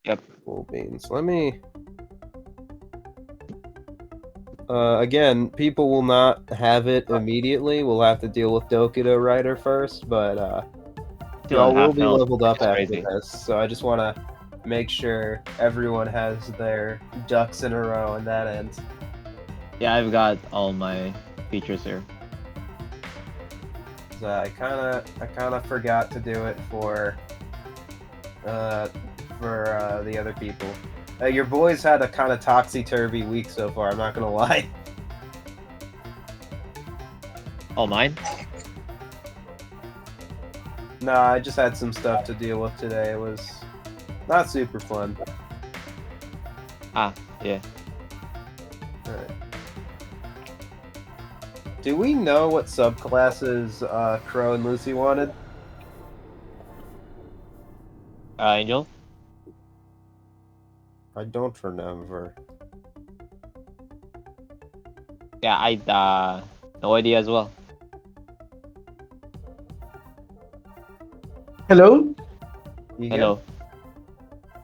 Yep. Cool beans. Let me. Again, people will not have it immediately. We'll have to deal with Dokudo Rider first, but Still y'all on will half be health, leveled which up is after crazy. this. So I just want to make sure everyone has their ducks in a row on that end. Yeah, I've got all my features here. So I kind of forgot to do it uh, for the other people. Your boys had a kind of topsy-turvy week so far. I'm not gonna lie. All mine? Nah, I just had some stuff to deal with today. It was not super fun. Ah, yeah. Alright. Do we know what subclasses Crow and Lucy wanted? Angel? I don't remember. Yeah, no idea as well. Hello? You good? Hello.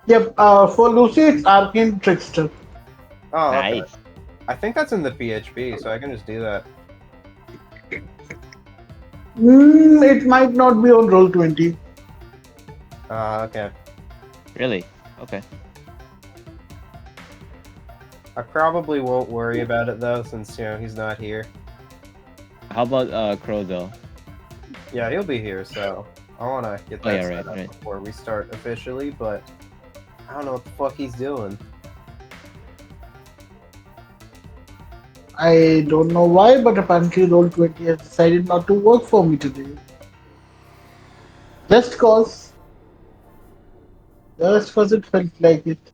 Yep, for Lucy, it's Arcane Trickster. Oh, okay. Nice. I think that's in the PHP, so I can just do that. It might not be on Roll20. Okay. Really? Okay. I probably won't worry about it though, since he's not here. How about Crow though? Yeah, he'll be here, so I want to get Oh yeah, that right, set up right. before we start officially. But I don't know what the fuck he's doing. I don't know why, but apparently Roll20 has decided not to work for me today. Just cause. Just cause it felt like it.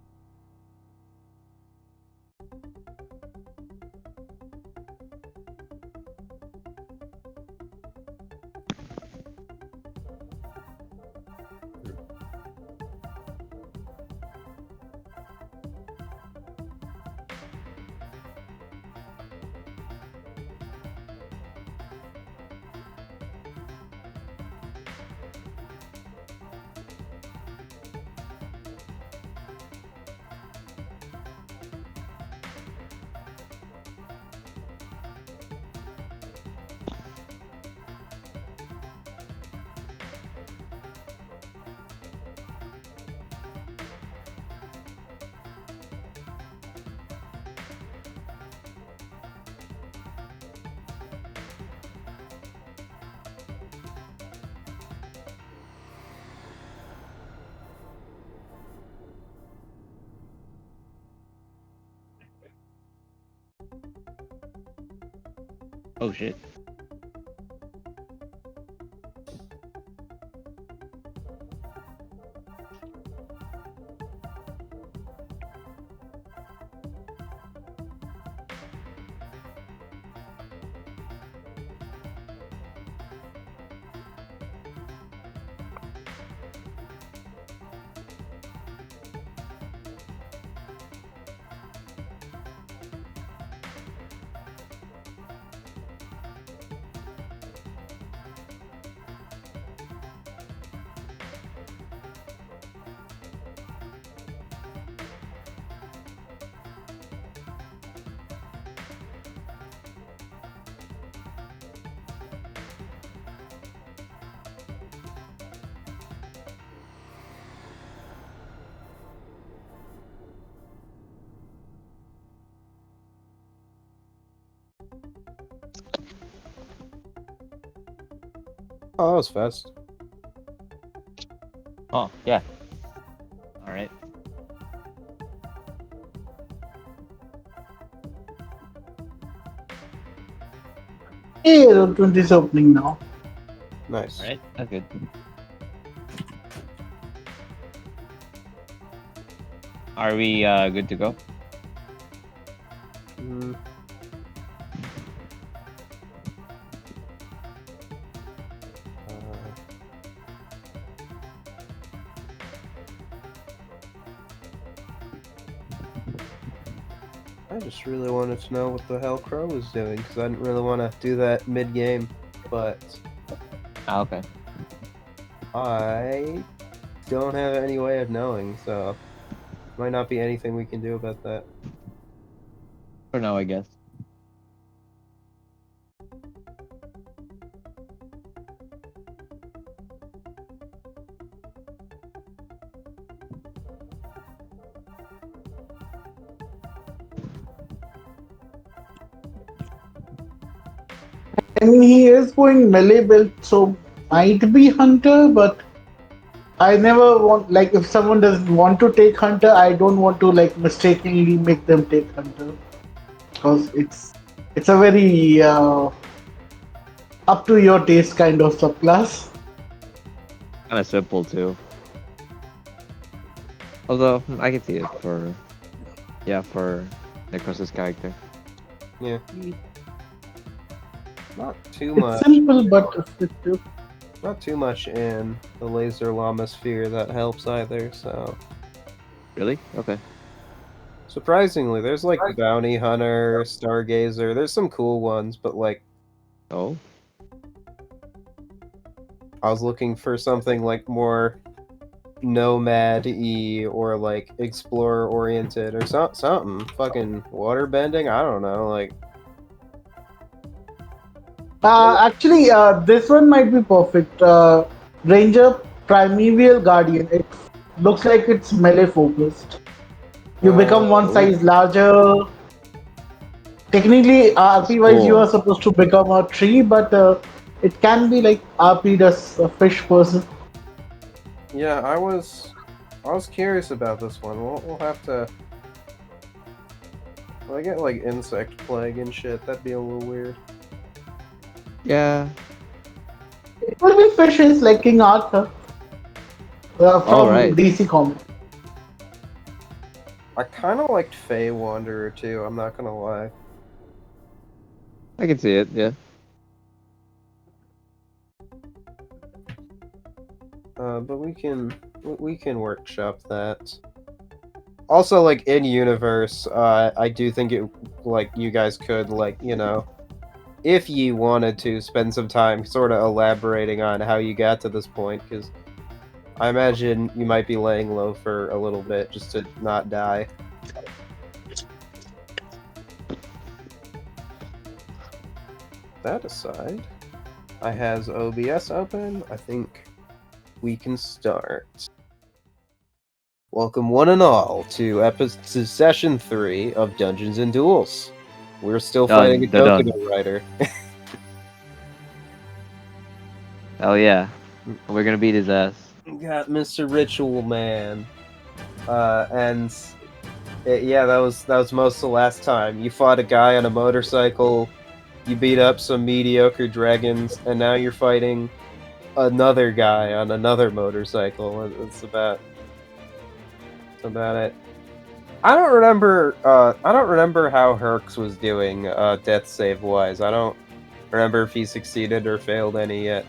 Oh shit. Oh, that was fast. Oh yeah. All right. Hey, Roll20 is opening now. All Nice. right. That's good. Are we good to go? Mm, uh, I just really wanted to know what the hell Crow was doing because I didn't really want to do that mid-game, but Ah, okay. I don't have any way of knowing. So Might not be anything we can do about that. For now, I guess. I mean, he is going melee build, so might be Hunter, but I never want, like, if someone doesn't want to take Hunter, I don't want to, like, mistakenly make them take Hunter. Because it's a very up to your taste kind of subclass. Kind of simple too. Although I can see it for for Necros's character. Yeah. Not too It's much. simple but effective. Not too much in the laser llama sphere that helps either, so. Really? Okay. Surprisingly, there's like Bounty Hunter, Stargazer, there's some cool ones, but like Oh. I was looking for something like more nomad-y or like explorer oriented or something. Fucking water bending, I don't know, like Actually, this one might be perfect. Ranger Primeval Guardian. It looks like it's melee focused. You become one Oh. size larger. Technically, That's RP wise, you cool. are supposed to become a tree, but it can be like RP does a fish person. yeah, I was curious about this one. We'll have to. Well, I get like insect plague and shit. That'd be a little weird. Yeah. It will be fishes like King Arthur All from right. DC Comics. I kind of liked Fey Wanderer too. I'm not gonna lie. I can see it. Yeah. But we can workshop that. Also, like in universe, I do think it like you guys could like if you wanted to spend some time sort of elaborating on how you got to this point, because I imagine you might be laying low for a little bit just to not die. That aside, I has OBS open. I think we can start. Welcome one and all to session 3 of Dungeons and Duels. We're still fighting a Dun. Dokudo Rider. Hell yeah. We're gonna beat his ass. We got Mr. Ritual Man. And yeah, that was most of the last time. You fought a guy on a motorcycle, you beat up some mediocre dragons, and now you're fighting another guy on another motorcycle. That's about it. I don't remember how Herx was doing death save wise. I don't remember if he succeeded or failed any yet.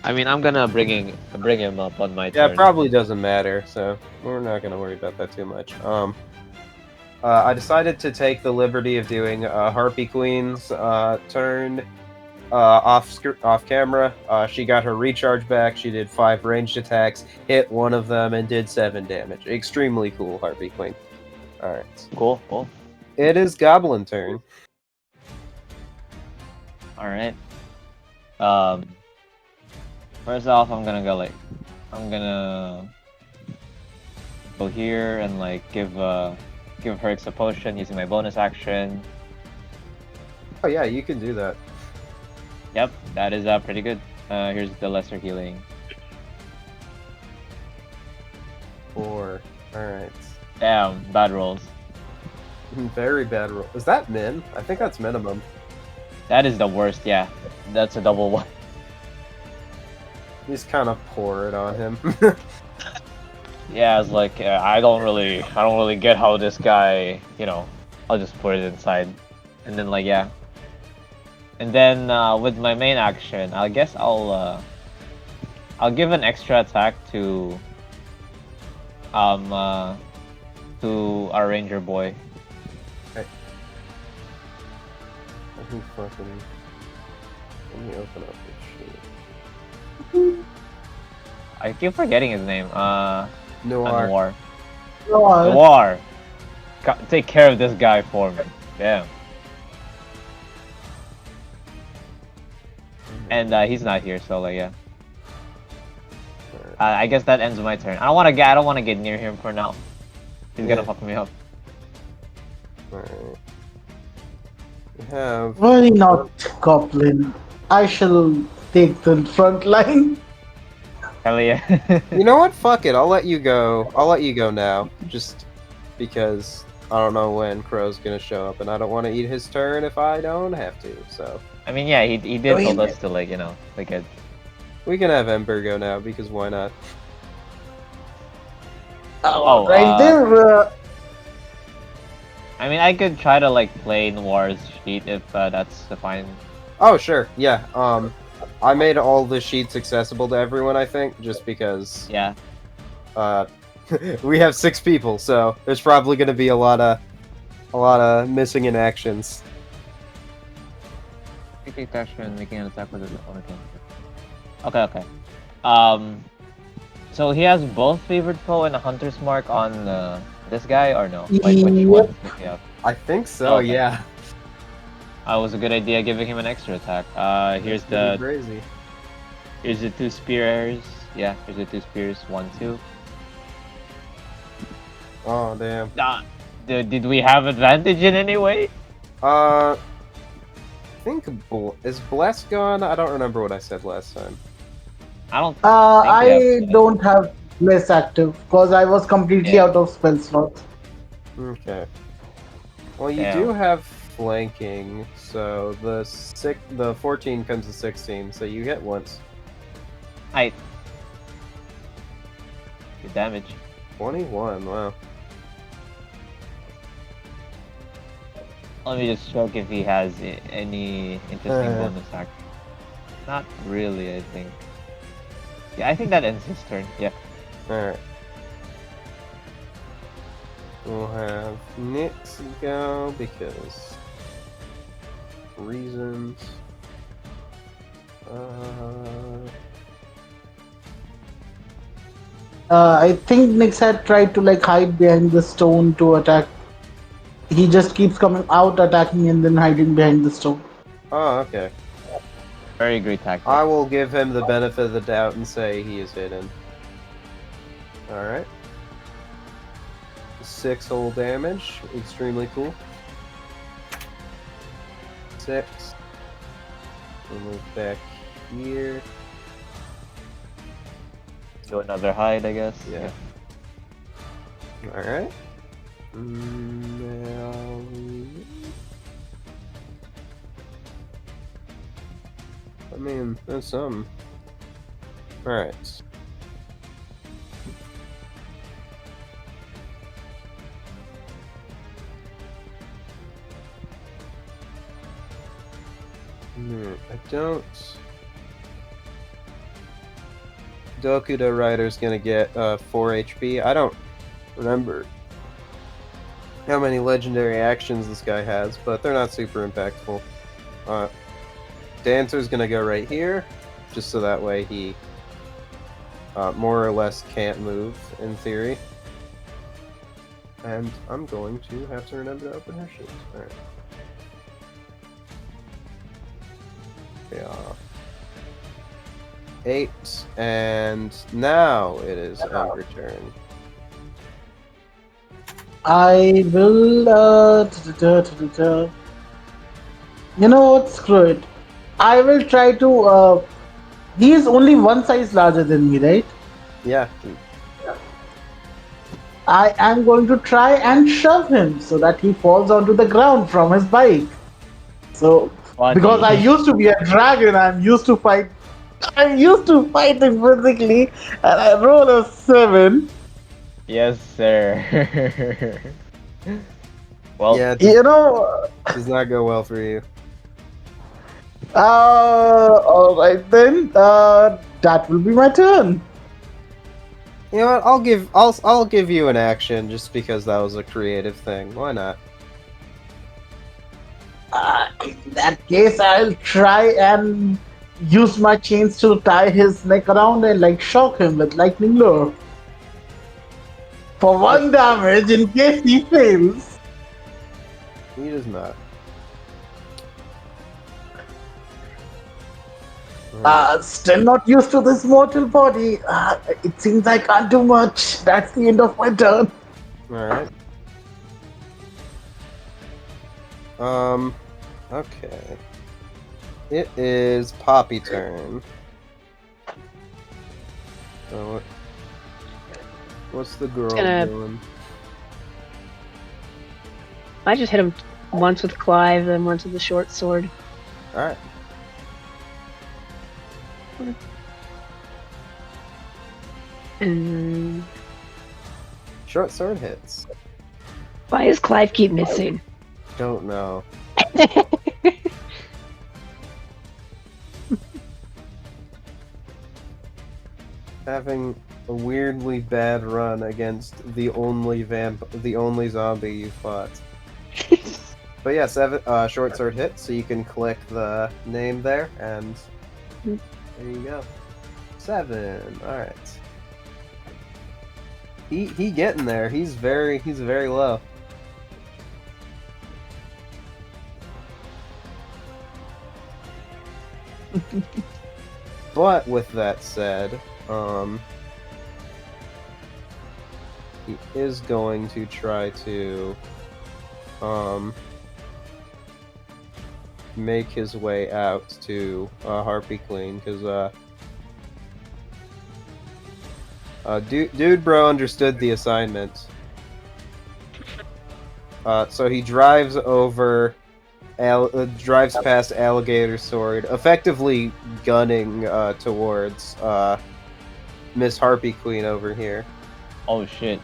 I mean, I'm gonna bring him up on my Yeah, turn. it probably doesn't matter, so we're not gonna worry about that too much. I decided to take the liberty of doing Harpy Queen's turn off camera. She got her recharge back. She did 5 ranged attacks, hit one of them, and did 7 damage. Extremely cool, Harpy Queen. All right. Cool. It is Goblin turn. All right. First off, I'm gonna go here and like give Herx a potion using my bonus action. Oh yeah, you can do that. Yep, that is pretty good. Here's the lesser healing. 4. All right. Damn, bad rolls. Very bad roll. Is that min? I think that's minimum. That is the worst. Yeah, that's a double one. Just kind of pour it on him. Yeah, it's like I don't really get how this guy, I'll just put it inside, and then like yeah, and then with my main action, I guess I'll give an extra attack to our ranger boy. Okay. Let me open up this shit. I keep forgetting his name. Noir. Noir. The God. war. Take care of this guy for me. Damn. And he's not here, so like yeah. I guess that ends my turn. I don't want to get. I don't want to get near him for now. He's gonna Yeah. fuck me up. Alright. We have. Worry not, Goblin. I shall take the front line. Hell yeah. You know what? Fuck it. I'll let you go. I'll let you go now. Just because I don't know when Crow's gonna show up, and I don't want to eat his turn if I don't have to. So I mean, yeah, he did told us to like like it. we can have Ember go now because why not? Oh, Right there. I mean, I could try to like play Noir's sheet if that's fine. Oh sure, yeah. I made all the sheets accessible to everyone. I think just because Yeah. we have 6 people, so there's probably gonna be a lot of missing in actions. Take action, making an attack with his own attack. Okay, okay. Um, so he has both favored foe and a hunter's mark on this guy, or no? Like which one? Yep. I think so. Okay. Yeah. It was a good idea giving him an extra attack. Here's Pretty the crazy. 2 spears. Yeah, here's the 2 spears. 1, 2. Oh damn. Did we have advantage in any way? I think is Bless gone? I don't remember what I said last time. I don't. think we I have- don't have less active because I was completely Yeah. out of spell slots. Okay. Well, you Yeah. do have flanking, so the 14 comes to 16, so you hit once. Good damage. 21. Wow. Let me just check if he has any interesting bonus action. Not really, I think. Yeah, I think that ends his turn. Yeah. All right. We'll have Nix go because reasons. I think Nyx had tried to like hide behind the stone to attack. He just keeps coming out, attacking, and then hiding behind the stone. Oh, okay. Very great tactic. I will give him the benefit of the doubt and say he is hidden. All right. 6 whole damage. Extremely cool. 6. We'll move back here. Do another hide, I guess. Yeah. All right. Now... I mean, there's some. All right. I don't. Dokudo Rider's gonna get 4 HP. I don't remember how many legendary actions this guy has, but they're not super impactful. Dancer's gonna go right here, just so that way he more or less can't move, in theory. And I'm going to have to remember to open her sheet. Alright. Yeah. 8, and now it is Ember turn. I will. You know what? Screw it. I will try to. He is only one size larger than me, right? Yeah. I am going to try and shove him so that he falls onto the ground from his bike. So, Funny. because I used to be a dragon, I'm used to fight. I'm used to fighting physically, and I roll a 7. Yes, sir. Well, Yeah, it You know. does not go well for you. All right then. That will be my turn. You know what? I'll give you an action just because that was a creative thing. Why not? In that case, I'll try and use my chains to tie his neck around and like shock him with lightning lure. for 1 damage in case he fails. He does not. Still not used to this mortal body. It seems I can't do much. That's the end of my turn. Alright. Okay. It is Poppy turn. So what's the girl doing? I just hit him once with Clive, then once with the short sword. Alright. And Short sword hits. why does Clive keep missing? Don't know. Having a weirdly bad run against the only zombie you fought. But yeah, 7 short sword hit, so you can click the name there, and there you go. 7. All right. He getting there. He's very low. But with that said, he is going to try to make his way out to Harpy Queen, because Dude Bro understood the assignment. So he drives over, drives past Alligator Sword, effectively gunning towards Miss Harpy Queen over here. Oh shit.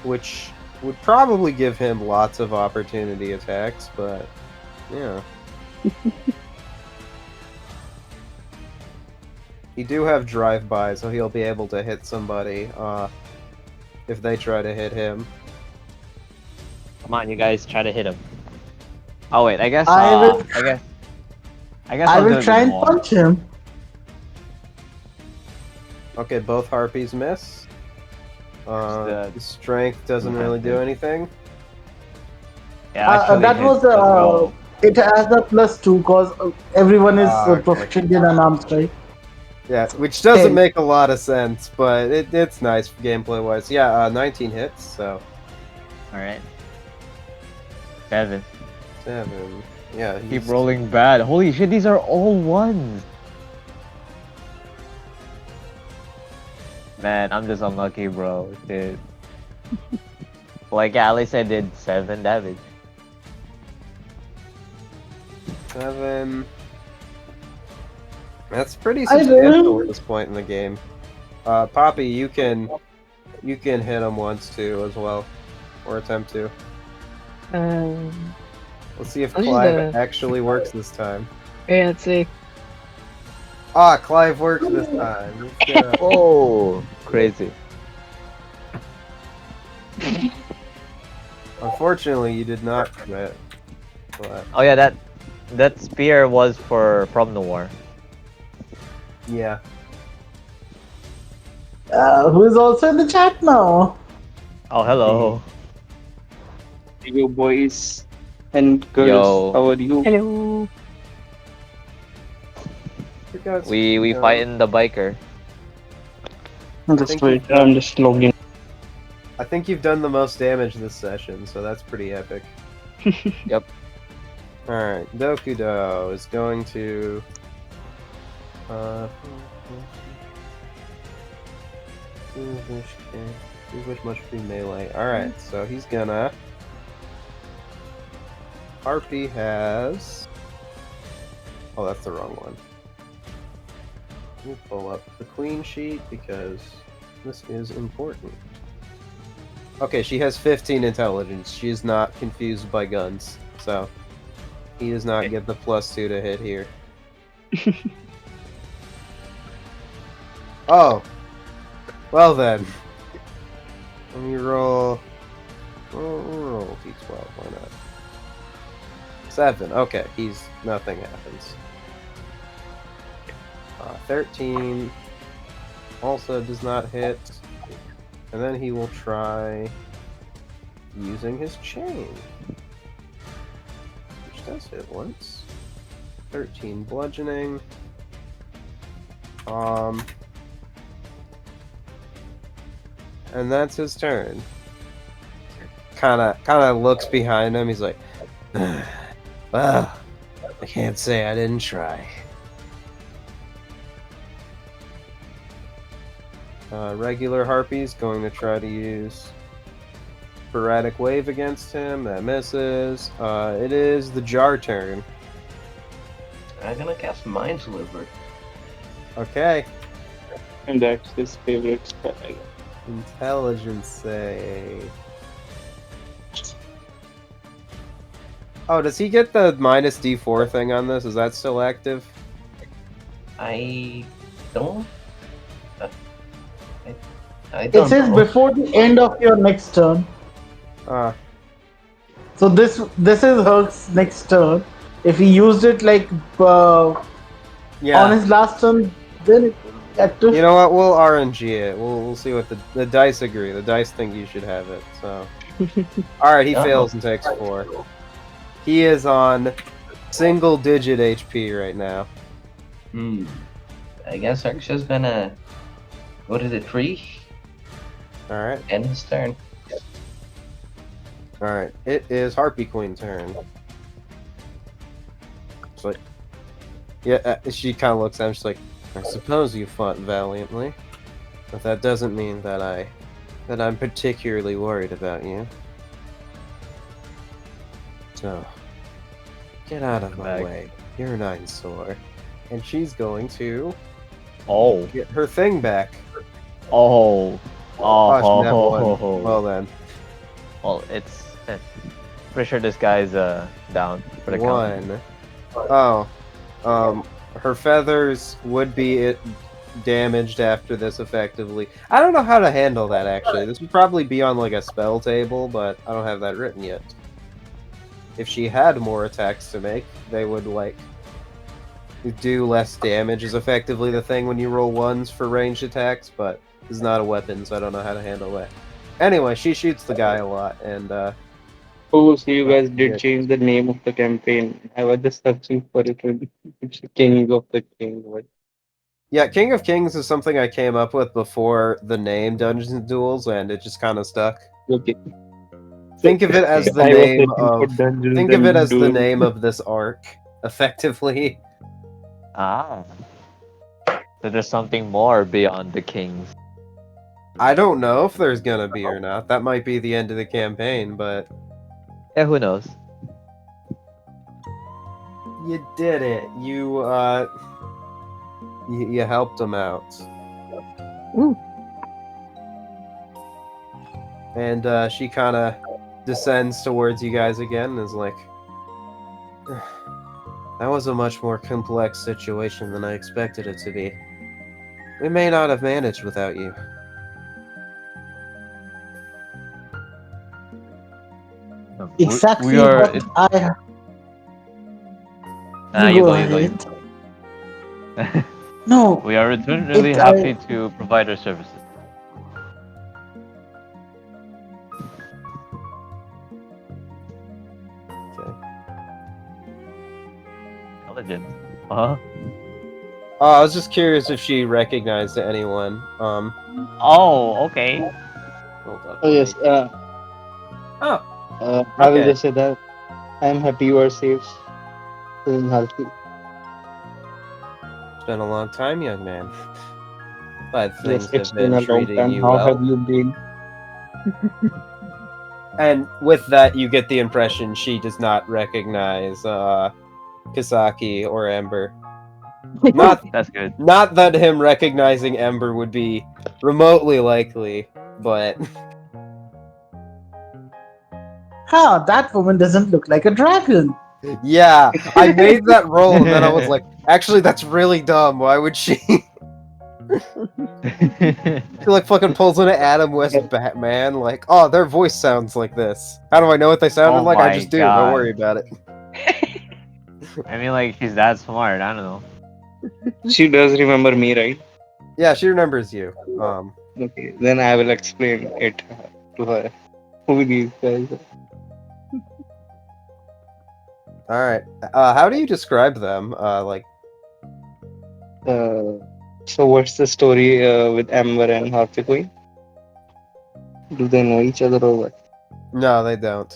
Which would probably give him lots of opportunity attacks, but yeah. You do have drive-by, so he'll be able to hit somebody if they try to hit him. Come on, you guys, try to hit him. Oh wait, I guess I will I'll do it try with and more. punch him. Okay, both harpies miss. Strength doesn't really do anything. Yeah, actually That hits was as well. it has a +2 because everyone is Okay. proficient in unarmed strike. Yeah, which doesn't Okay. make a lot of sense, but it's nice gameplay-wise. Yeah, 19 hits, so... Alright. 7. 7. Yeah, Keep rolling bad. Holy shit, these are all ones! Man, I'm just unlucky, bro. Shit. Like, at least I did 7 damage. 7... That's pretty I substantial do. at this point in the game. Poppy, you can hit him once too as well, or attempt to. Let's see if I'll just, Clive actually works this time. Yeah, let's see. Ah, Clive works this time. Let's go. Oh, crazy. Unfortunately, you did not commit. But Oh yeah, that spear was from the war. yeah, Who is also in the chat now? Oh hello. You boys and girls, Yo. how are you? Hello. We fighting the biker. Just Thank wait, you. I'm just logging. I think you've done the most damage this session, so that's pretty epic. Yep. Alright, Dokudo is going to... English must be melee. Alright, so he's gonna... Harpy has... Oh, that's the wrong one. Let me pull up the queen sheet because this is important. Okay, she has 15 intelligence. She is not confused by guns, so he does not get the +2 to hit here. Oh, well then. Let me roll. Roll d12. Why not? 7. Okay, nothing happens. 13 also does not hit. And then he will try using his chain. Which does hit once. 13 bludgeoning. And that's his turn. Kinda looks behind him. He's like, well, I can't say I didn't try. Regular Harpy's going to try to use Sporadic Wave against him. That misses. It is the Jar turn. I'm gonna cast Mind Deliver. Okay. And that's his favorite spell. Intelligence save. Oh, does he get the minus D4 thing on this? Is that still active? I don't. I don't It says know. before the end of your next turn. Ah, So this is Herc's next turn. If he used it like on yeah. his last turn, then it will be active. You know what? We'll RNG it. We'll see what the dice agree. The dice think you should have it. So, all right, he Uh-oh. fails and takes 4. He is on single-digit HP right now. I guess Ark's just gonna go to the tree. All right, End his turn. all right. It is Harpy Queen's turn. It's like, yeah. She kind of looks at him. She's like, I suppose you fought valiantly, but that doesn't mean that I'm particularly worried about you. So, get out of my Back. way. You're 9 sore. And she's going to Oh. get her thing back. Oh. Oh, she Oh. nat one. Well then. Well, it's pretty sure this guy's down for the count. 1. Oh. Her feathers would be damaged after this effectively. I don't know how to handle that actually. This would probably be on like a spell table, but I don't have that written yet. If she had more attacks to make, they would like do less damage is effectively the thing when you roll 1s for ranged attacks, but it's not a weapon, so I don't know how to handle that. Anyway, she shoots the guy a lot, and Oh, so you guys yeah. did change the name of the campaign. I was just searching for it. It's King of the King. What? Yeah, King of Kings is something I came up with before the name Dungeons and Duels, and it just kind of stuck. Okay. Think of it as the I was name searching for of. Dungeons Think of it and as the Duels. name of this arc, effectively. Ah. So there's something more beyond the kings. I don't know if there's gonna be or not. That might be the end of the campaign, but Yeah, who knows? you did it. You you helped him out. Ooh. And she kind of descends towards you guys again and is like, that was a much more complex situation than I expected it to be. We may not have managed without you. Exactly We are. what I. Nah, You you go go, you go, you ahead. go. No, We are eternally it. happy to provide our services. Okay. Intelligent. Huh? I was just curious if she recognized anyone. Oh, okay. Hold up. Oh yes. Oh, I will okay. just say that I'm happy you are safe and healthy. It's been a long time, young man. But Yes, things it's have been been a long treating time. you How well. have you been? And with that, you get the impression she does not recognize Kisaki or Ember. Not, That's good. not that him recognizing Ember would be remotely likely, but Huh, that woman doesn't look like a dragon. yeah, I made that roll and then I was like, actually, that's really dumb. Why would she? She like fucking pulls in an Adam West Batman. Like, oh, their voice sounds like this. How do I know what they sounded Oh like? I my just do. Don't worry God. about it. I mean, like, she's that smart. I don't know. She does remember me, right? Yeah, she remembers you. Okay, then I will explain it to her. Who these guys All right. How do you describe them? Like, are. So what's the story with Amber and Harpy Queen? Do they know each other or what? no, they don't.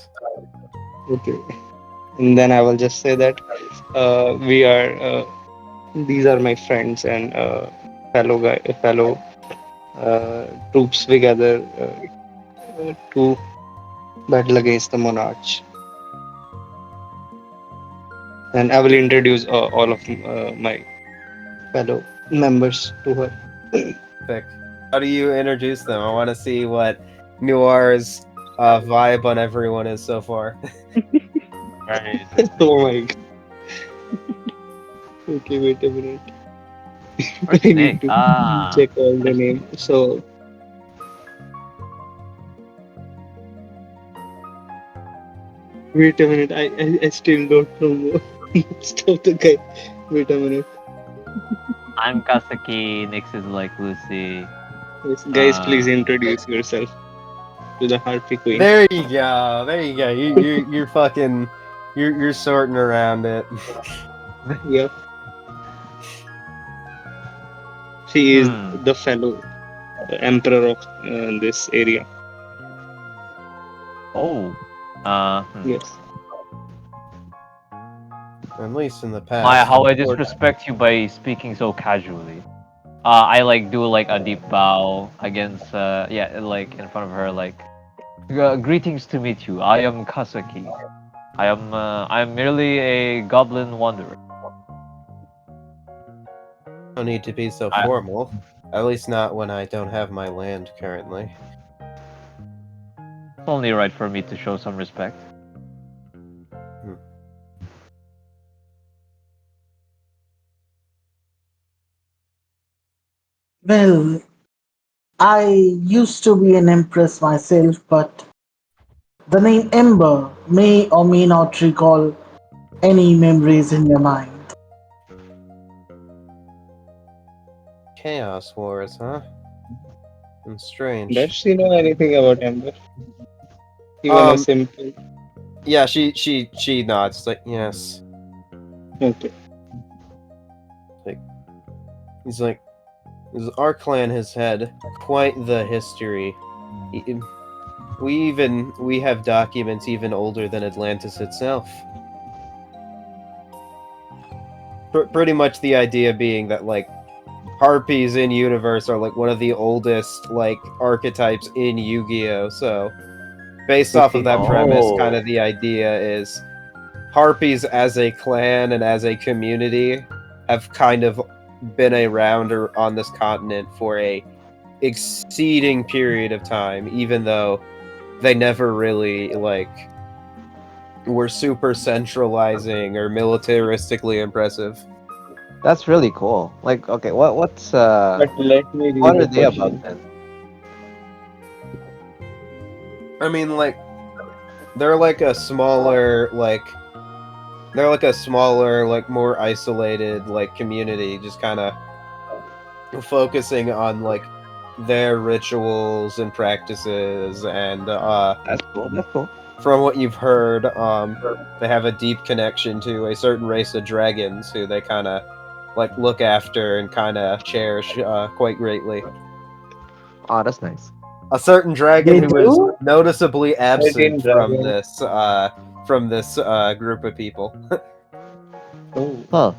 Okay, and then I will just say that we are. These are my friends and fellow troops together to battle against the monarch. And I will introduce all of my fellow members to her. Pick. How do you introduce them? I want to see what Noir's vibe on everyone is so far. Very interesting. Oh my god. Okay, wait a minute. Where's I need Snake? to Ah, check all the there's names. So wait a minute. I still don't know most of the guy. Wait a minute. I'm Kasaki. Nix is like Lucy. Yes, guys, please Uh, introduce yourself to the Harpy Queen. There you go. There you go. You're fucking you're sorting around it. Yeah, she is hmm. the fellow emperor of this area. Oh. Hmm. Yes. At least in the Maya, past. how I Unfortunately. disrespect you by speaking so casually. I like do like a deep bow against yeah, like in front of her, like greetings to meet you. I am Kasaki. I am merely a goblin wanderer. Don't need to be so I, formal. At least not when I don't have my land currently. it's only right for me to show some respect. Hmm. Well, I used to be an empress myself, but the name Ember may or may not recall any memories in your mind. Chaos Wars, huh? And Does strange. she know anything about Amber? Even a Um, simple. yeah, she nods like yes. Okay. Like he's like, our clan has had quite the history. E- we have documents even older than Atlantis itself. Pretty much the idea being that like harpies in universe are like one of the oldest like archetypes in Yu-Gi-Oh. So based off of Okay. that premise, kind Oh, of the idea is harpies as a clan and as a community have kind of been around or on this continent for a exceeding period of time, even though they never really like were super centralizing or militaristically impressive. that's really cool. Like, okay, But let me what read are the they about question. then? I mean, like they're like a smaller like more isolated like community, just kind of focusing on like their rituals and practices and That's cool. That's cool. from what you've heard, they have a deep connection to a certain race of dragons who they kind of like look after and kind of cherish quite greatly. Oh, that's nice. A certain dragon They who is do? noticeably 13 absent dragons. from this group of people. Oh, Huh.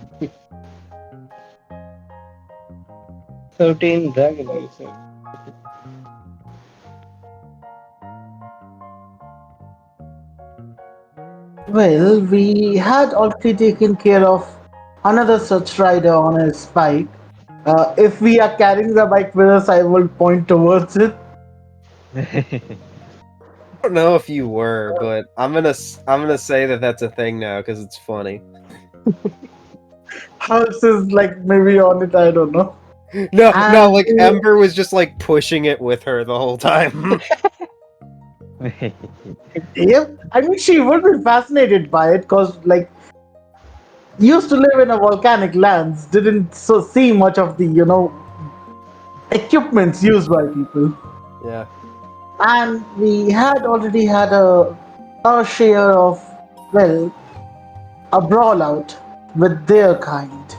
13 dragons, you said. Well, we had already taken care of another such rider on his bike. If we are carrying the bike with us, I will point towards it. I don't know if you were, but I'm gonna say that that's a thing now because it's funny. Hers is like maybe on it, I don't know. No, no, And like Ember was just like pushing it with her the whole time. yep, I mean, she would be fascinated by it because, like, used to live in a volcanic lands, didn't so see much of the, equipments used by people. Yeah. And we had already had a share of, well, a brawl out with their kind.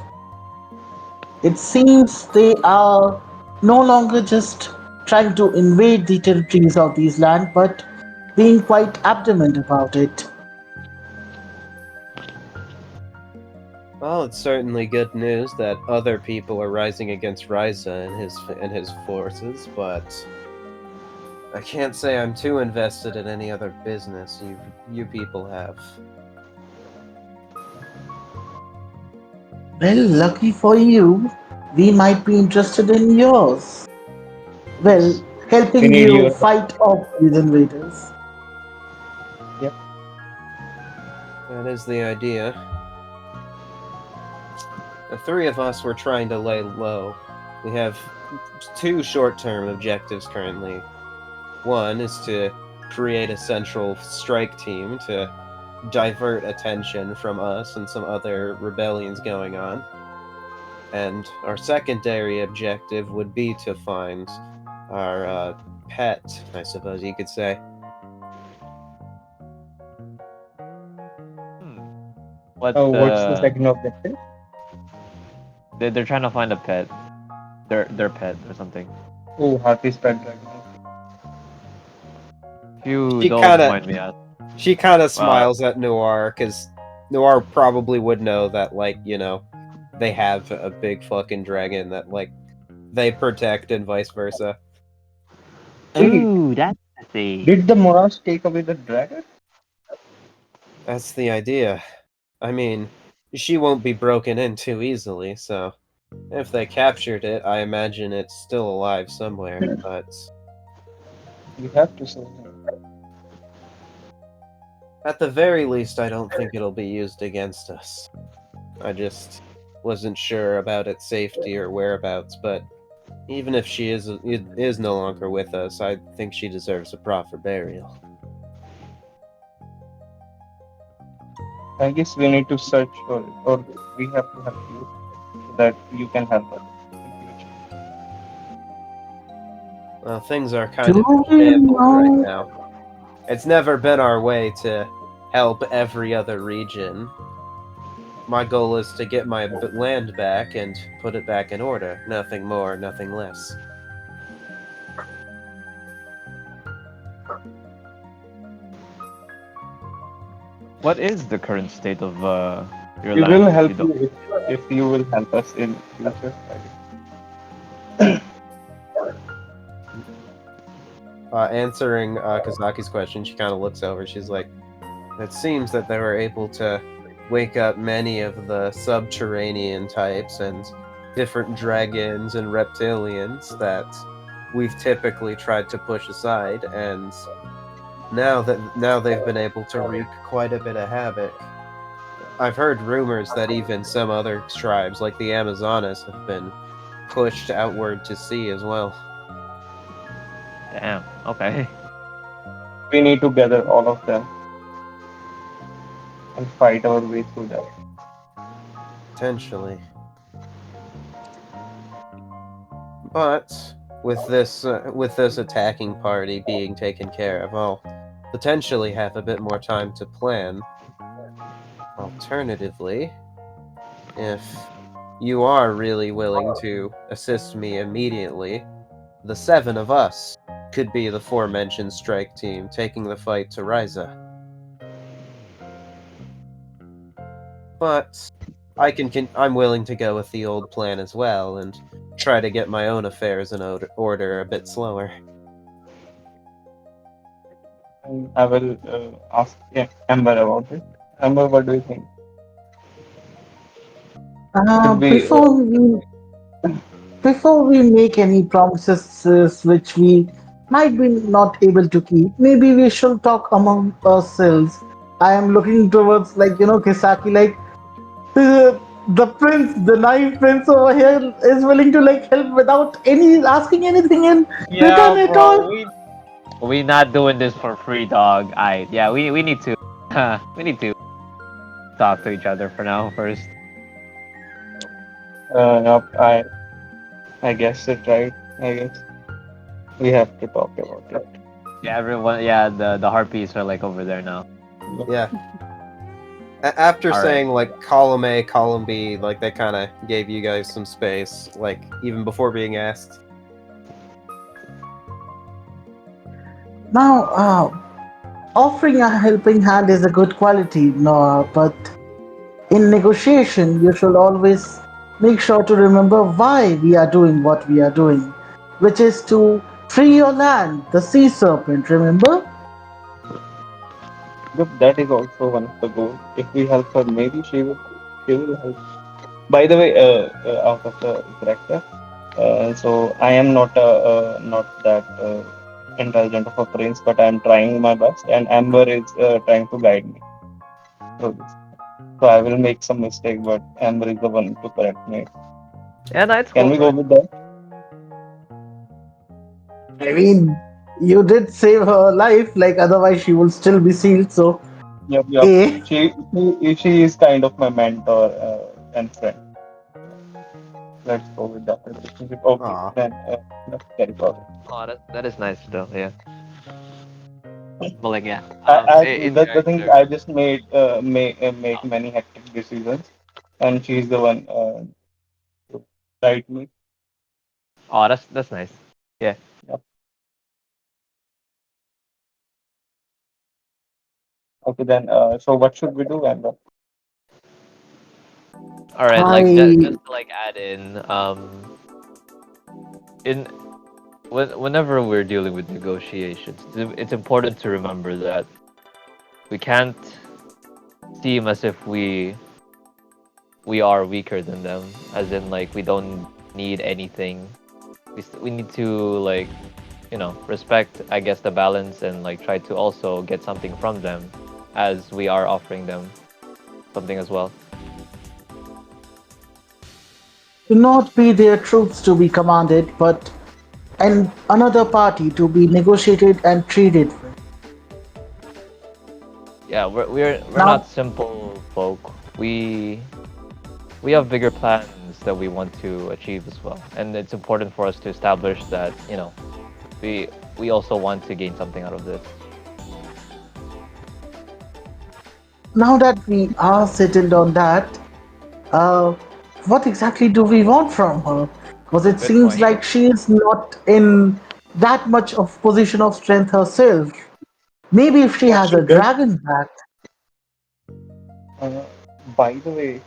It seems they are no longer just trying to invade the territories of these lands, but being quite adamant about it. Well, it's certainly good news that other people are rising against Ryza and his forces, but I can't say I'm too invested in any other business you people have. Well, lucky for you, we might be interested in yours. Well, We helping need you your help. fight off these invaders. Yep. That is the idea. The three of us were trying to lay low. We have two short-term objectives currently. One is to create a central strike team to divert attention from us and some other rebellions going on. And our secondary objective would be to find our pet, I suppose you could say. What What's the second objective? they're trying to find a pet, their pet or something. Oh, Harpy's pet dragon. If you She don't kind of mind me asking, she kind of smiles at Noir because Noir probably would know that, like, you know, they have a big fucking dragon that, like, they protect and vice versa. Wait, that's the thing. did the Mirage take away the dragon? That's the idea. I mean, she won't be broken in too easily, so if they captured it, I imagine it's still alive somewhere, but We have to sell him. at the very least, I don't think it'll be used against us. I just wasn't sure about its safety or whereabouts, but even if she is no longer with us, I think she deserves a proper burial. I guess we need to search for it, or we have to help you so that you can help us in future. Well, things are kind Do of in we shambles right know? now. It's never been our way to help every other region. My goal is to get my land back and put it back in order. Nothing more, nothing less. What is the current state of your We will land? If you help don't. you if you will help us in future. Answering Kazaki's question, she kind of looks over. She's like, it seems that they were able to wake up many of the subterranean types and different dragons and reptilians that we've typically tried to push aside, and now they've been able to wreak quite a bit of havoc. I've heard rumors that even some other tribes, like the Amazonas, have been pushed outward to sea as well. Damn. Okay. We need to gather all of them and fight our way through that. Potentially. But with this attacking party being taken care of, I'll potentially have a bit more time to plan. Alternatively, if you are really willing to assist me immediately, the 7 of us could be the aforementioned strike team taking the fight to Ryza. But I'm willing to go with the old plan as well and try to get my own affairs in order a bit slower. And I will ask Amber about it. Amber, what do you think? Should we? Before we make any promises which we might be not able to keep, maybe we should talk among ourselves. I am looking towards, like, Kisaki, like, the prince, the naive prince over here is willing to, like, help without any asking anything in return Yeah, at bro. all. We not doing this for free, dog. We need to we need to talk to each other for now first. No, I guess it right. I guess we have to talk about it. Yeah, everyone. Yeah, the harpies are like over there now. Yeah. After All right. saying like column A, column B, like they kind of gave you guys some space, like even before being asked. Now, offering a helping hand is a good quality, Noah, but in negotiation, you should always make sure to remember why we are doing what we are doing, which is to free your land, the sea serpent, remember? Yep, that is also one of the goals. If we help her, maybe she will help. By the way, out of the character, so I am not that intelligent of a prince, but I am trying my best, and Amber is trying to guide me through this. So I will make some mistake, but Amber is the one to correct me. Yeah, no, it's Can cool. we go with that? I mean, you did save her life, like otherwise she will still be sealed, so Yep, yep. A. She is kind of my mentor and friend. Let's go with that relationship. Okay, Aw. then let's carry forward. Oh, that is nice though. Yeah. But like, yeah. In The thing is, character. I just make many hectic decisions, and she's the one to guide me. Oh, that's nice. Yeah. Yep. Okay, then. So what should we do, Amber? All right. Like I just to like add in whenever we're dealing with negotiations, it's important to remember that we can't seem as if we are weaker than them, as in like we don't need anything. We need to like respect, I guess, the balance and like try to also get something from them as we are offering them something as well. do not be their troops to be commanded, but and another party to be negotiated and treated with. Yeah, we're not Now, simple folk. We have bigger plans that we want to achieve as well, and it's important for us to establish that we we also want to gain something out of this. now that we are settled on that, uh, what exactly do we want from her? Because it Good seems question. like she is not in that much of position of strength herself. Maybe if she Yeah, has she a does. dragon back. Uh, by the way,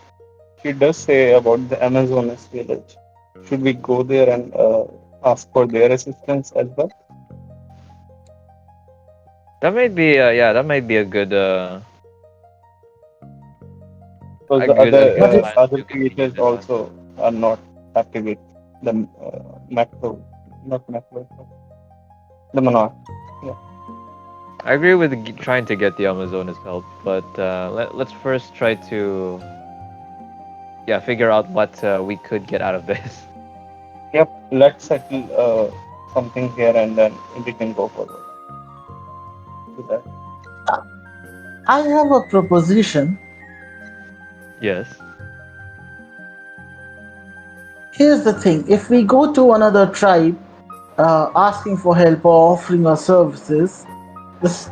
she does say about the Amazonas village. Should we go there and ask for their assistance as well? That might be that might be Because a good But if plan other to continue creatures this on. also are not happy with the macro, not macro, the monarch. Yeah. I agree with trying to get the Amazonas help, but let's first try to figure out what we could get out of this. Yep. Let's settle something here and then we can go forward with that. I have a proposition. Yes. Here's the thing: if we go to another tribe asking for help or offering our services, this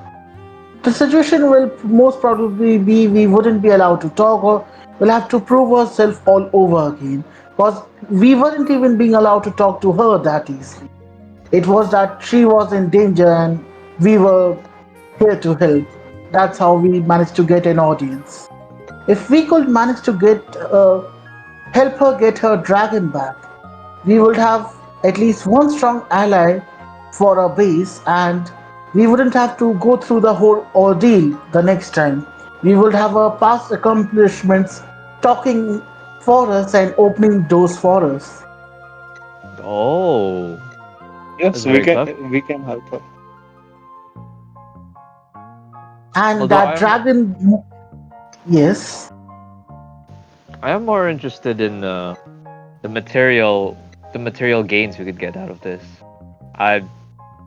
the situation will most probably be we wouldn't be allowed to talk or we'll have to prove ourselves all over again because we weren't even being allowed to talk to her that easily. It was that she was in danger and we were here to help. That's how we managed to get an audience. If we could manage to help her get her dragon back, we would have at least one strong ally for our base, and we wouldn't have to go through the whole ordeal the next time. We would have our past accomplishments talking for us and opening doors for us. Oh, that's Yes, very clever. we can help her. And Although that dragon, yes. I am more interested in the material the material gains we could get out of this. I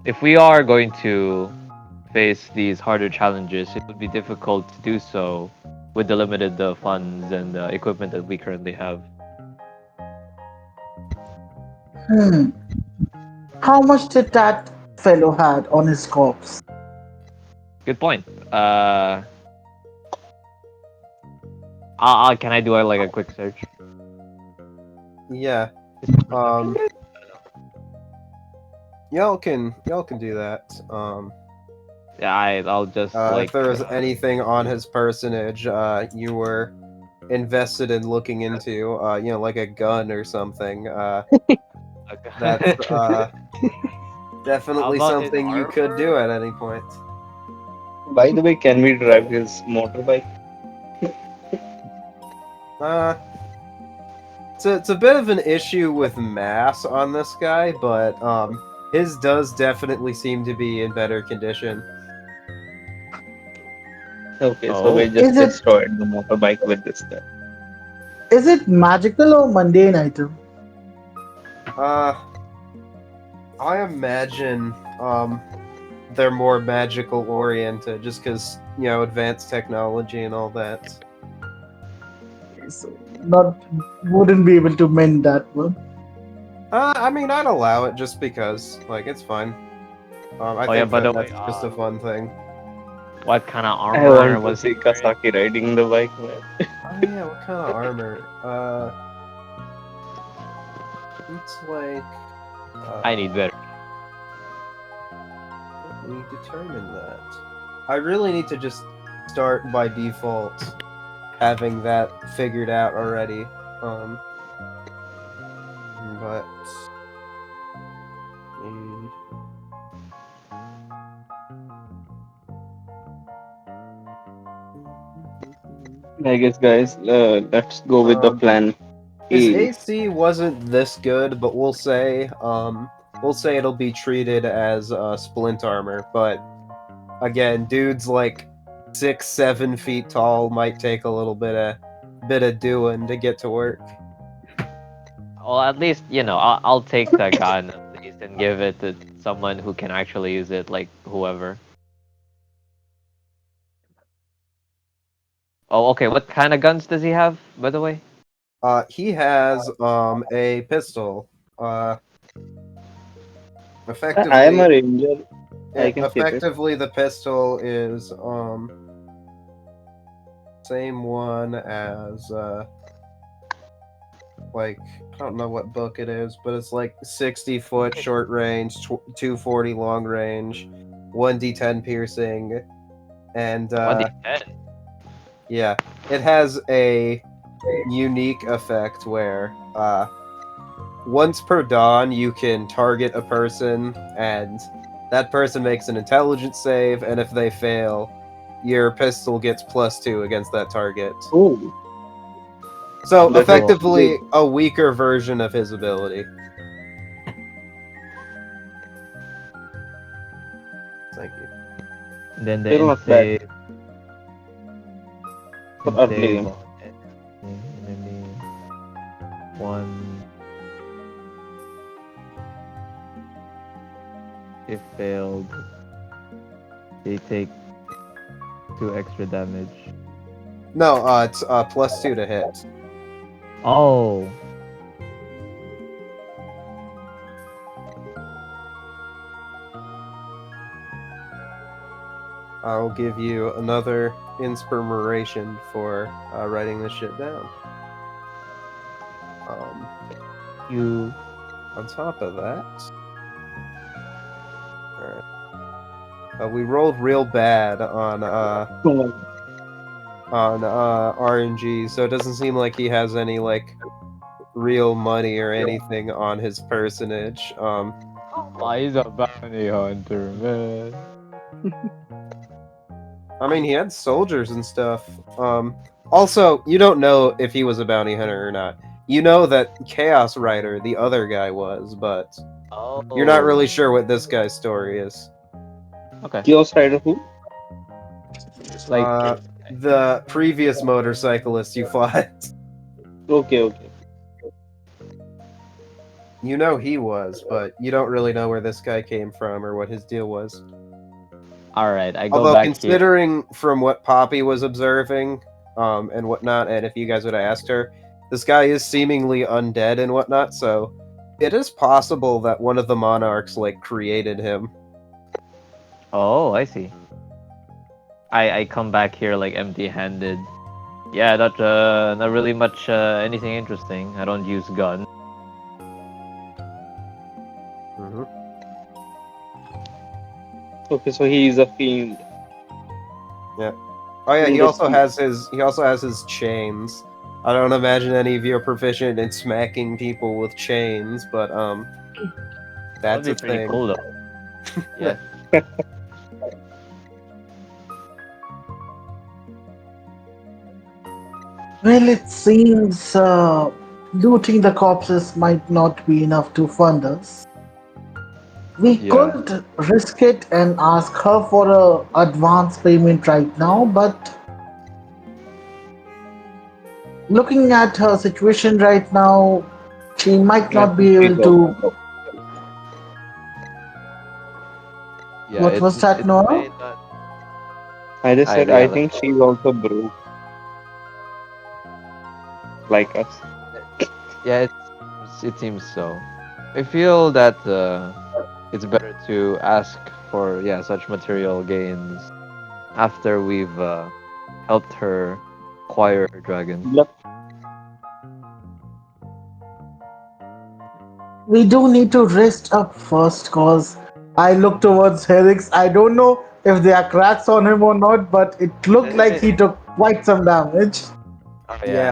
If we are going to face these harder challenges, it would be difficult to do so with the limited funds and equipment that we currently have. Hmm. How much did that fellow had on his corpse? Good point. can I do like a quick search? Yeah. Y'all can do that. Yeah, I'll just If there was anything on his personage, you were invested in looking into, like a gun or something. That's definitely about his something you could do at any point. By the way, can we drive his motorbike? It's a bit of an issue with mass on this guy, but his does definitely seem to be in better condition. Okay, so we Oh. just Is it destroyed the motorbike with this guy. is it magical or mundane item? I imagine they're more magical oriented, just because advanced technology and all that. So not wouldn't be able to mend that one. I mean, I'd allow it just because, like, it's fine. I Oh yeah, think by the way, that's just a fun thing. what kind of I armor want to was he see wearing? Kasaki riding the bike, man. Oh yeah, what kind of armor? It's like. I need better. Let me determine that. I really need to just start by default having that figured out already. But need I guess, guys, let's go with the um plan his A. AC wasn't this good, but we'll say it'll be treated as splint armor. But again, dudes like 6-7 feet tall might take a little bit of doing to get to work. Well, at least I'll take the gun at least and give it to someone who can actually use it, like whoever. Oh, okay. What kind of guns does he have, by the way? He has a pistol. I am a Effectively, ranger. I can keep it. the pistol is same one as like, I don't know what book it is, but it's like 60-foot short range, 240 long range, 1d10 piercing, and 1d10. yeah, it has a unique effect where once per dawn you can target a person and that person makes an intelligence save, and if they fail, your pistol gets +2 against that target. Oh, So that is effectively good. a weaker version of his ability. Thank you. Then the Still not bad for early insave game. on enemy one. If failed, they take 2 extra damage. No, it's +2 to hit. Oh. I'll give you another inspiration for writing this shit down. You. On top of that, we rolled real bad on RNG, so it doesn't seem like he has any like real money or anything on his personage. Oh, he's a bounty hunter, man. I mean, he had soldiers and stuff. Also, you don't know if he was a bounty hunter or not. You know that Chaos Rider, the other guy, was, but Oh. you're not really sure what this guy's story is. Okay. Chaos Rider who? Like. The previous motorcyclist you fought. Okay, okay. You know he was, but you don't really know where this guy came from or what his deal was. Alright, I go Although, back here. considering from what Poppy was observing, and whatnot, and if you guys would have asked her, this guy is seemingly undead and whatnot, so It is possible that one of the monarchs like created him. Oh, I see. I come back here like empty-handed. Yeah, not really much anything interesting. I don't use gun. Hmm. Okay, so he is a fiend. Yeah. Oh yeah, Fiend is fiend. he also has his chains. I don't imagine any of you are proficient in smacking people with chains, but That would that's be a pretty thing. cool though. Yeah. Yeah. Well, it seems looting the corpses might not be enough to fund us. We Yeah. could risk it and ask her for a advance payment right now, but looking at her situation right now, she might I not think be she's able also to. broke. Yeah, What was that, it Nora? may not. I just said Yeah, I like think she's also broke like us. yeah, it seems so. I feel that it's better to ask for such material gains after we've helped her acquire her dragon. Yep. We do need to rest up first, cause I look towards Herix. I don't know if there are cracks on him or not, but it looked like he took quite some damage. Oh Yeah. yeah.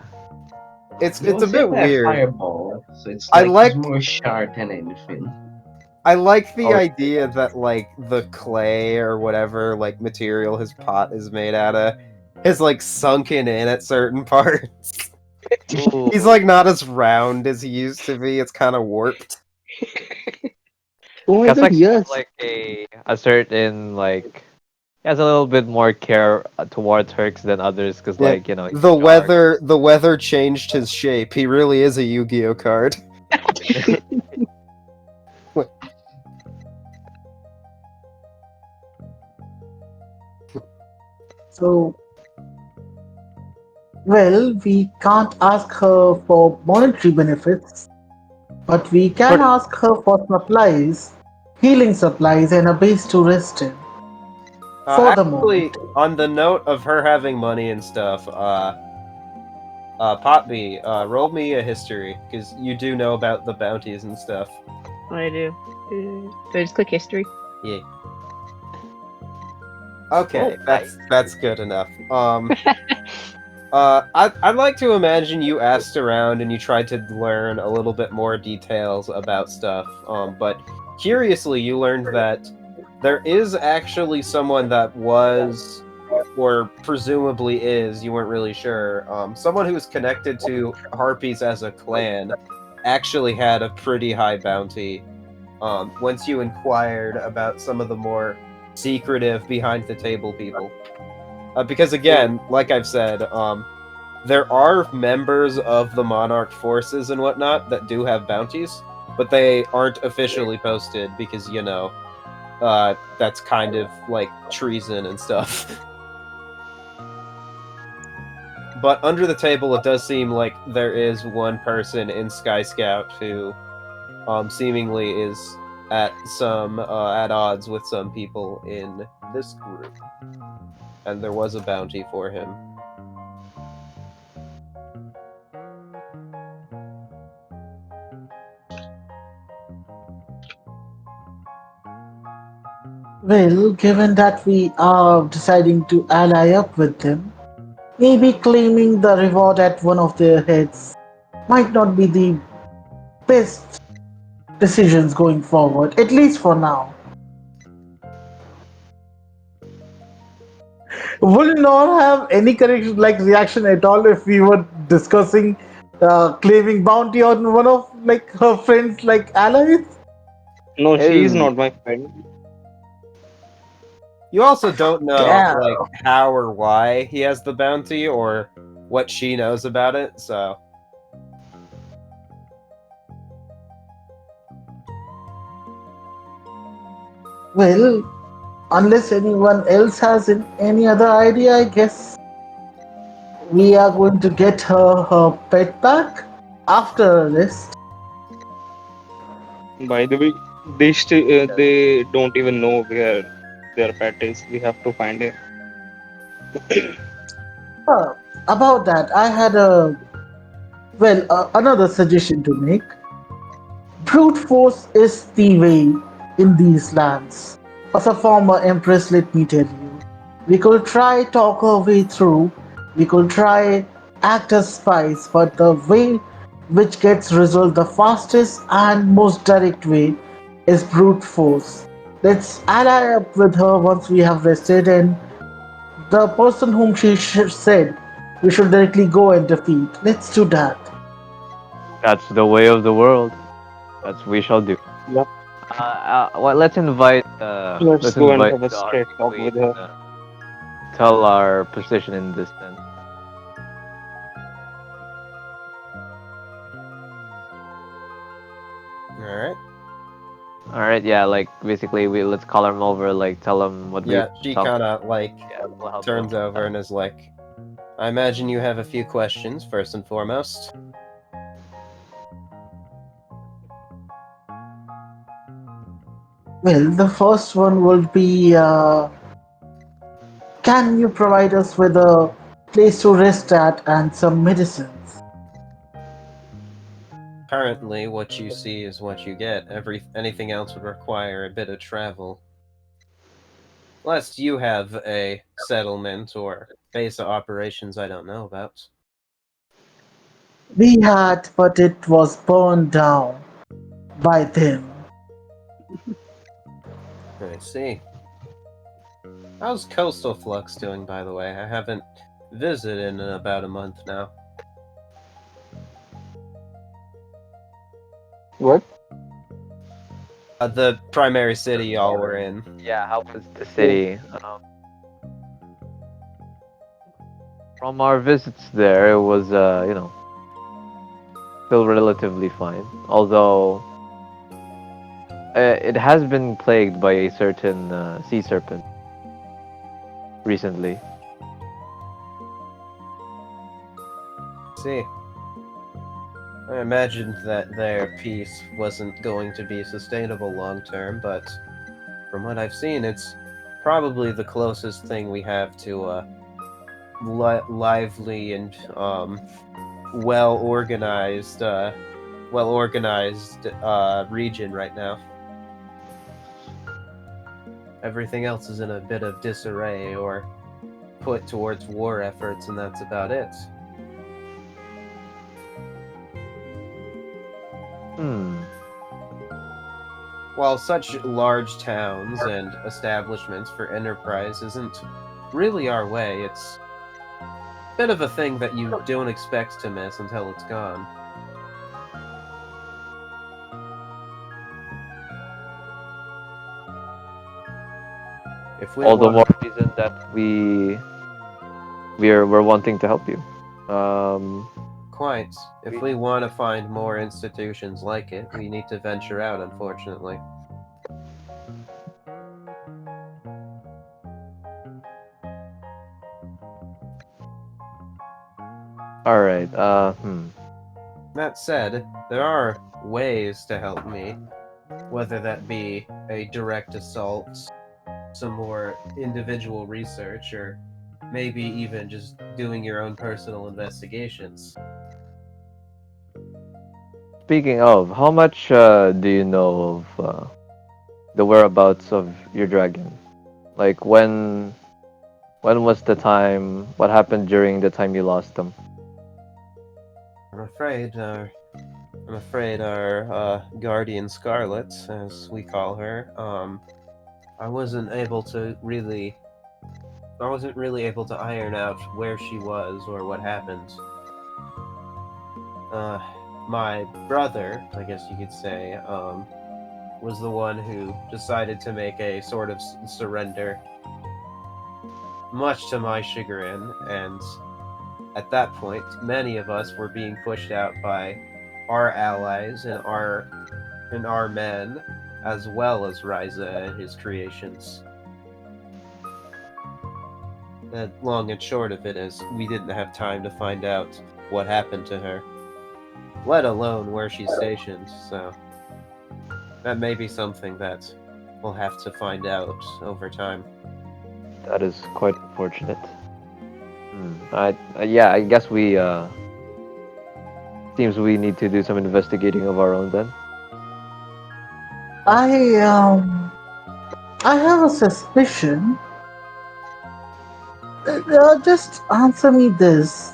He It's a was hit bit by a weird. fireball, so it's I like he's like more sharp than anything. I like the Oh, idea that like the clay or whatever like material his pot is made out of is like sunken in at certain parts. He's Ooh. like not as round as he used to be. It's kind of warped. oh my god, Kasex has yes. like a certain like has a little bit more care towards Turks than others because Yeah. like he's dark. The weather changed his shape. He really is a Yu-Gi-Oh card. So, well, we can't ask her for monetary benefits, but we can But ask her for supplies, healing supplies, and a base to rest in. For the moment. Actually, on the note of her having money and stuff, Potby, roll me a history because you do know about the bounties and stuff. I do. So just click history. Yeah. Okay, oh, nice. that's good enough. I'd like to imagine you asked around and you tried to learn a little bit more details about stuff. But curiously, you learned that there is actually someone that was, or presumably is, you weren't really sure, someone who was connected to Harpies as a clan actually had a pretty high bounty. Once you inquired about some of the more secretive behind the table people. Because again, like I've said, there are members of the Monarch forces and whatnot that do have bounties, but they aren't officially posted because, that's kind of like treason and stuff. But under the table, it does seem like there is one person in Sky Scout who seemingly is at odds with some people in this group, and there was a bounty for him. Well, given that we are deciding to ally up with them, maybe claiming the reward at one of their heads might not be the best decisions going forward, at least for now. Would not have any correction like reaction at all if we were discussing claiming bounty on one of like her friends like allies? No, she is Oh, not my friend. You also don't know Damn. like how or why he has the bounty or what she knows about it, so Well, unless anyone else has any other idea, I guess we are going to get her pet back after a rest. By the way, they don't even know where their pet is. We have to find it. Uh, about that, I had another suggestion to make. Brute force is the way in these lands. As a former empress, let me tell you, we could try talk our way through, we could try act as spies, but the way which gets resolved the fastest and most direct way is brute force. Let's ally up with her once we have rested, and the person whom said we should directly go and defeat. Let's do that. That's the way of the world. That's we shall do. Yep. Well, Let's let's go and invite have a our straight talk queen with her. and tell our position in this then. All right. All right, yeah, like basically we let's call him over, like tell him what we Yeah, want, she tell him. kind of like Yeah, we'll help turns him. over and is like, "I imagine you have a few questions first and foremost." Well, the first one would be can you provide us with a place to rest at and some medicines? Currently, what you see is what you get. Anything else would require a bit of travel. Unless you have a settlement or base of operations I don't know about. We had, but it was burned down by them. I see. How's Coastal Flux doing, by the way? I haven't visited in about a month now. What? The primary city y'all were in. Yeah, how was the Oh, city? From our visits there, it was still relatively fine. Although it has been plagued by a certain sea serpent recently. See, I imagined that their peace wasn't going to be sustainable long term, but from what I've seen, it's probably the closest thing we have to a lively and well organized, region right now. Everything else is in a bit of disarray or put towards war efforts, and that's about it. Hmm. While such large towns and establishments for enterprise isn't really our way, it's a bit of a thing that you don't expect to miss until it's gone. If we All the want more reason that we're wanting to help you. quite, if we want to find more institutions like it, we need to venture out, unfortunately. All right. That said, there are ways to help me, whether that be a direct assault, some more individual research, or maybe even just doing your own personal investigations. Speaking of, how much do you know of the whereabouts of your dragon? Like when was the time? What happened during the time you lost them? I'm afraid, our guardian Scarlet, as we call her, I wasn't able to really, I wasn't really able to iron out where she was or what happened. Uh, my brother, I guess you could say, was the one who decided to make a sort of surrender, much to my chagrin, and at that point, many of us were being pushed out by our allies and our men, as well as Ryza and his creations. The long and short of it is, we didn't have time to find out what happened to her, let alone where she's stationed. So That may be something that we'll have to find out over time. That is quite unfortunate. Yeah, I guess we seems we need to do some investigating of our own then. I I have a suspicion. Just answer me this.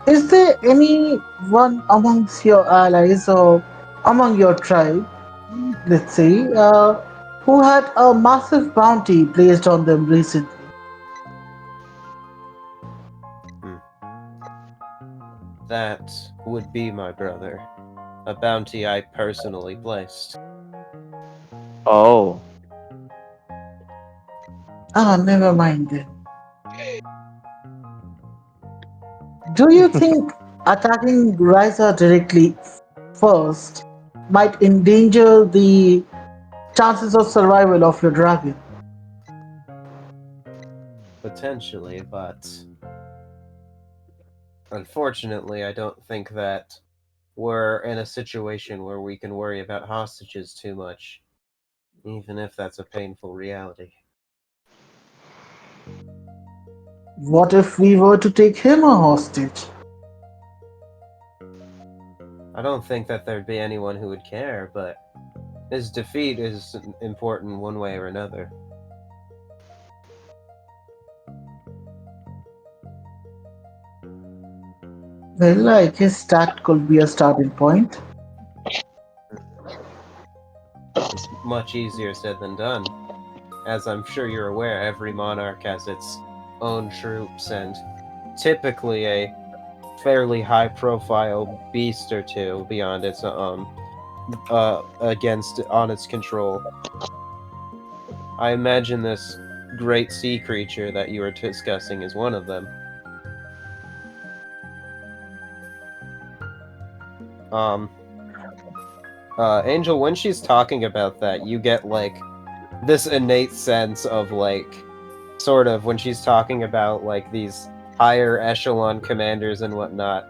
Is there anyone amongst your allies or among your tribe, let's say, who had a massive bounty placed on them recently? Hmm. That would be my brother. A bounty I personally placed. Oh, Ah, never mind then. Do you think attacking Ryza directly first might endanger the chances of survival of your dragon? Potentially, but unfortunately, I don't think that we're in a situation where we can worry about hostages too much, even if that's a painful reality. What if we were to take him a hostage? I don't think that there'd be anyone who would care, but his defeat is important one way or another. Well, I guess that could be a starting point. It's much easier said than done. As I'm sure you're aware, every monarch has its own troops and typically a fairly high profile beast or two beyond its against on its control. I imagine this great sea creature that you were discussing is one of them. Um Angel, when she's talking about that, you get like this innate sense of like sort of when she's talking about like these higher echelon commanders and whatnot,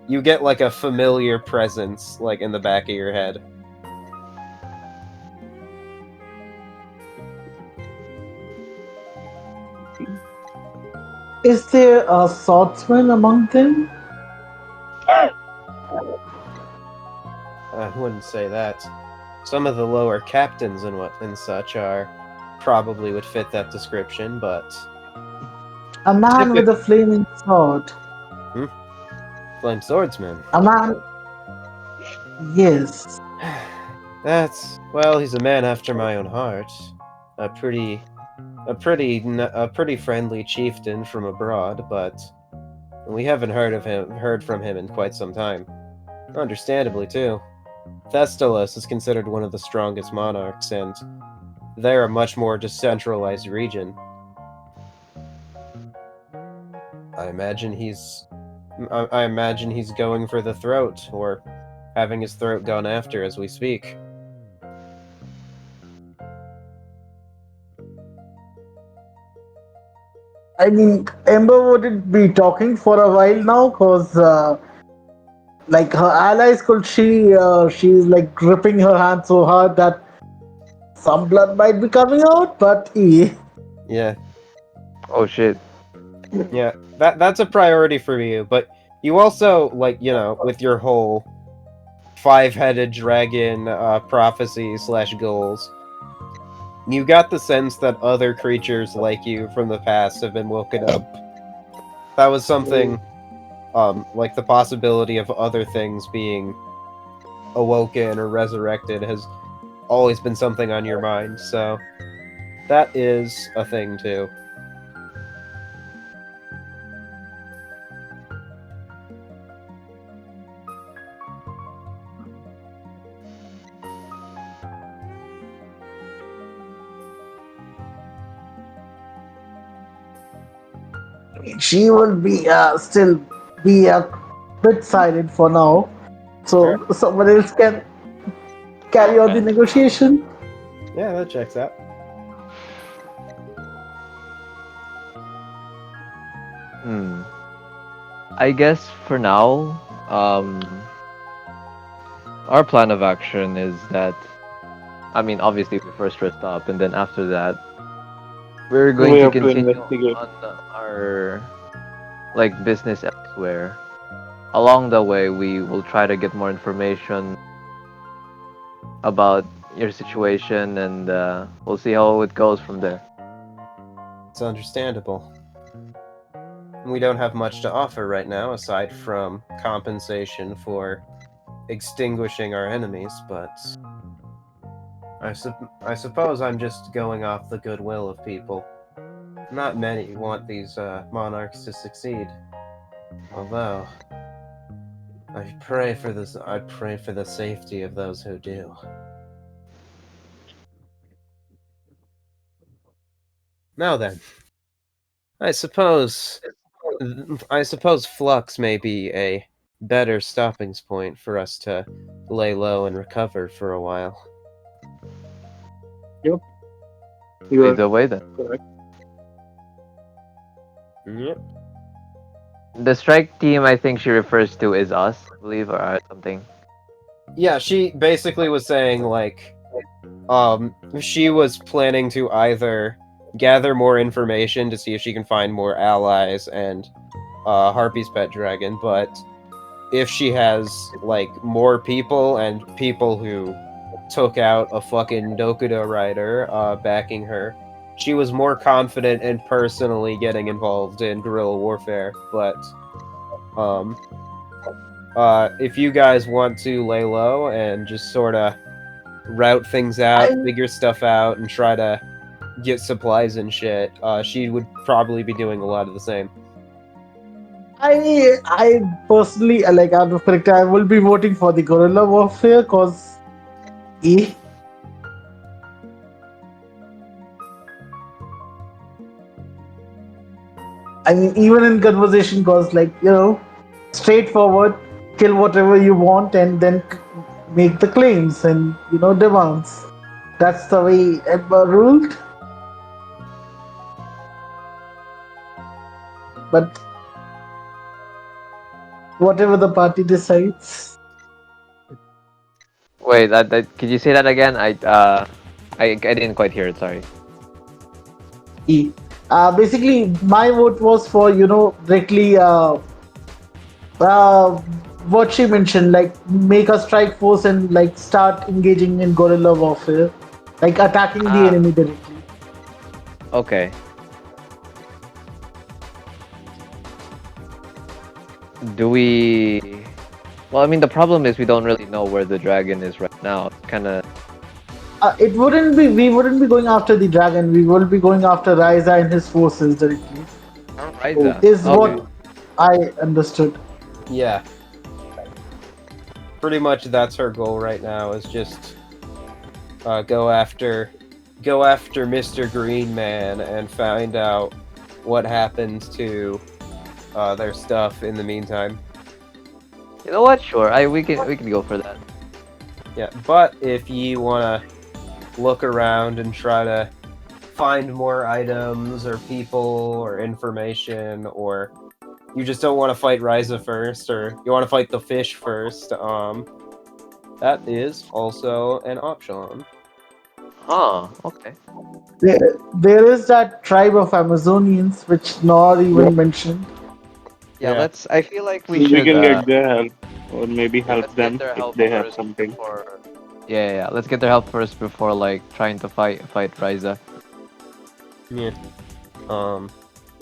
you get like a familiar presence like in the back of your head. Is there a swordsman among them? I wouldn't say that. Some of the lower captains and what and such are probably would fit that description, but A man with typic a flaming sword. flame swordsman. A man. Yes. That's well, he's a man after my own heart. A pretty friendly chieftain from abroad, but we haven't heard from him in quite some time. Understandably too. Thestalos is considered one of the strongest monarchs, and they're a much more decentralized region. I imagine I imagine he's going for the throat, or having his throat gone after as we speak. I mean, Ember wouldn't be talking for a while now because, like, her allies could she's like gripping her hand so hard that some blood might be coming out. But Yeah, oh shit. yeah, that's a priority for you, but you also like with your whole five-headed dragon prophecy slash goals. You got the sense that other creatures like you from the past have been woken up. That was something, like the possibility of other things being awoken or resurrected has always been something on your mind, so that is a thing too. she will be still be a bit silent for now, Sure. so someone else can carry on the negotiation. Yeah, that checks out. Hmm. I guess for now, our plan of action is that I mean, obviously we first rest up, and then after that, we're We going to have to continue investigate. on our like business elsewhere. Along the way, we will try to get more information about your situation, and we'll see how it goes from there. It's understandable. We don't have much to offer right now, aside from compensation for extinguishing our enemies, but I suppose I'm just going off the goodwill of people. Not many want these monarchs to succeed. Although, I pray for this. I pray for the safety of those who do. Now then, I suppose, I suppose Flux may be a better stopping point for us to lay low and recover for a while. You Lead are the way then. correct. Yep. The strike team, I think she refers to is us, I believe, or something. Yeah, she basically was saying like, she was planning to either gather more information to see if she can find more allies and Harpy's pet dragon, but if she has like more people and people who took out a fucking Dokudo rider backing her, she was more confident in personally getting involved in guerrilla warfare. But if you guys want to lay low and just sort of route things out, I figure stuff out, and try to get supplies and shit, she would probably be doing a lot of the same. I personally like out of character. I will be voting for the guerrilla warfare because I mean, even in conversation, cause like straightforward, kill whatever you want, and then make the claims and demands. That's the way Emma ruled. But whatever the party decides, Wait, could you say that again? I didn't quite hear it. Sorry. E. Basically, my vote was for directly uh, what she mentioned, like make a strike force and like start engaging in guerrilla warfare, like attacking the Ah, enemy directly. okay. Do we? Well, I mean, the problem is we don't really know where the dragon is right now. Kind of. It wouldn't be. We wouldn't be going after the dragon. We will be going after Ryza and his forces directly. Oh, Ryza. Is Okay. what I understood. Yeah. Pretty much that's her goal right now, is just go after Mr. Green Man and find out what happens to their stuff in the meantime. You know what? Sure. We can go for that. Yeah, but if you wanna look around and try to find more items or people or information, or you just don't want to fight Ryza first, or you want to fight the fish first, that is also an option. Huh. Okay. There is that tribe of Amazonians which Nor even Yep. mentioned. Yeah. Yeah. I feel like we We should. can get their help, or maybe Yeah, help let's get them their if help they have first something. before. Yeah. Let's get their help first before like trying to fight Ryza. Yeah. All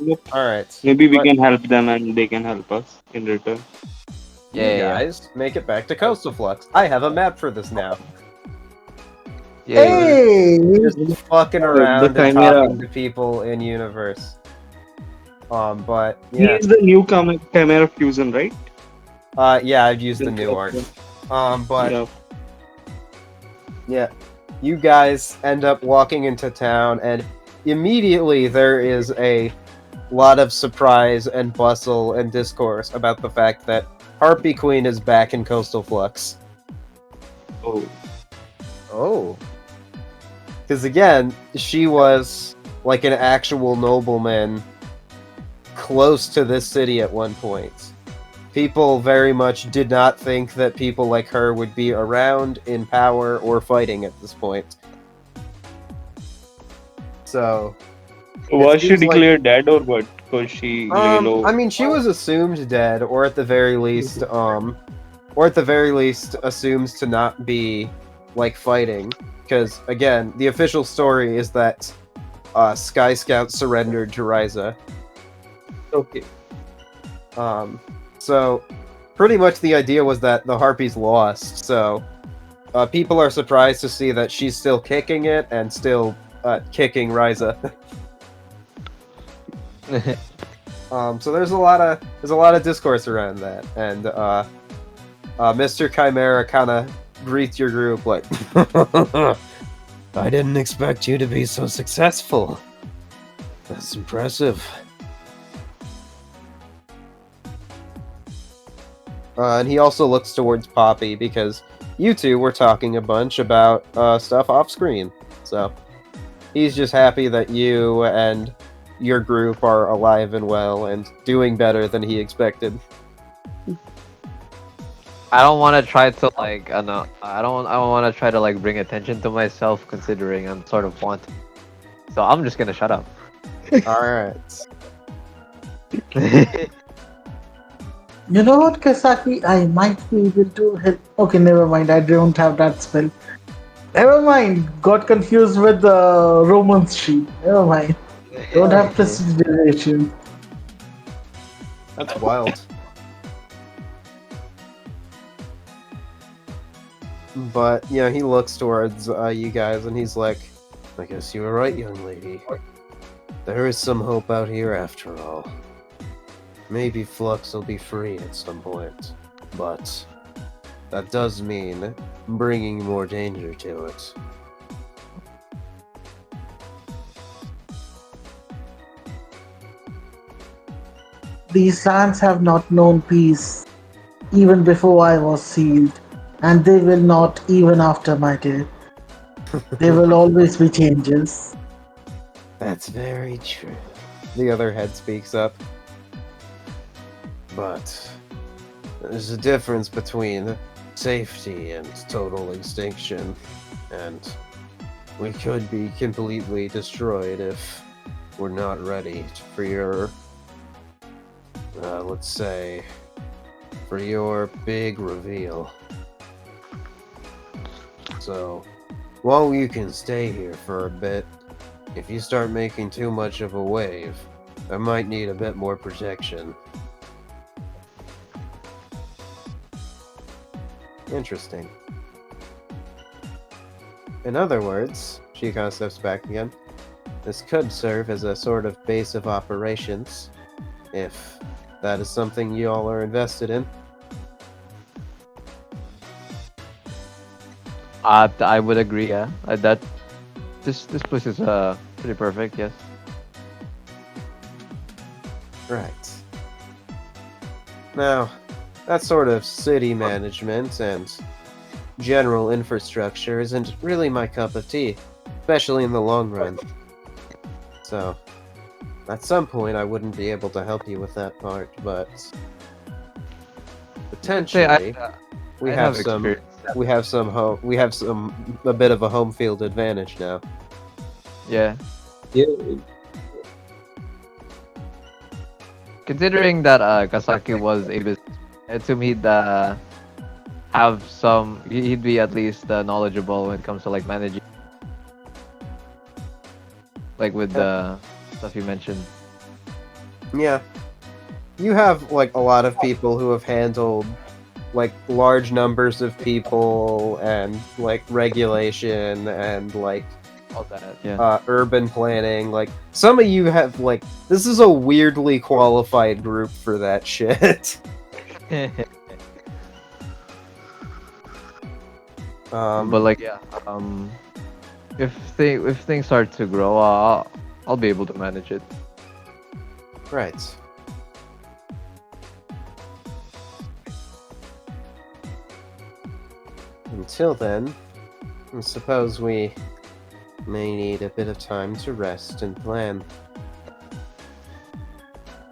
Yep. right. Maybe we But can help them and they can help us in return. you Yeah. guys make it back to Coastal Flux. I have a map for this now. Yay. Hey, Just fucking The around and Chimera. talking to people in universe. But He yeah. is the new Chimera Fusion, right? Yeah, I've used the new art. But Yeah. yeah, you guys end up walking into town, and immediately there is a lot of surprise and bustle and discourse about the fact that Harpy Queen is back in Coastal Flux. Oh. Oh. Because again, she was like an actual nobleman close to this city at one point. people very much did not think that people like her would be around, in power, or fighting at this point. So, Was she seems like- declared dead or what? Because she lay low. I mean, she was assumed dead, or at the very least, assumes to not be, like, fighting. Because, again, the official story is that Sky Scout surrendered to Ryza. Okay. So, pretty much the idea was that the Harpies lost, so people are surprised to see that she's still kicking it and still kicking Ryza. So there's a lot of discourse around that, and Mr. Chimera kind of greets your group like, "I didn't expect you to be so successful. That's impressive." And he also looks towards Poppy because you two were talking a bunch about stuff off screen. So he's just happy that you and your group are alive and well and doing better than he expected. I don't want to try to like no, I don't want to try to like bring attention to myself considering I'm sort of wanting. So I'm just gonna shut up. All right. You know what, Kasaki? I might be able to help. Okay, never mind. I don't have that spell. Never mind. Got confused with the Romance sheet. Never mind. Don't have prestidigitation. That's wild. But yeah, he looks towards you guys and he's like, "I guess you were right, young lady. There is some hope out here after all. Maybe Flux will be free at some point, but that does mean bringing more danger to it." These lands have not known peace even before I was sealed, and they will not even after my death. There will always be changes. That's very true. The other head speaks up. But there's a difference between safety and total extinction, and we could be completely destroyed if we're not ready for your, let's say, for your big reveal. So, while you can stay here for a bit, if you start making too much of a wave, I might need a bit more protection. Interesting. In other words, she kind of steps back again. This could serve as a sort of base of operations, if that is something you all are invested in. I would agree. Yeah, that this place is pretty perfect. Yes. Right. Now, that sort of city management and general infrastructure isn't really my cup of tea, especially in the long run. So, at some point I wouldn't be able to help you with that part, but potentially we I have have some experience. we have a bit of a home field advantage now. Yeah. Yeah. Considering that Kasaki was a business, to me the have some he'd be at least knowledgeable when it comes to like managing, like with the stuff you mentioned. Yeah. You have like a lot of people who have handled like large numbers of people and like regulation and like All that. Yeah. urban planning. Like some of you have like this is a weirdly qualified group for that shit. But like yeah, if things start to grow, I'll be able to manage it. Right. Until then, I suppose we may need a bit of time to rest and plan.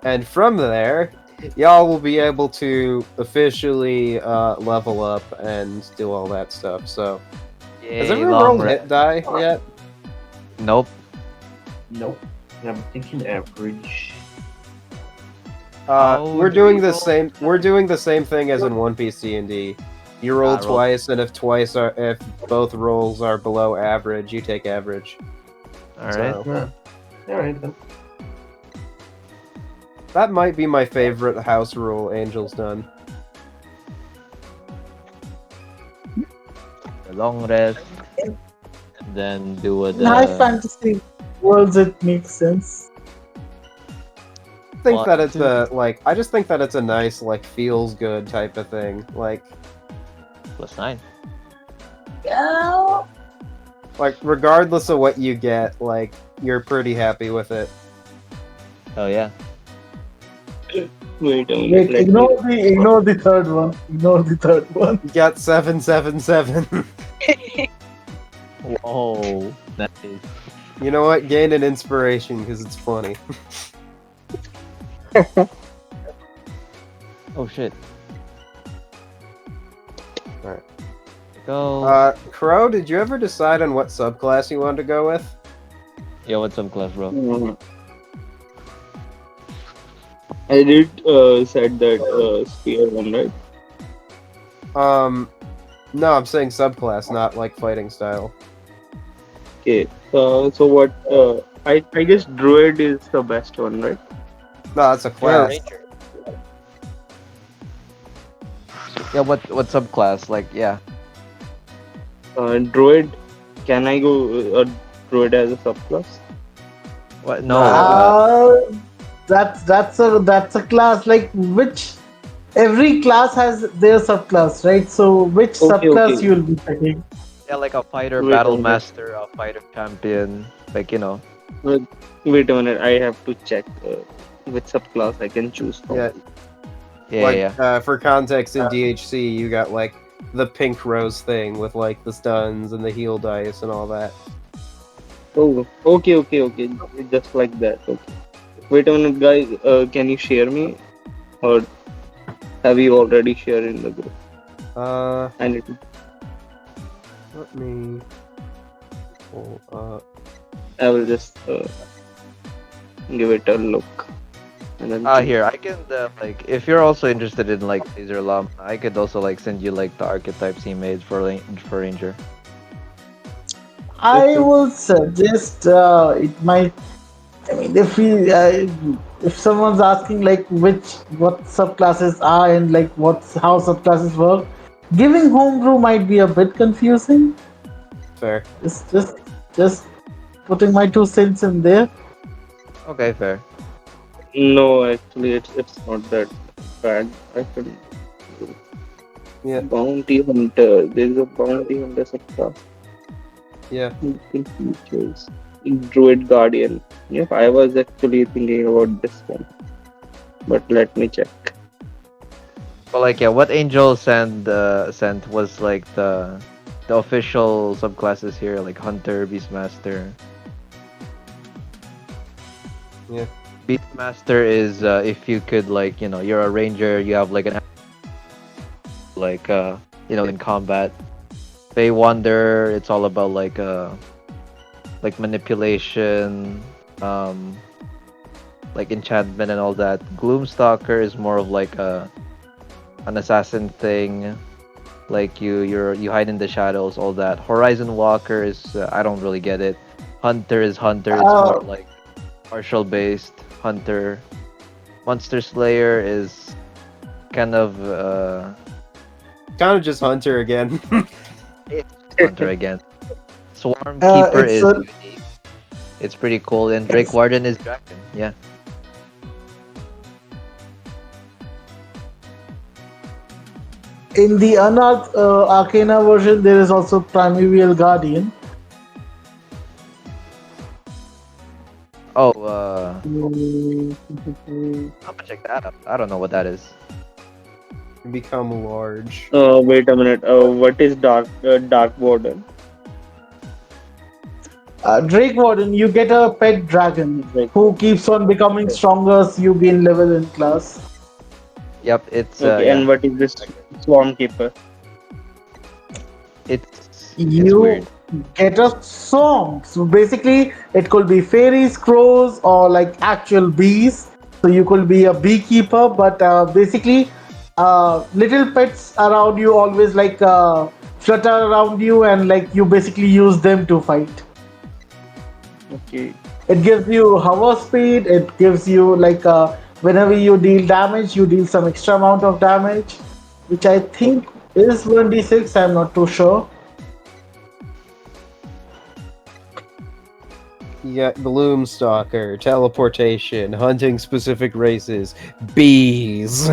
And from there, y'all will be able to officially level up and do all that stuff. So, has Yay, everyone long rolled hit rest. die yet? Nope. Nope. I'm thinking average. How We're do we doing the roll? same. We're doing the same thing as in One Piece D&D. You roll Roll. twice, and if both rolls are below average, you take average. All right. So Alright then. that might be my favorite house rule Angel's done. A long rest. Then do In high the fantasy worlds, it makes sense. I think One, that it's two. I just think that it's a nice feels good type of thing. +9. Yeah. Regardless of what you get, you're pretty happy with it. Oh yeah. Wait a minute. Wait, Let me. ignore the third one. Ignore the third one. You got 777. Whoa. Nice. You know what? Gain an inspiration because it's funny. Oh shit. Alright. Go. Crow, did you ever decide on what subclass you wanted to go with? Yo, what's up, class, bro? I did said that spear one, right? No, I'm saying subclass, not fighting style. Okay. So what? I guess druid is the best one, right? No, that's a class. Yeah, what subclass? Yeah. Druid. Can I go druid as a subclass? What? No. That's a class like which every class has their subclass, right? So which subclass Okay. you'll be picking? Yeah, like a fighter, Wait a battle minute. master, a fighter champion. Wait a minute. I have to check which subclass I can choose from. Yeah. Yeah. For context, in DHC, you got the pink rose thing with the stuns and the heal dice and all that. Oh, okay. Just like that. Okay. Wait a minute, guys. Can you share me, or have you already shared in the group? I need to. Let me pull up. I will just give it a look. And then Here I can if you're also interested in laser llama, I could also send you the archetypes he made for ranger. I will suggest it might. I mean, if someone's asking what subclasses are and how subclasses work, giving homebrew might be a bit confusing. Fair. Just putting my 2 cents in there. Okay, fair. no, actually, it's not that bad. I can. Yeah. Bounty hunter. There's a bounty hunter subclass. Yeah. Features. Druid guardian. Yep, I was actually thinking about this one, but let me check. But what Angel sent was the official subclasses here, like Hunter, Beastmaster. Yeah. Beastmaster is if you could you're a ranger, you have an in combat. Fey Wonder, it's all about manipulation, enchantment and all that. Gloomstalker is more of an assassin thing. You hide in the shadows, all that. Horizon Walker is I don't really get it. Hunter is Hunter. It's more martial based Hunter. Monster Slayer is kind of just Hunter again. Hunter again. Swarm Keeper it's is a- unique. It's pretty cool, and Drake Warden is Dragon. Yeah. In the Unearthed Arcana version, there is also Primeval Guardian. Oh, Mm, I'm gonna check that out. I don't know what that is. Become large. Wait a minute. What is dark warden? Drake Warden, you get a pet dragon Like, who keeps on becoming stronger as you gain level in class. Yep, it's Okay, and yeah, what is this Swarm Keeper? it's You weird. get a song. So basically, it could be fairies, crows, or like actual bees. So you could be a beekeeper, but basically, little pets around you always like flutter around you, and like you basically use them to fight. Okay. It gives you hover speed. It gives you like whenever you deal damage, you deal some extra amount of damage, which I think Okay. is 1d6. I'm not too sure. You got Gloomstalker, teleportation, hunting specific races, bees.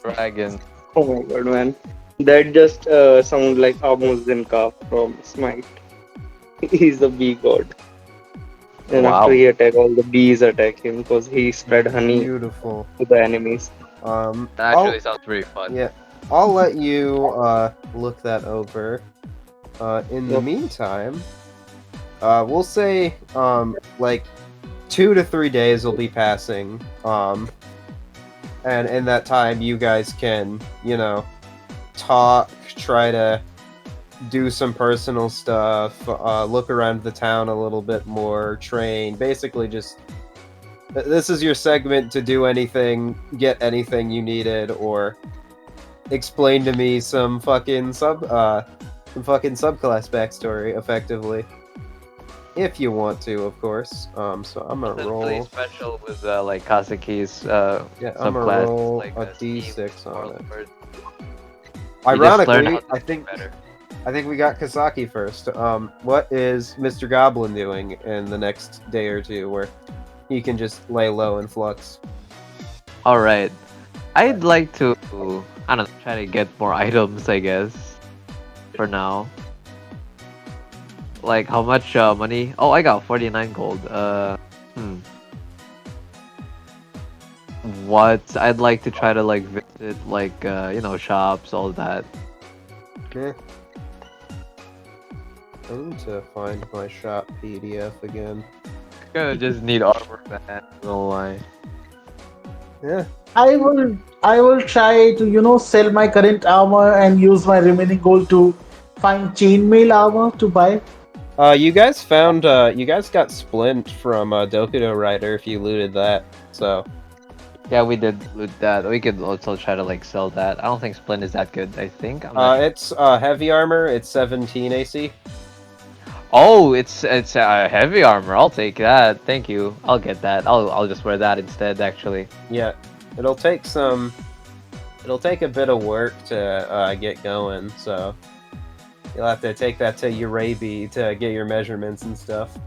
Dragon. Oh my god, man. That just sounds like Amos Zinka from Smite. He's the bee god. And after Wow. he attack, all the bees attack him because he spread honey Beautiful. to the enemies. That I'll actually sounds pretty fun. yeah, I'll let you look that over. In the Yep. meantime, we'll say like 2 to 3 days will be passing. And in that time, you guys can talk, try to do some personal stuff, look around the town a little bit more, train. Basically, just this is your segment to do anything, get anything you needed, or explain to me some fucking subclass backstory, effectively, if you want to, of course. So I'm gonna Nothing really roll. special with like Kazuki's Yeah, I'm gonna subclass, roll like a scheme, d6 on moral it. sword. You just learn how Ironically, to think better. I think we got Kasaki first. What is Mr. Goblin doing in the next day or two, where he can just lay low in flux? All right. I'd like to, I don't know, try to get more items, I guess, for now. Like, how much money? Oh, I got 49 gold. Hmm. What? I'd like to try to, like, visit, like, shops, all that. Eh. I need to find my shop PDF again. Gonna just need armor, man. No lie. Yeah. I will try to sell my current armor and use my remaining gold to find chainmail armor to buy. You guys found you guys got Splint from Dokudo Rider if you looted that. So Yeah, we did loot that. We could also try to, like, sell that. I don't think Splint is that good, I think. I'm not sure. it's heavy armor. It's 17 AC. Oh, it's heavy armor. I'll take that. Thank you. I'll get that. I'll just wear that instead. Actually. Yeah, it'll take some. It'll take a bit of work to get going. So you'll have to take that to Urabi to get your measurements and stuff.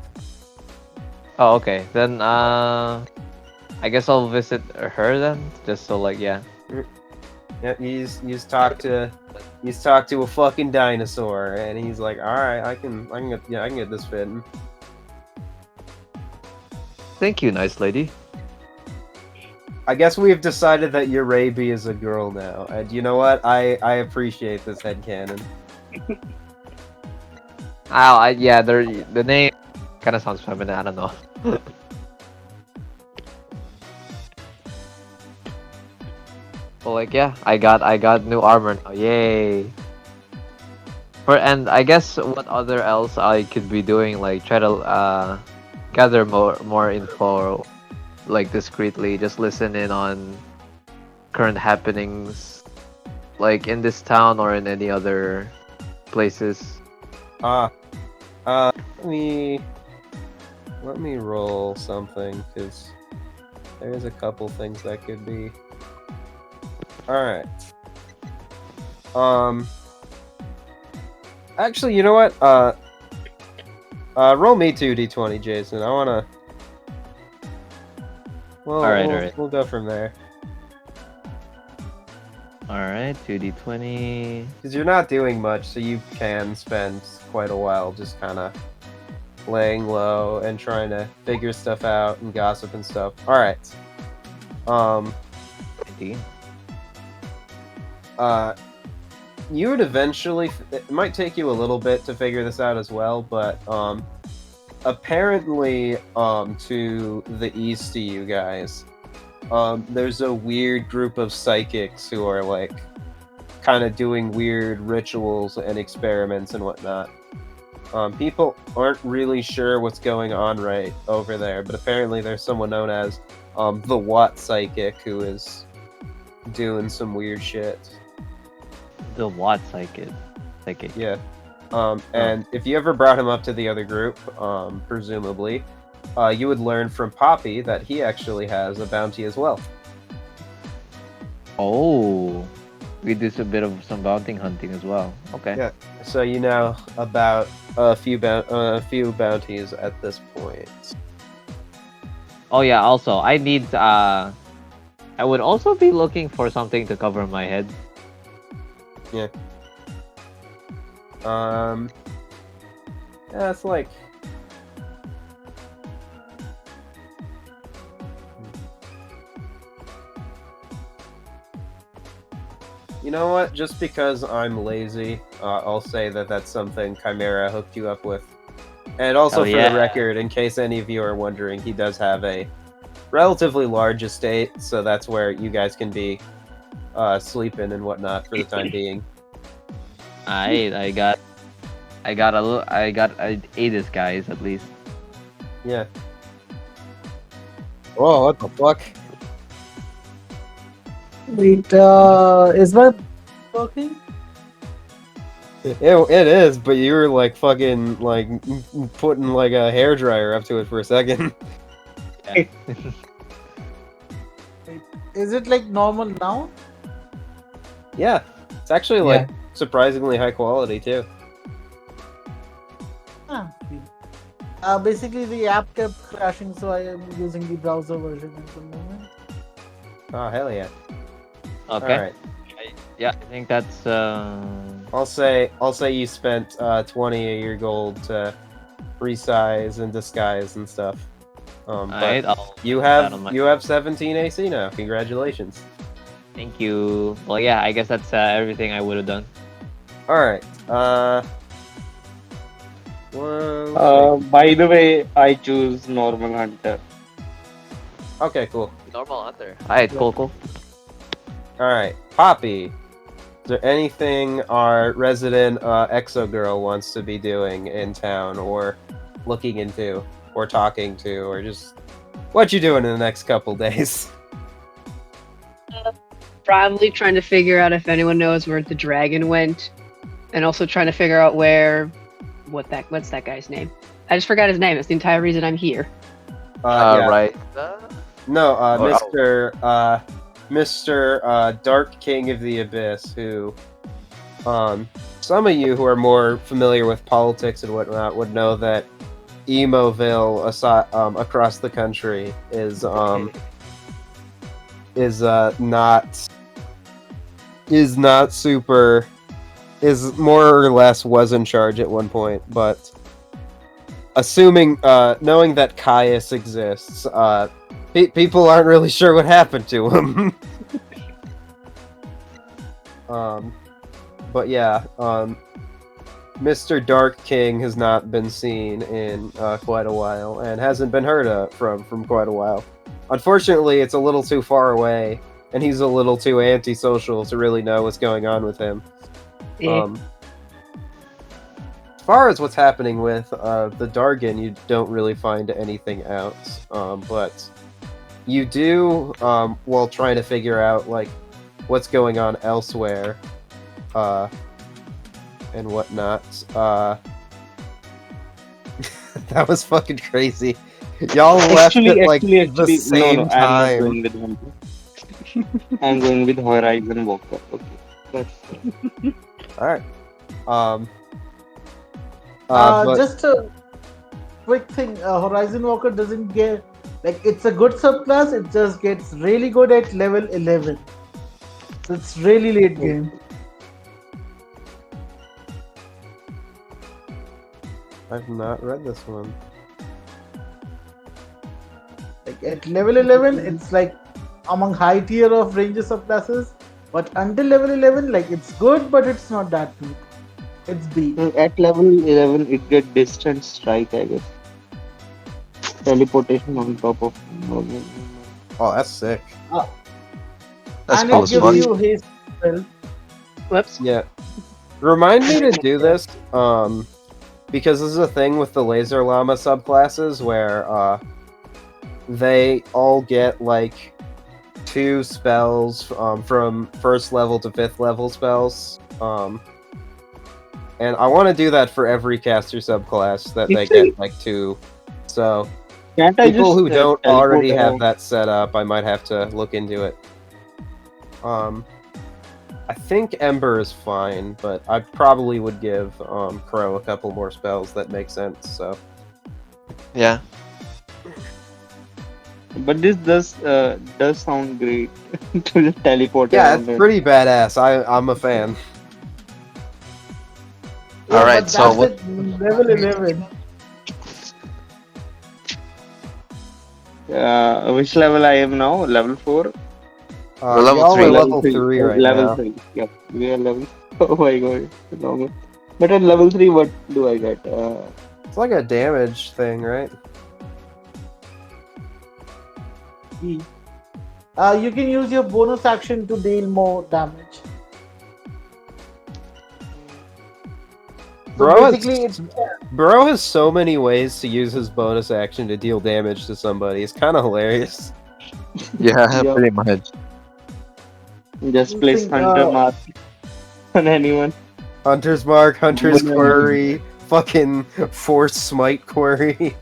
Oh, okay. Then I guess I'll visit her then, just so like yeah. Yeah, he's talked to a fucking dinosaur, and he's like, all right, I can get this fitting. Thank you, nice lady. I guess we've decided that Urabi is a girl now, and you know what? I appreciate this headcanon. Oh, yeah, the name kind of sounds feminine. I don't know. But like yeah, I got new armor now. Yay! And I guess what other else I could be doing, like try to gather more info, like discreetly, just listen in on current happenings, like in this town or in any other places. Let me roll something, because there's a couple things that could be. Alright. Actually, you know what? Roll me 2d20, Jason. I wanna. Well, Alright. We'll go from there. Alright, 2d20. Because you're not doing much, so you can spend quite a while just kind of laying low and trying to figure stuff out and gossip and stuff. Alright. 19. You would eventually. It might take you a little bit to figure this out as well, but apparently, to the east of you guys, there's a weird group of psychics who are like kind of doing weird rituals and experiments and whatnot. People aren't really sure what's going on right over there, but apparently there's someone known as the Watt Psychic who is doing some weird shit. The what psychic? Psychic. Yeah. And if you ever brought him up to the other group, presumably, you would learn from Poppy that he actually has a bounty as well. Oh, we do a bit of some bounty hunting as well. Okay. Yeah. So you know about a few bounties at this point. Oh yeah. Also, I need. I would also be looking for something to cover my head. Yeah. Yeah, it's like. You know what? Just because I'm lazy, I'll say that that's something Chimera hooked you up with. And also, Hell for yeah. the record, in case any of you are wondering, he does have a relatively large estate, so that's where you guys can be sleeping and whatnot for the time being. I got a disguise at least. Yeah. Whoa, what the fuck? Wait, is my working? It is, but you were like fucking like putting like a hairdryer up to it for a second. Yeah. Is it like normal now? Yeah, it's actually like surprisingly high quality too. Ah, okay. Basically the app kept crashing, so I am using the browser version at the moment. Oh hell yeah! Okay. All right, Yeah, I think that's. I'll say you spent 20 of your gold to resize and disguise and stuff. Alright, But I'll you put that on have 17 AC now. Congratulations. Thank you. Well, yeah, I guess that's everything I would have done. All right. By the way, I choose normal hunter. Okay, cool. Normal hunter. Alright, cool. All right, Poppy. Is there anything our resident Exo girl wants to be doing in town, or looking into, or talking to, or just what you doing in the next couple days? Probably trying to figure out if anyone knows where the dragon went, and also trying to figure out what's that guy's name? I just forgot his name. It's the entire reason I'm here. Yeah. Right. No, Or- Mr. Dark King of the Abyss, who, some of you who are more familiar with politics and whatnot would know that Emoville, across the country, is more or less was in charge at one point, but knowing that Caius exists, people aren't really sure what happened to him. But yeah, Mr. Dark King has not been seen in quite a while, and hasn't been heard from quite a while. Unfortunately, it's a little too far away, and he's a little too antisocial to really know what's going on with him. Yeah. As far as what's happening with the Dargan, you don't really find anything out, but you do, while trying to figure out like what's going on elsewhere, and whatnot. That was fucking crazy. Y'all left at like the same time. I'm not going with hunter. I'm going with Horizon Walker. Okay, that's All right. But Just a quick thing, Horizon Walker doesn't get like it's a good subclass. It just gets really good at level 11. So it's really late game. I've not read this one. Like at level 11, it's like among high tier of ranges subclasses. But until level 11, like it's good, but it's not that good. It's B. at level 11. It get distant strike, I guess. Teleportation on top of. Oh, that's sick. That's And cool it as gives fuck. you haste as well. Whoops. Yeah. Remind me to do this, because this is a thing with the Laser Llama subclasses where, they all get, like, 2 spells, from 1st level to 5th level spells. And I want to do that for every caster subclass, that they get, Actually, like, 2. So, can't I people just who don't teleport already have around? that set up, I might have to look into it. I think Ember is fine, but I probably would give Crow a couple more spells that make sense. So Yeah. But this does sound great to just teleport yeah, around it's it. pretty badass. I'm a fan. Yeah, Alright, but so that's what? at level 11. Which level I am now? Level 4 We're level Y'all or are 3. level level 3? 3 right Level now. 3. Yep, we are level. Oh my god, it's long. But at level 3, what do I get? It's like a damage thing, right? You can use your bonus action to deal more damage. So Bro basically, has, Bro has so many ways to use his bonus action to deal damage to somebody. It's kind of hilarious. Yeah, Yeah, pretty much. just you place think, Hunter Mask on anyone. Hunter's Mark, Hunter's Whenever. Query, fucking Force Smite Query.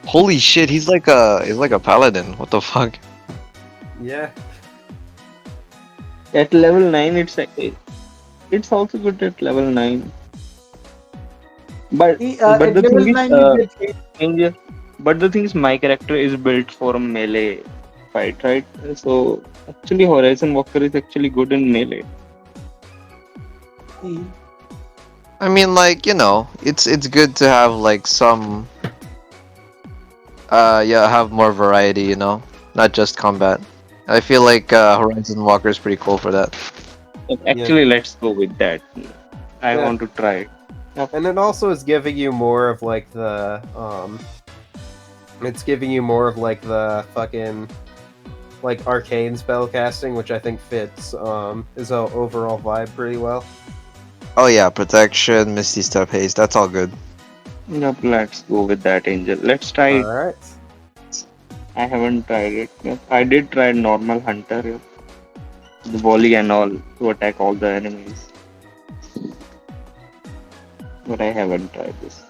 Holy shit, he's like a paladin. What the fuck? Yeah. At level 9, it's also good at level 9. But but at the level thing is, 9, you get hit. Angel, but the thing is, my character is built for a melee fight, right? So actually, Horizon Walker is actually good in melee. I mean, like, it's good to have like some yeah, have more variety, not just combat. I feel like Horizon Walker is pretty cool for that. Actually, let's go with that. I Yeah. want to try it. Yep. And it also is giving you more of like the it's giving you more of like the fucking like arcane spell casting, which I think fits his overall vibe pretty well. Oh yeah, protection, Misty Step, haste. That's all good. Yep, let's go with that, Angel. Let's try it. Alright. I haven't tried it. Yep. I did try normal Hunter, yep. The volley and all to attack all the enemies, but I haven't tried this.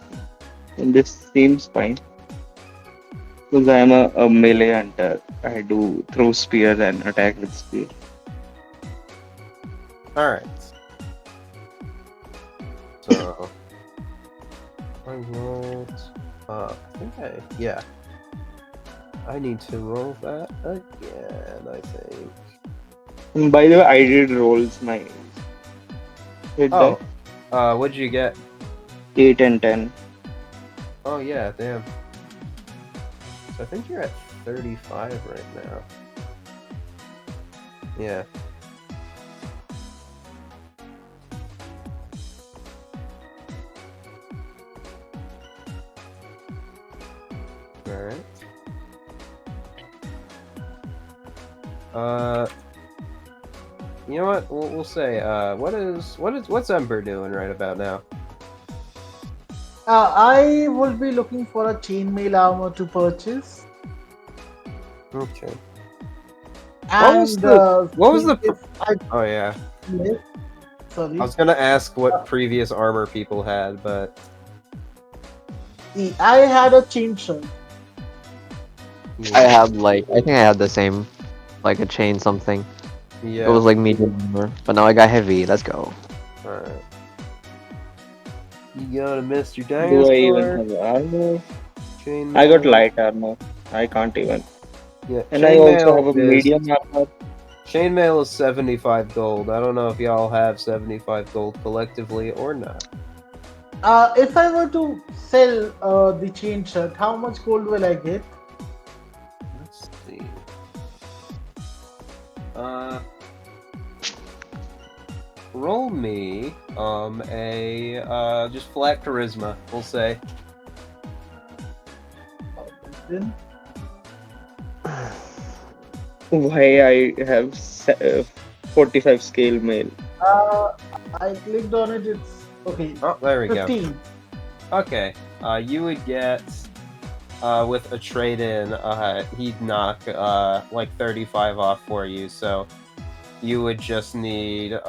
And this seems fine because I am a melee hunter. I do throw spears and attack with spear. Alright. So I rolled yeah. I need to roll that again, I think. And by the way, I did rolls my hit die What'd you get? 8 and 10. Oh yeah, damn. So I think you're at 35 right now. Yeah. Alright. You know what? We'll say, what's Ember doing right about now? I will be looking for a chainmail armor to purchase. Okay. And what was the if I Oh yeah. sorry, I was gonna ask what previous armor people had, but I had a chain shirt. I think I had the same, like a chain something. It was yeah. like medium armor, but now I got heavy. Let's go. Alright. You got a Mr. Do I even Dinosaur? have armor? Chainmail. I got light armor. I can't even. Yeah, And I also have chainmail a is medium armor. chainmail is 75 gold. I don't know if y'all have 75 gold collectively or not. If I were to sell the chain shirt, how much gold will I get? Let's see. Roll me a just flat charisma, we'll say. Then why I have 45 scale mail. I clicked on it. It's okay. Oh, there we go. 15. Okay. You would get with a trade-in, he'd knock like 35 off for you, so you would just need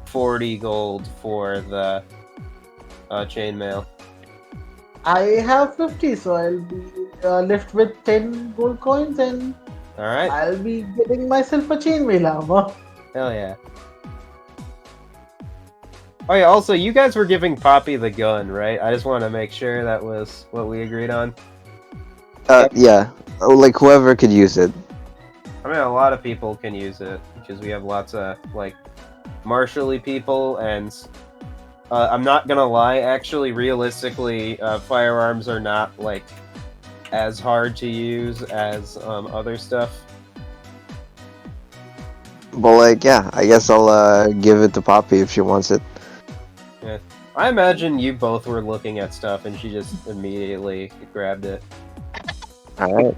40 gold for the chainmail. I have 50, so I'll be left with 10 gold coins, and All right. I'll be getting myself a chainmail armor. Hell yeah. Oh yeah, also, you guys were giving Poppy the gun, right? I just want to make sure that was what we agreed on. Yeah. Oh, like whoever could use it. I mean, a lot of people can use it, because we have lots of, like, martially people, and I'm not gonna lie, actually, realistically, firearms are not, like, as hard to use as other stuff. But like, yeah, I guess I'll give it to Poppy if she wants it. Yeah. I imagine you both were looking at stuff, and she just immediately grabbed it. Alright.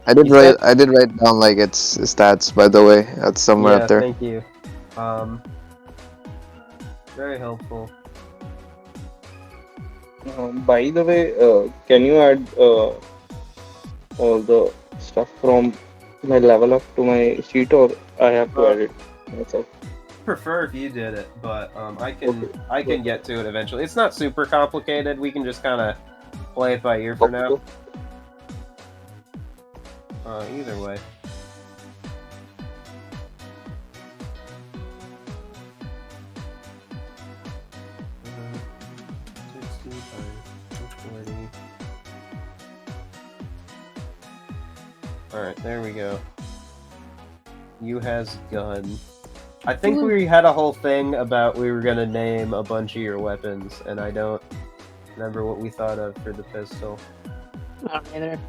I did write down like its stats, by the way. That's somewhere Yeah, up there. thank you. Very helpful. By the way, can you add all the stuff from my level up to my sheet, or I have to add it myself? Prefer if you did it, but I can get to it eventually. It's not super complicated. We can just kind of play it by ear for now. Either way. Alright, there we go. You has gun. I think we had a whole thing about we were gonna name a bunch of your weapons, and I don't remember what we thought of for the pistol. I don't either.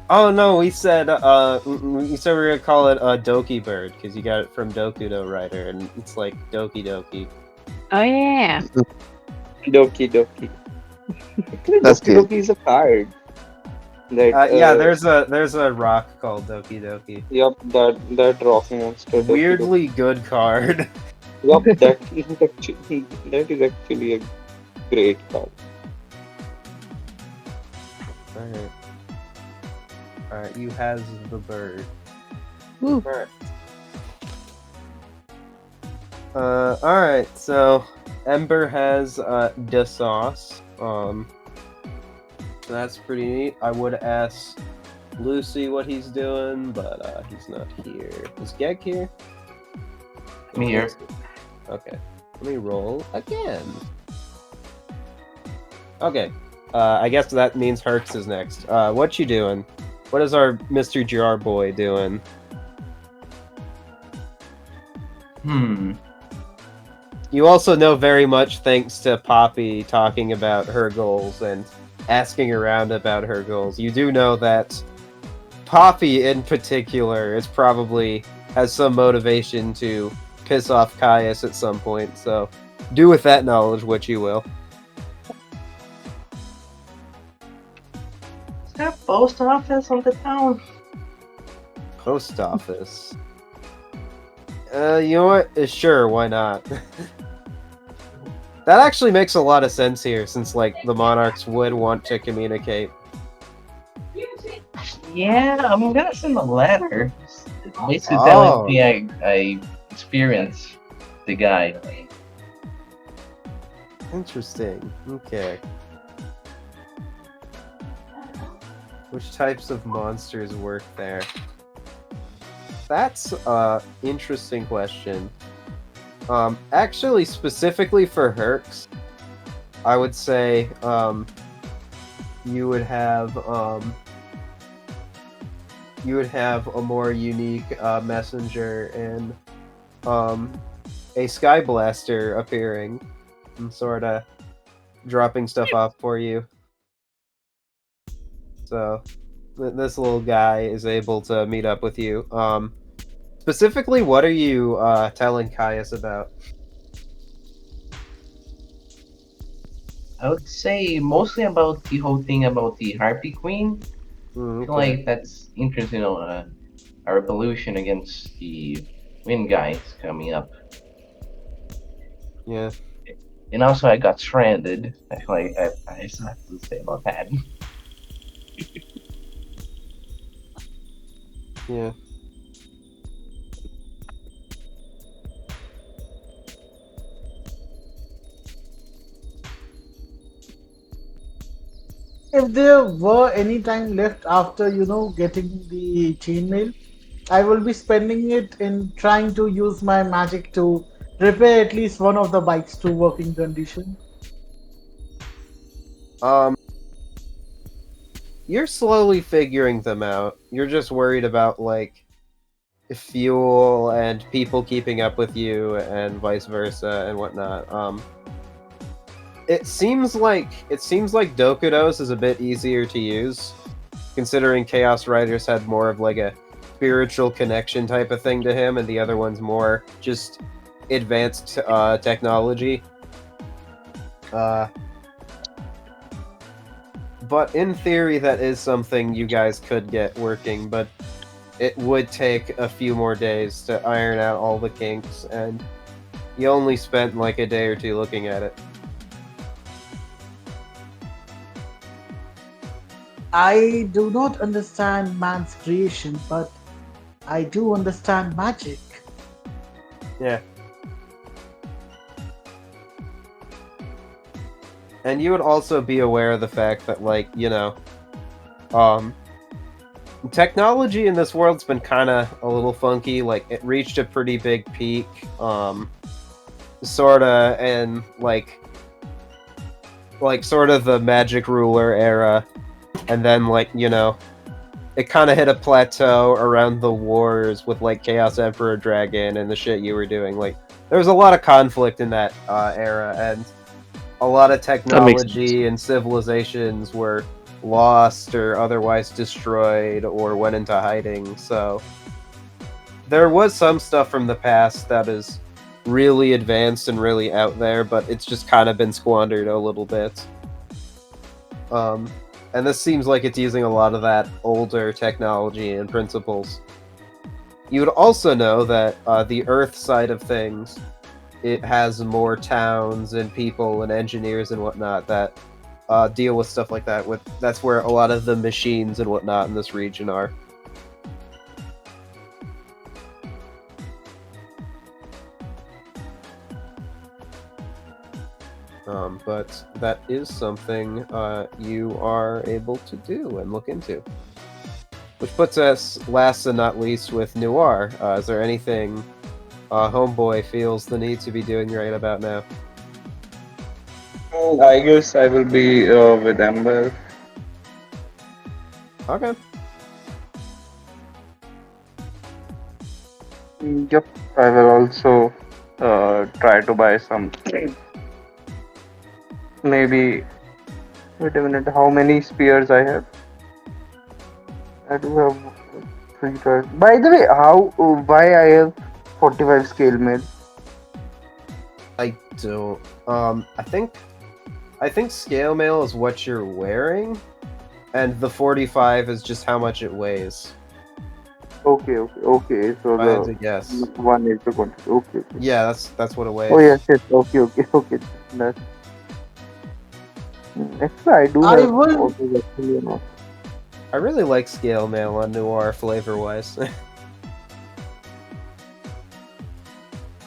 Oh no, we said we said we were gonna call it Doki Bird because you got it from Dokudo Rider, and it's like Doki Doki. Oh yeah. Doki Doki. Actually, That's Doki cute. Doki is a card. That, Yeah, there's a rock called Doki Doki. Yup, that rock monster. Doki Weirdly good card. Yup, that is actually a great card. Alright. Alright, you has the bird. Woo. Alright. Alright, so Ember has the sauce. So that's pretty neat. I would ask Lucy what he's doing, but he's not here. Is Gek here? I'm here. Okay. Let me roll again. Okay. I guess that means Herx is next. What you doing? What is our Mr. Jar boy doing? You also know very much thanks to Poppy talking about her goals and asking around about her goals. You do know that Poppy in particular is probably has some motivation to piss off Caius at some point, so do with that knowledge what you will. Is there a post office on the town? Post office. You know what? Sure, why not? That actually makes a lot of sense here, since, like, the Monarchs would want to communicate. Yeah, I'm gonna send a letter. Basically telling me I experienced the guy. Interesting. Okay. Which types of monsters work there? That's a interesting question. Actually, specifically for Herx, I would say you would have a more unique messenger and a Sky Blaster appearing and sort of dropping stuff off for you. So this little guy is able to meet up with you. Specifically, what are you telling Caius about? I would say mostly about the whole thing about the Harpy Queen. I feel Okay. like that's interesting, a revolution against the Wind guys coming up. Yeah. And also, I got stranded. I feel like I still have to say about that. Yeah. If there were any time left after, getting the chainmail, I will be spending it in trying to use my magic to repair at least one of the bikes to working condition. Um, you're slowly figuring them out. You're just worried about like fuel and people keeping up with you and vice versa and whatnot. It seems like Dokudos is a bit easier to use, considering Chaos Riders had more of like a spiritual connection type of thing to him, and the other one's more just advanced technology. Uh, but in theory, that is something you guys could get working, but it would take a few more days to iron out all the kinks, and you only spent like a day or two looking at it. I do not understand man's creation, but I do understand magic. Yeah. And you would also be aware of the fact that, like, um, technology in this world's been kind of a little funky. Like, it reached a pretty big peak, sorta, in, like, sort of the Magic Ruler era. And then, like, it kind of hit a plateau around the wars with, like, Chaos Emperor Dragon and the shit you were doing. Like, there was a lot of conflict in that era, and a lot of That makes sense. technology and civilizations were lost or otherwise destroyed or went into hiding. So there was some stuff from the past that is really advanced and really out there, but it's just kind of been squandered a little bit. And this seems like it's using a lot of that older technology and principles. You would also know that the Earth side of things, it has more towns and people and engineers and whatnot that deal with stuff like that. That's where a lot of the machines and whatnot in this region are. But that is something you are able to do and look into. Which puts us last and not least with Noir. Is there anything Homeboy feels the need to be doing right about now? I guess I will be with Amber. Okay. Yep, I will also try to buy some. Maybe. Wait a minute. How many spears I have? I do have three tries. By the way, why I have 45 scale mail? I don't. I think scale mail is what you're wearing, and the 45 is just how much it weighs. Okay. So If I had to guess. the one is the quantity. Okay. Yeah, that's what it weighs. Oh yes. Okay. That's actually I do I have will also actually enough. I really like scale mail on Noir flavor-wise.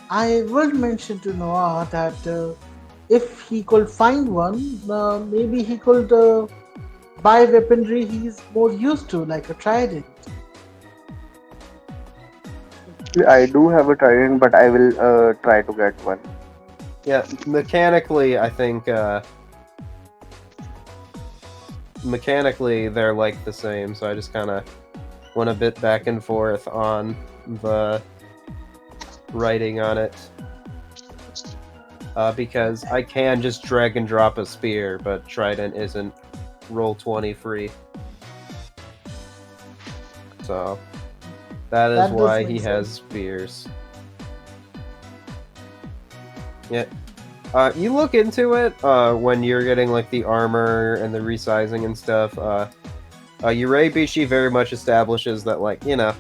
I will mention to Noah that if he could find one, maybe he could buy weaponry he's more used to, like a trident. I do have a trident, but I will try to get one. Yeah, mechanically, I think mechanically they're like the same, so I just kind of went a bit back and forth on the writing on it. Because I can just drag and drop a spear, but Trident isn't roll 20 free. So that is That does why make he has sense. spears. Yeah. You look into it when you're getting like the armor and the resizing and stuff. Urabishi very much establishes that, like, you know,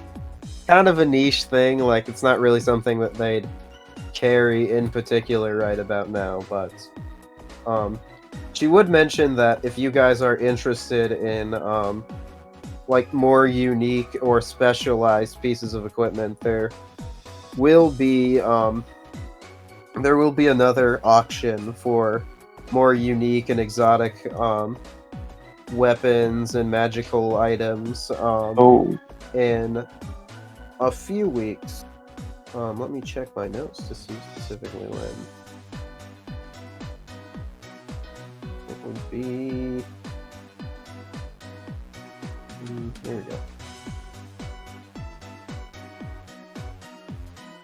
kind of a niche thing. Like, it's not really something that they'd carry in particular right about now. But she would mention that if you guys are interested in like more unique or specialized pieces of equipment, will be there will be another auction for more unique and exotic weapons and magical items Oh, in a few weeks. Let me check my notes to see specifically when. It would be. There we go.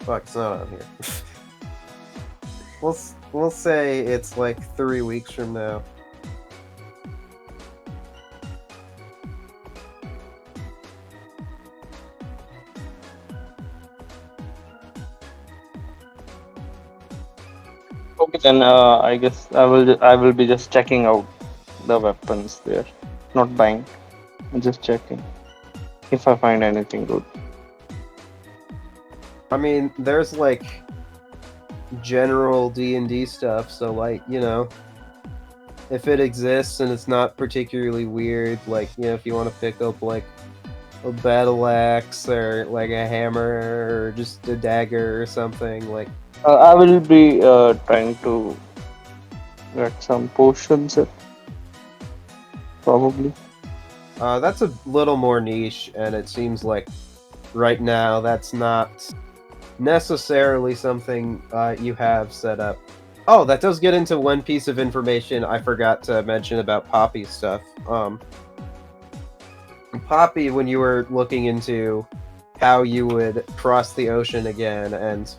Fuck, it's not on here. We'll say it's like 3 weeks from now. okay. Then I guess I will be just checking out the weapons there, not buying. I'm just checking if I find anything good. I mean, there's like general D&D stuff, so like, you know, if it exists and it's not particularly weird, like, you know, if you want to pick up like a battle axe or like a hammer or just a dagger or something, like, I will be trying to get some potions, probably. that's a little more niche, and it seems like right now that's not necessarily something you have set up. Oh, that does get into one piece of information I forgot to mention about Poppy's stuff. Poppy, when you were looking into how you would cross the ocean again and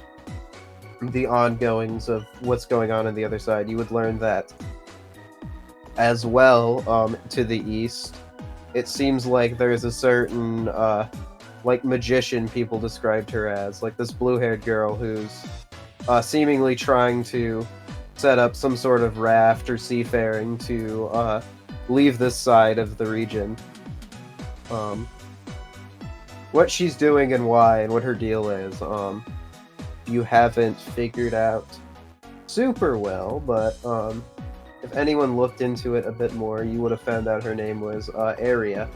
the ongoings of what's going on the other side, you would learn that as well. To the east, it seems like there's a certain like magician, people described her as, like this blue-haired girl who's seemingly trying to set up some sort of raft or seafaring to leave this side of the region. What she's doing and why and what her deal is, you haven't figured out super well, but if anyone looked into it a bit more, you would have found out her name was Aria.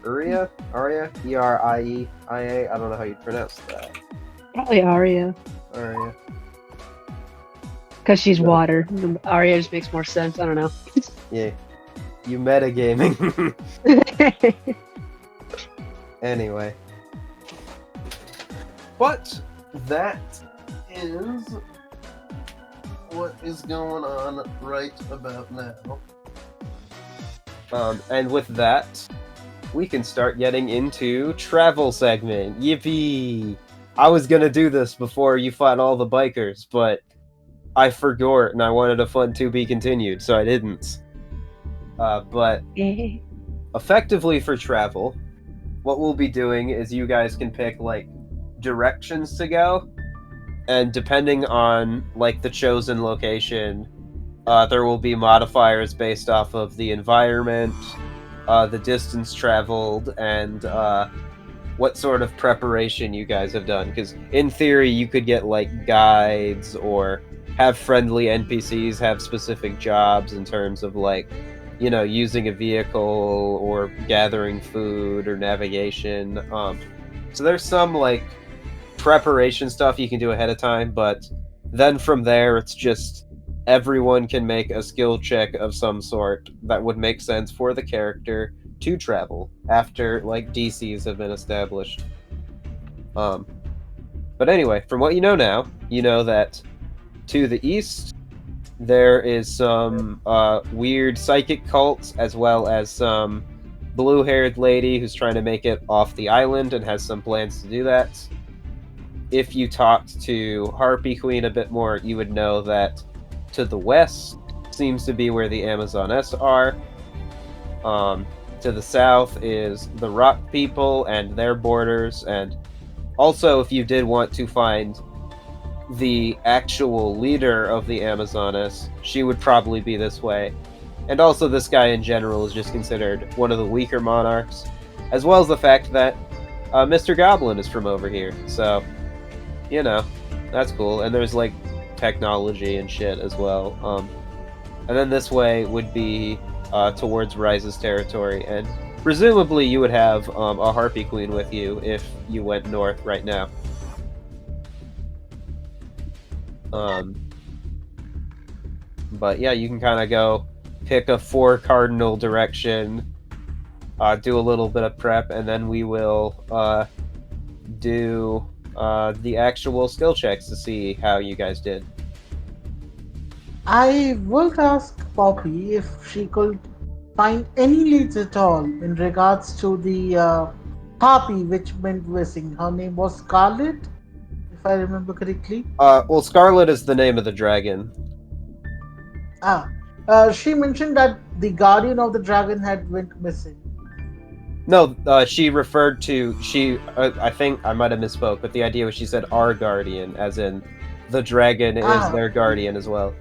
Aria? E-R-I-E-I-A? I don't know how you'd pronounce that. Probably Arya. Aria. Because she's No. water. Arya just makes more sense. I don't know. Yeah. You metagaming. Anyway. But that is what is going on right about now. And with that, we can start getting into travel segment. Yippee! I was gonna do this before you fought all the bikers, but I forgot and I wanted a fun to be continued, so I didn't. But effectively for travel, what we'll be doing is you guys can pick like directions to go, and depending on like the chosen location, there will be modifiers based off of the environment, the distance traveled, and what sort of preparation you guys have done. Because in theory, you could get like guides or have friendly NPCs have specific jobs in terms of like, you know, using a vehicle or gathering food or navigation. So there's some like preparation stuff you can do ahead of time, but then from there it's just everyone can make a skill check of some sort that would make sense for the character to travel after like DCs have been established. But anyway, from what you know now, you know that to the east there is some weird psychic cults, as well as some blue-haired lady who's trying to make it off the island and has some plans to do that. If you talked to Harpy Queen a bit more, you would know that to the west seems to be where the Amazoness are. To the south is the Rock People and their borders, and also if you did want to find the actual leader of the Amazonas, she would probably be this way. And also, this guy in general is just considered one of the weaker monarchs, as well as the fact that Mr. Goblin is from over here. So, you know, that's cool. And there's like technology and shit as well. And then this way would be towards Rise's territory, and presumably you would have a Harpy Queen with you if you went north right now. But yeah, you can kind of go pick a 4 cardinal direction, do a little bit of prep, and then we will do the actual skill checks to see how you guys did. I would ask Poppy if she could find any leads at all in regards to the harpy which went missing. Her name was Scarlet, if I remember correctly. Well, Scarlet is the name of the dragon. She mentioned that the guardian of the dragon had went missing. No, she referred to I think I might have misspoke, but the idea was she said our guardian, as in the dragon is their guardian as well.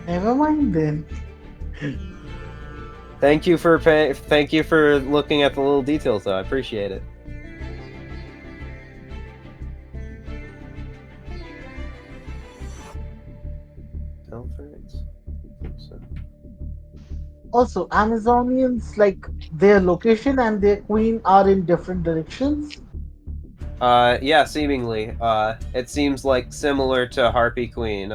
Never mind then. Thank you for looking at the little details, though. I appreciate it. Also, Amazonians, like their location and their queen are in different directions. Yeah, seemingly. It seems like similar to Harpy Queen.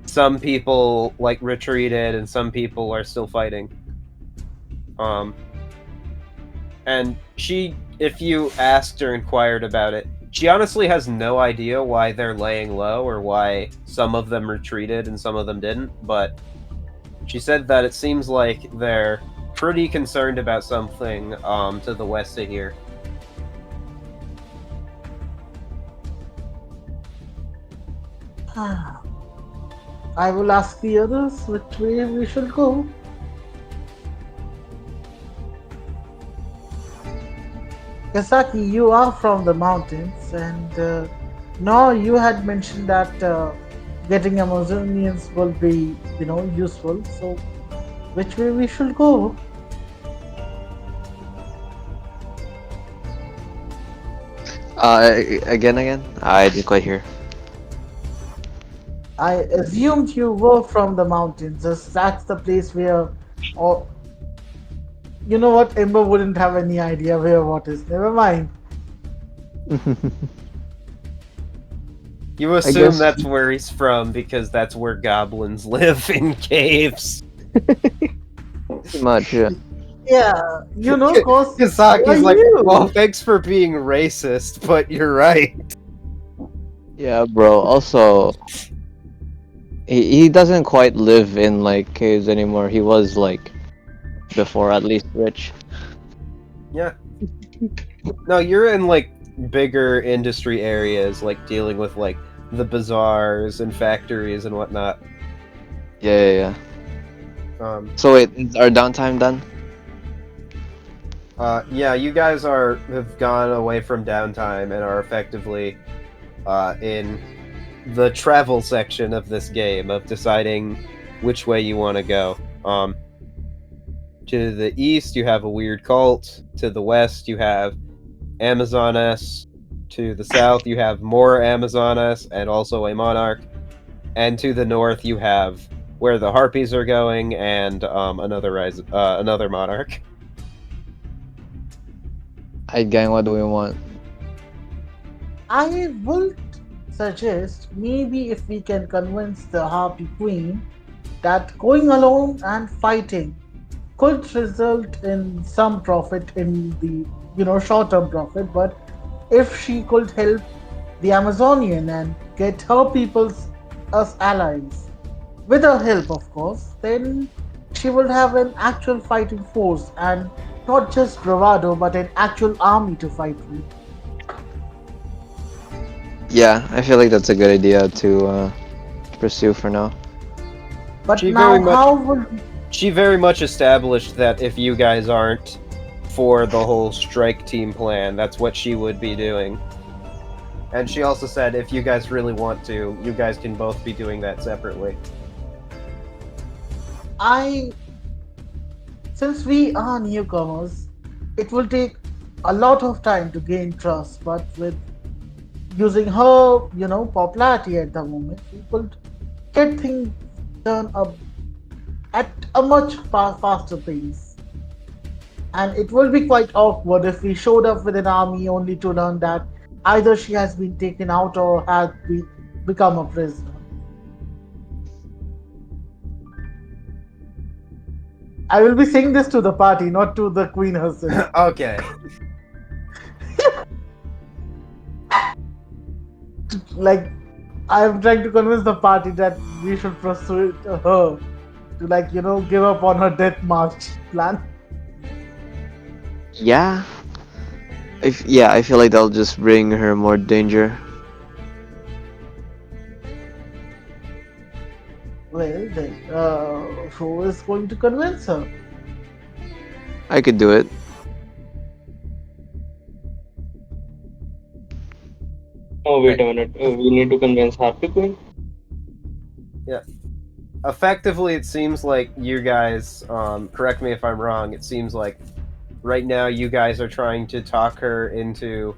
Some people like retreated, and some people are still fighting. And she, if you asked or inquired about it, she honestly has no idea why they're laying low or why some of them retreated and some of them didn't, but she said that it seems like they're pretty concerned about something to the west of here. I will ask the others which way we should go. Kasaki, you are from the mountains, and now you had mentioned that getting Amazonians will be, useful. So, which way we should go? Again? I didn't quite hear. I assumed you were from the mountains, as that's the place where, or you know what, Ember wouldn't have any idea where what is. Never mind. You assume that's where he's from because that's where goblins live, in caves. Pretty much, yeah. Yeah, cause Kasaki's like, well, thanks for being racist, but you're right. Yeah, bro. Also, he doesn't quite live in like caves anymore. He was like before, at least, rich. Yeah. No, you're in like bigger industry areas, like dealing with like the bazaars and factories and whatnot. Yeah. So wait, is our downtime done? Yeah, you guys have gone away from downtime and are effectively in the travel section of this game of deciding which way you want to go. To the east, you have a weird cult. To the west, you have Amazoness. To the south, you have more Amazoness and also a monarch. And to the north, you have where the harpies are going and another monarch. Alright, gang, what do we want? I would suggest maybe if we can convince the Harpy Queen that going alone and fighting could result in some profit in the short-term profit, but if she could help the Amazonian and get her peoples as allies, with her help of course, then she will have an actual fighting force and not just bravado but an actual army to fight with. Yeah, I feel like that's a good idea to pursue for now. But now she very much established that if you guys aren't for the whole strike team plan, that's what she would be doing. And she also said if you guys really want to, you guys can both be doing that separately. I, since we are newcomers, it will take a lot of time to gain trust, but with using her, popularity at the moment, we could get things done up at a much faster pace. And it will be quite awkward if we showed up with an army only to learn that either she has been taken out or has become a prisoner. I will be saying this to the party, not to the queen herself. Okay. Like, I am trying to convince the party that we should persuade her to, give up on her death march plan. Yeah. Yeah, I feel like that'll just bring her more danger. Well, then, who is going to convince her? I could do it. Oh, wait Right. a minute. We need to convince Happy Queen. Yeah. Effectively, it seems like you guys. Correct me if I'm wrong. It seems like right now you guys are trying to talk her into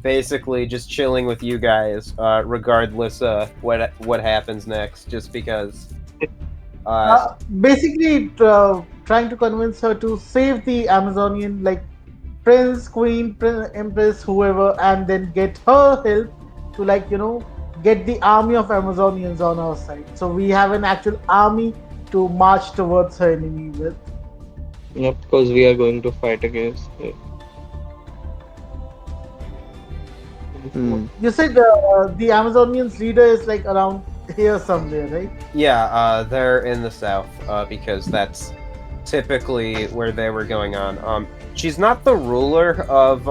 basically just chilling with you guys, regardless what happens next. Just because. Uh, Basically, trying to convince her to save the Amazonian, like prince, queen, empress, whoever, and then get her help to, get the army of Amazonians on our side. So we have an actual army to march towards her enemy with. Yep, because we are going to fight against. Hmm. You said the Amazonians leader is like around here somewhere, right? yeah, they're in the south, because that's typically where they were going on. She's not the ruler of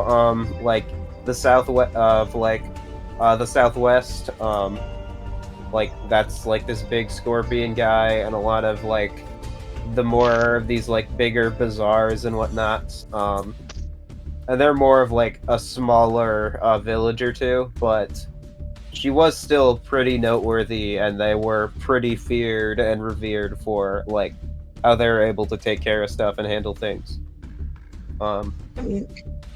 like the southwest of the southwest. Like that's like this big scorpion guy and a lot of like the more of these like bigger bazaars and whatnot. And they're more of like a smaller village or two, but she was still pretty noteworthy, and they were pretty feared and revered for like how they were able to take care of stuff and handle things. I mean,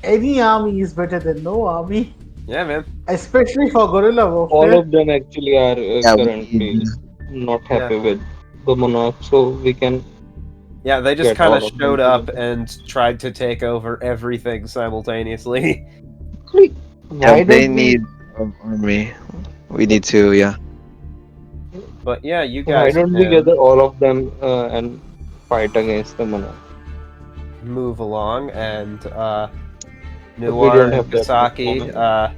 any army is better than no army, Yeah, man. especially for guerrilla All warfare. of them actually are Yeah, we currently need. not Yeah. happy with the monarch, so we can Yeah, they just get kind of all of them showed up together. and tried to take over everything simultaneously. Actually, Yeah, why they don't we? need an army. We need to. Yeah. But yeah, you Why guys don't we can gather all of them and fight against the monarch? move along, and But we Noir don't and have that much Kasaki money.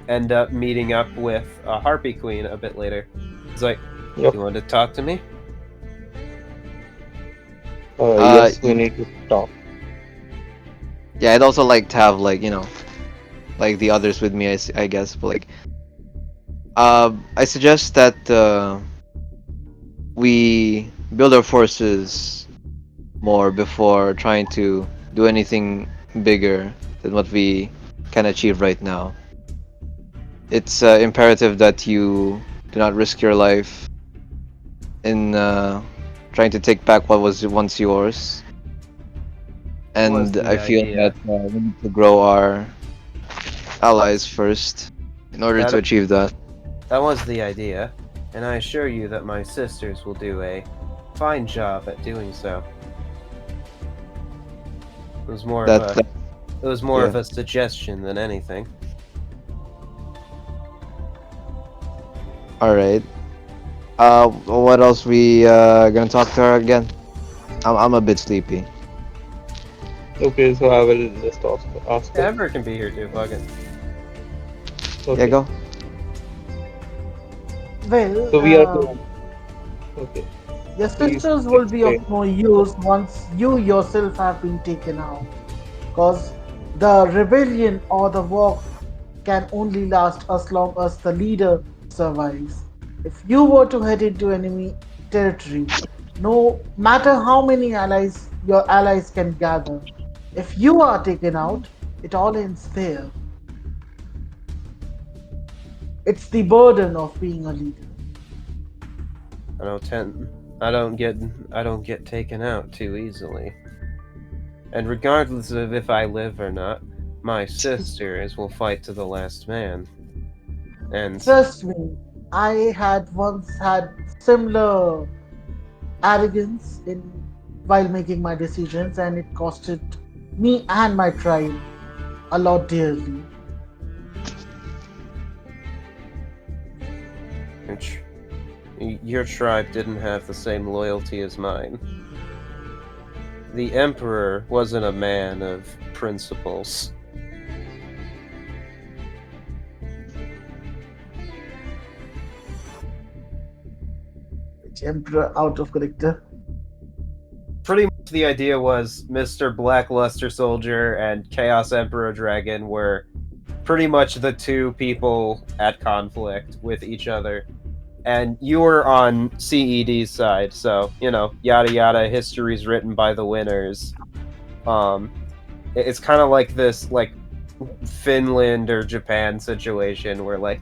end up meeting up with Harpy Queen a bit later. He's like, Yep. "You want to talk to me?" Yes, we Y- need to talk. yeah, I'd also like to have like the others with me. I guess, but like, I suggest that we build our forces more before trying to do anything bigger than what we can achieve right now. It's imperative that you do not risk your life in trying to take back what was once yours. Was And the I feel idea that we need to grow our allies first in order to that achieve that. that was the idea, and I assure you that my sisters will do a fine job at doing so. It was more of That, a that it was more yeah. of a suggestion than anything. All right. What else we gonna talk to her again? I'm a bit sleepy. Okay, so I will just ask her. Ever can be here too. Fuck it. Yeah, Okay, go. Well, so we are the okay. your Please sisters will be of explain. no use once you yourself have been taken out. Because the rebellion or the war can only last as long as the leader survives. If you were to head into enemy territory, no matter how many allies your allies can gather, if you are taken out, it all ends there. It's the burden of being a leader. I don't get taken out too easily. And regardless of if I live or not, my sisters will fight to the last man. And Trust me, I had once had similar arrogance in while making my decisions, and it costed me and my tribe a lot dearly. your tribe didn't have the same loyalty as mine. The Emperor wasn't a man of principles. Which Emperor out of character? Pretty much the idea was Mr. Blackluster Soldier and Chaos Emperor Dragon were pretty much the two people at conflict with each other. And you were on CED's side, so, yada yada, history's written by the winners. It's kind of like this, Finland or Japan situation where,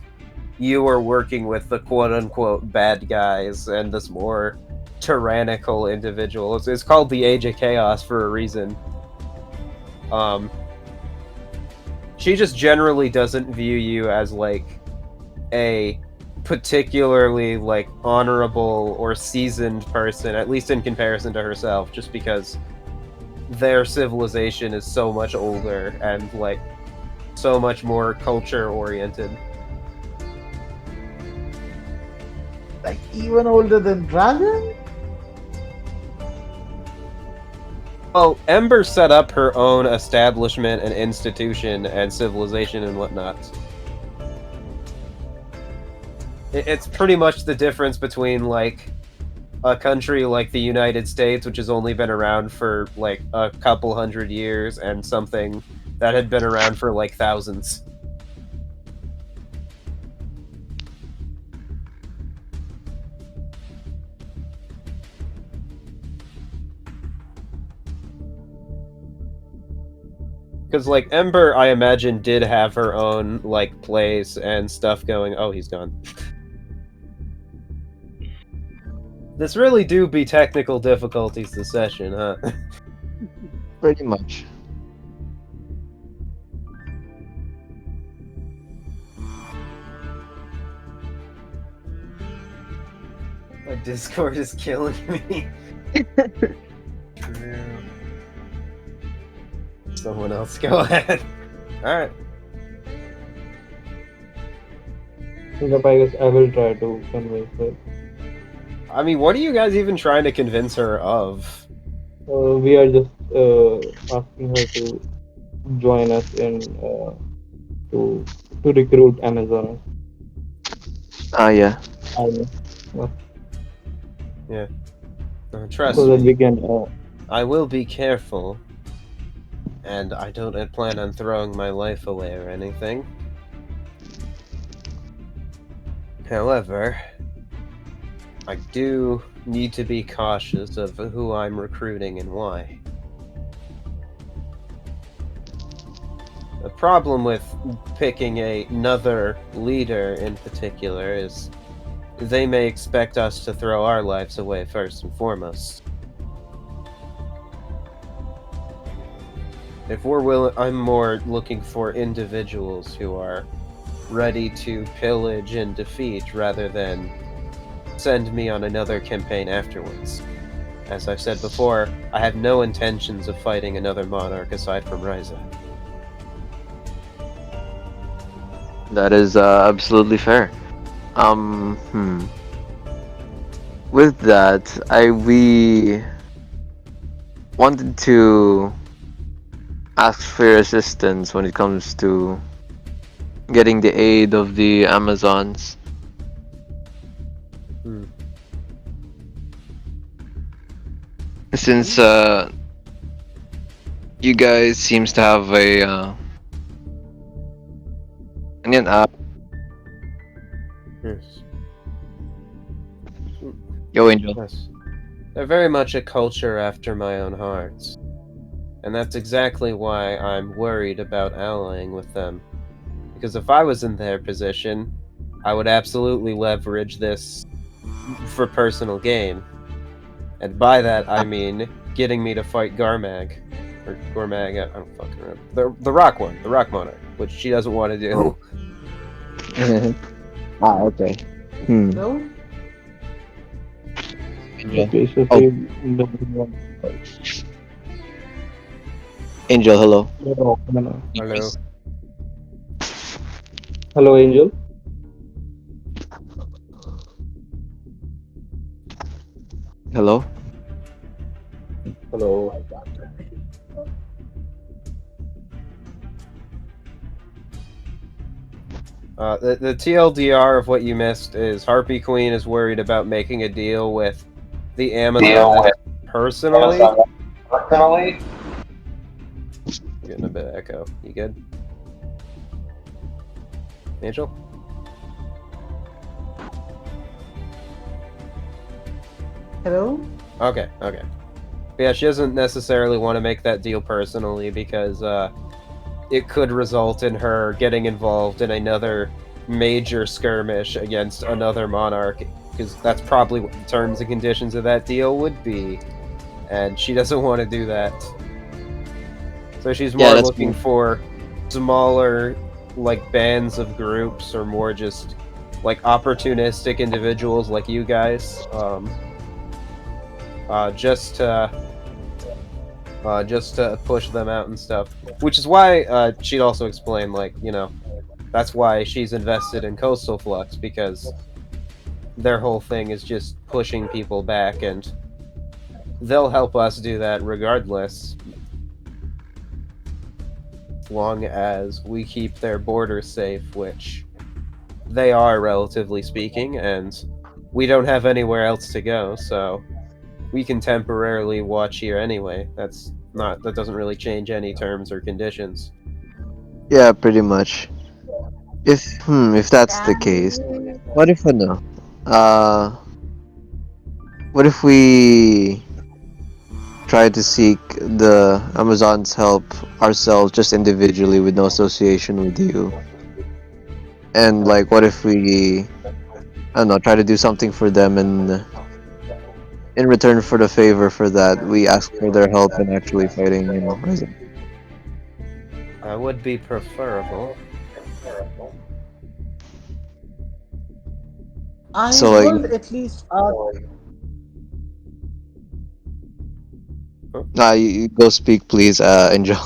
you are working with the quote-unquote bad guys and this more tyrannical individual. It's called the Age of Chaos for a reason. She just generally doesn't view you as, a particularly, honorable or seasoned person, at least in comparison to herself, just because their civilization is so much older and, so much more culture-oriented. Like even older than Dragon? Well, Ember set up her own establishment and institution and civilization and whatnot. It's pretty much the difference between, a country like the United States, which has only been around for, a couple hundred years, and something that had been around for, thousands. Because, Ember, I imagine, did have her own, place and stuff going. Oh, he's gone. This really do be technical difficulties this session, huh? Pretty much. My Discord is killing me. True. Someone else go ahead. Alright. Yep, I guess I will try to convince her. I mean, what are you guys even trying to convince her of? We are just asking her to join us in to recruit Amazon. Yeah. Yeah. Trust So that me, we can. I will be careful. And I don't plan on throwing my life away or anything. However, I do need to be cautious of who I'm recruiting and why. The problem with picking another leader in particular is they may expect us to throw our lives away first and foremost. If we're willing, I'm more looking for individuals who are ready to pillage and defeat rather than send me on another campaign afterwards. As I've said before, I have no intentions of fighting another monarch aside from Ryza. That is absolutely fair. With that, we wanted to ask for your assistance when it comes to getting the aid of the Amazons. Since you guys seems to have a Yes. Yo, Angel. Yes. They're very much a culture after my own heart. And that's exactly why I'm worried about allying with them. Because if I was in their position, I would absolutely leverage this for personal gain. And by that, I mean getting me to fight Garmag. Or Gormag, I don't fucking remember. The rock one, the rock monarch, which she doesn't want to do. Okay. Hmm. Hello? Angel. Okay, so Oh, she doesn't want to fight. Angel, hello. Hello, hello. Hello. Hello, Angel. Hello. Hello. The TLDR of what you missed is Harpy Queen is worried about making a deal with the Amazon personally. Personally, Getting a bit of echo. You good? Angel? Hello? Okay. But yeah, she doesn't necessarily want to make that deal personally because it could result in her getting involved in another major skirmish against another monarch, because that's probably what the terms and conditions of that deal would be, and she doesn't want to do that. So she's Yeah, more that's looking for smaller, like, bands of groups, or more just like opportunistic individuals like you guys, just to push them out and stuff. Which is why she'd also explain, like, that's why she's invested in Coastal Flux, because their whole thing is just pushing people back, and they'll help us do that regardless, as long as we keep their borders safe, which they are, relatively speaking, and we don't have anywhere else to go, so we can temporarily watch here anyway. That doesn't really change any terms or conditions. yeah, pretty much. If that's the case, what if no? Uh, what if we try to seek the Amazon's help ourselves, just individually, with no association with you? And like, what if we, I don't know, try to do something for them, and in return for the favor for that, we ask for their help in actually fighting, Ryzen. That would be preferable. I So like, would at least you go speak, please, Angel.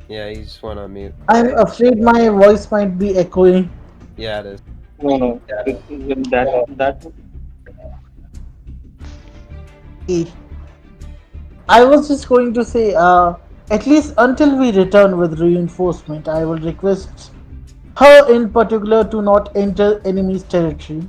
Yeah, you just went on mute. I'm afraid my voice might be echoing. Yeah, it is. No, no. That Okay. I was just going to say, at least until we return with reinforcement, I will request her in particular to not enter enemy's territory.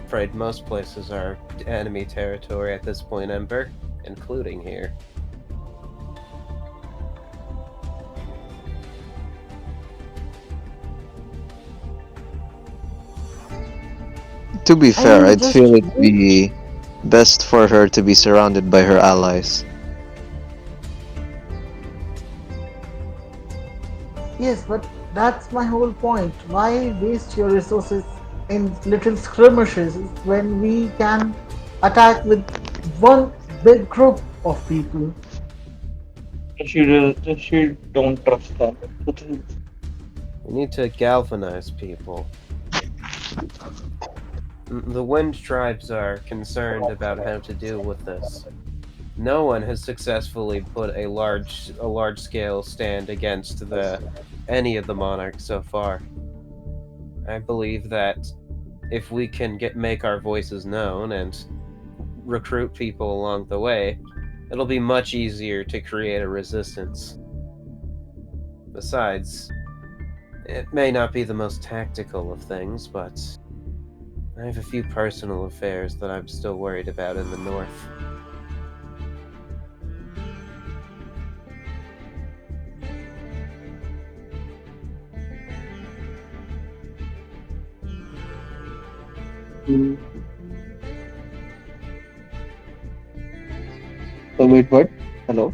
Afraid most places are enemy territory at this point, Ember, including here. To be I fair, mean, I'd just feel it'd be best for her to be surrounded by her allies. yes, but that's my whole point. Why waste your resources in little skirmishes when we can attack with one big group of people? she don't trust them. We need to galvanize people. The Wind Tribes are concerned about how to deal with this. No one has successfully put a large-scale stand against any of the monarchs so far. I believe that if we can make our voices known and recruit people along the way, it'll be much easier to create a resistance. Besides, it may not be the most tactical of things, but I have a few personal affairs that I'm still worried about in the north. So wait, what? Hello.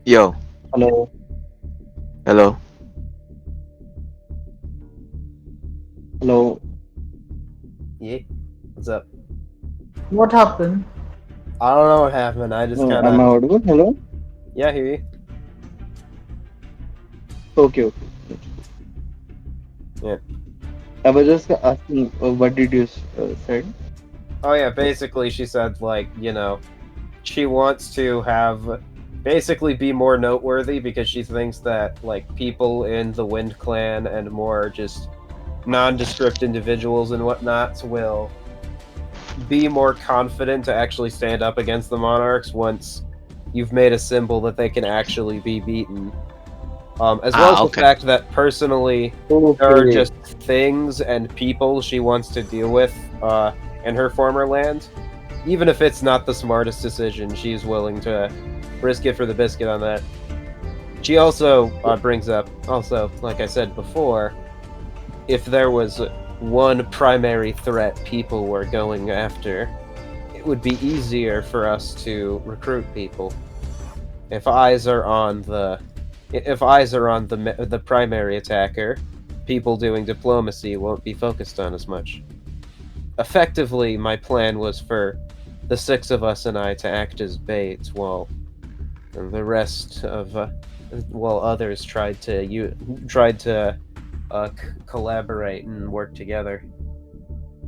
Yo, Hello. hello. Hello. Yeah. What's up? What happened? I don't know what happened. I just kind Am I of. audible? Hello. Yeah, I hear you. Okay. Okay. Yeah. I was just asking, what did you said? Oh, yeah. Basically, she said, like, she wants to have. Basically, be more noteworthy because she thinks that, like, people in the Wind Clan and more just nondescript individuals and whatnot will be more confident to actually stand up against the monarchs once you've made a symbol that they can actually be beaten. As well as Ah, the okay. fact that personally there are Okay. just things and people she wants to deal with in her former land. Even if it's not the smartest decision, she's willing to risk it for the biscuit on that. She also brings up, also, like I said before, if there was one primary threat people were going after, it would be easier for us to recruit people. If eyes are on the if eyes are on the primary attacker, people doing diplomacy won't be focused on as much. Effectively, my plan was for the six of us and I to act as bait while the rest of while others tried to collaborate and work together.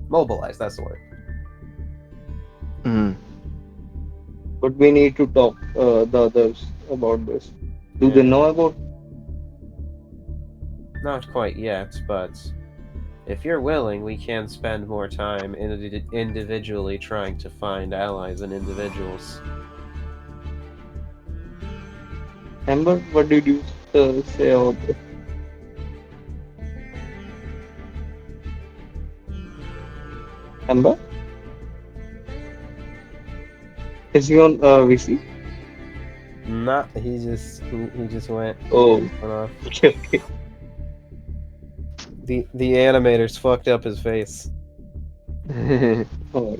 Mobilize, that's the word. Mm. But we need to talk the others about this. Do they Yeah, know about? not quite yet, but if you're willing, we can spend more time individually trying to find allies and individuals. Amber, what did you say about this? Amber, is he on VC? Not he just went Oh, went off. okay, okay. The animators fucked up his face. Oh,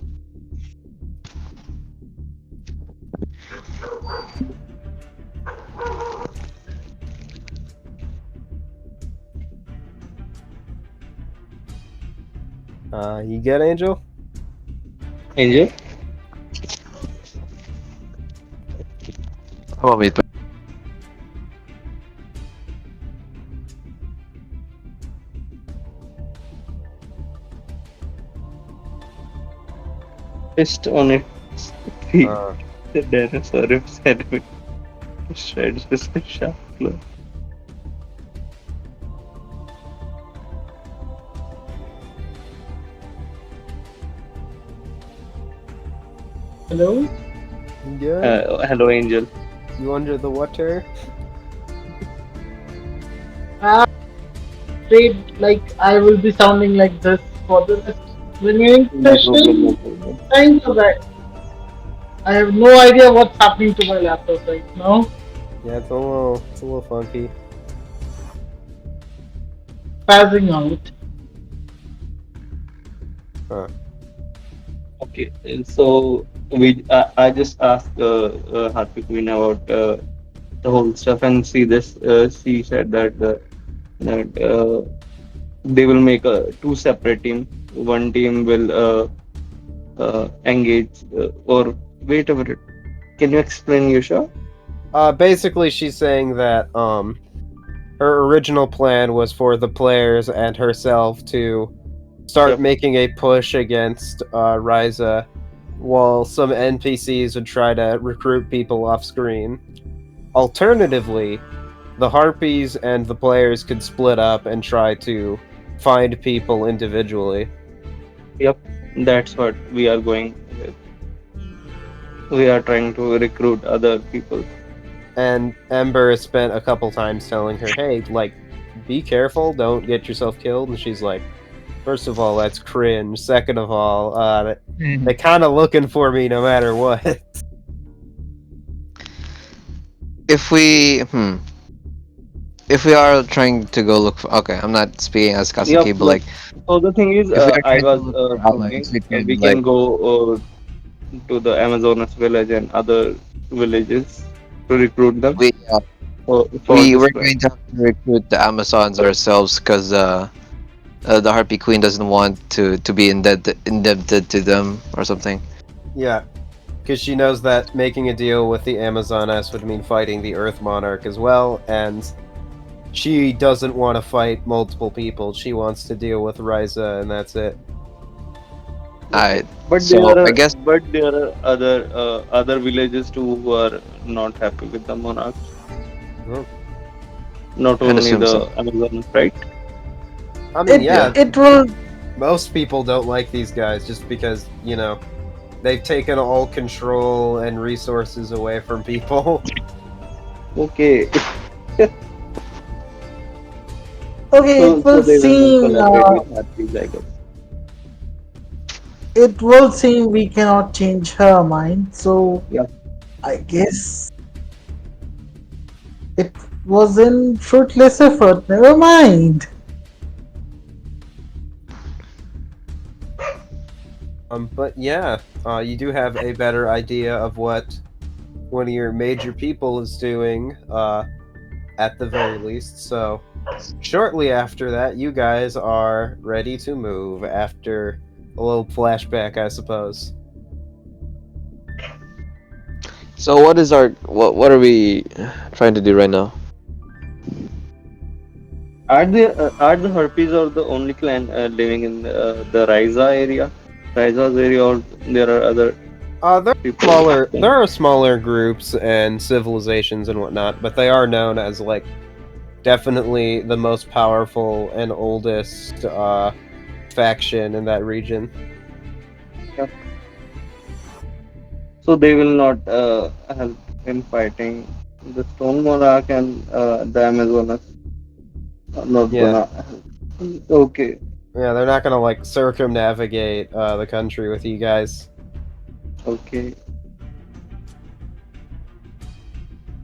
You get Angel? Angel, How about me? fist on its feet. Uh, The Dinosaurus enemy shreds his sharp claw. Hello? you good? Hello, Angel. You under the water? I'm afraid like I will be sounding like this for the rest of the remaining No problem, no session. problem. Thanks for that. I have no idea what's happening to my laptop right now. Yeah, it's a little funky. Passing out. Huh. Okay, so I just asked Harpic Queen about the whole stuff, and see this. She said that they will make two separate team. One team will engage or wait a minute. Can you explain, Yusha? Basically, she's saying that her original plan was for the players and herself to start Yep. making a push against Ryza, while some NPCs would try to recruit people off screen. Alternatively, the Harpies and the players could split up and try to find people individually. Yep. That's what we are going with. We are trying to recruit other people. And Ember has spent a couple times telling her, hey, like, be careful, don't get yourself killed. And she's like, first of all, that's cringe. Second of all, they kind of looking for me no matter what. If we, if we are trying to go look for, okay, I'm not speaking as Yep. Kazuki, but But like, so the thing is, if we are I trying to was look for allies, thinking we we can can like, go to the Amazonas village and other villages. to recruit them We for this we're quest. going to have to recruit the Amazons ourselves because the Harpy Queen doesn't want to be indebted to them or something. Yeah, because she knows that making a deal with the Amazoness would mean fighting the Earth Monarch as well, and she doesn't want to fight multiple people. She wants to deal with Ryza, and that's it. Alright, But so I guess there are other villages too who are not happy with the monarchs. Mhm. Not I'd only assume so. the Amazons, right? I mean, It yeah, Yeah. it will most people don't like these guys just because, they've taken all control and resources away from people. Okay. okay. It So will they will not seem collaborate with Harpies, I guess. we cannot change her mind. So Yeah. I guess it was in fruitless effort. Never mind. But yeah, you do have a better idea of what one of your major people is doing, at the very least. So, shortly after that, you guys are ready to move after a little flashback, I suppose. So what are we trying to do right now? Are the Harpies or the only clan living in the Ryza area? Ryza's area, or there are other There people? smaller. There are smaller groups and civilizations and whatnot, but they are known as like definitely the most powerful and oldest faction in that region. Yeah. So they will not help in fighting the Stone Monarch, and the Amazonas are not Yeah, gonna help. Okay. yeah, they're not gonna like circumnavigate the country with you guys. Okay.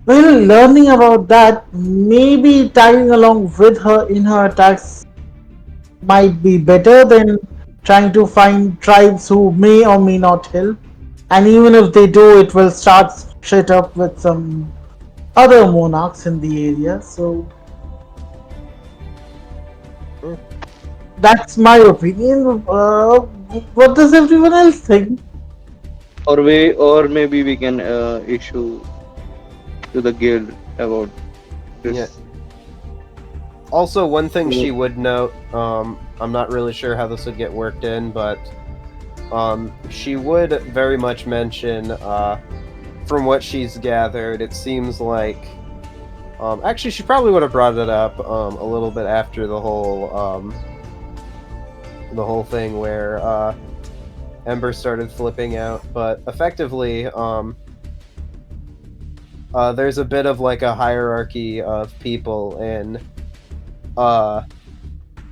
Well, learning about that, maybe tagging along with her in her attacks might be better than trying to find tribes who may or may not help. And even if they do, it will start shit up with some other monarchs in the area. So Hmm. that's my opinion. What does everyone else think? Or maybe we can issue to the guild about Yeah. this. Also, one thing So, she would note, I'm not really sure how this would get worked in, but she would very much mention, from what she's gathered, it seems like, actually, she probably would have brought it up, a little bit after the whole thing where, Ember started flipping out, but effectively, there's a bit of like a hierarchy of people uh,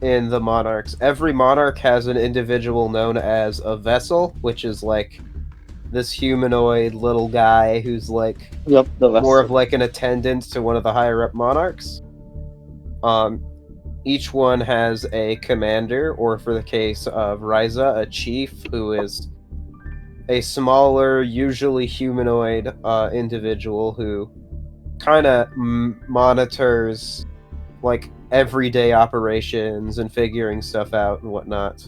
in the monarchs. Every monarch has an individual known as a vessel, which is like this humanoid little guy who's like yep, the more vessel. of like an attendant to one of the higher up monarchs. Um, each one has a commander, or for the case of Ryza, a chief, who is a smaller, usually humanoid individual who kind of monitors like everyday operations and figuring stuff out and whatnot.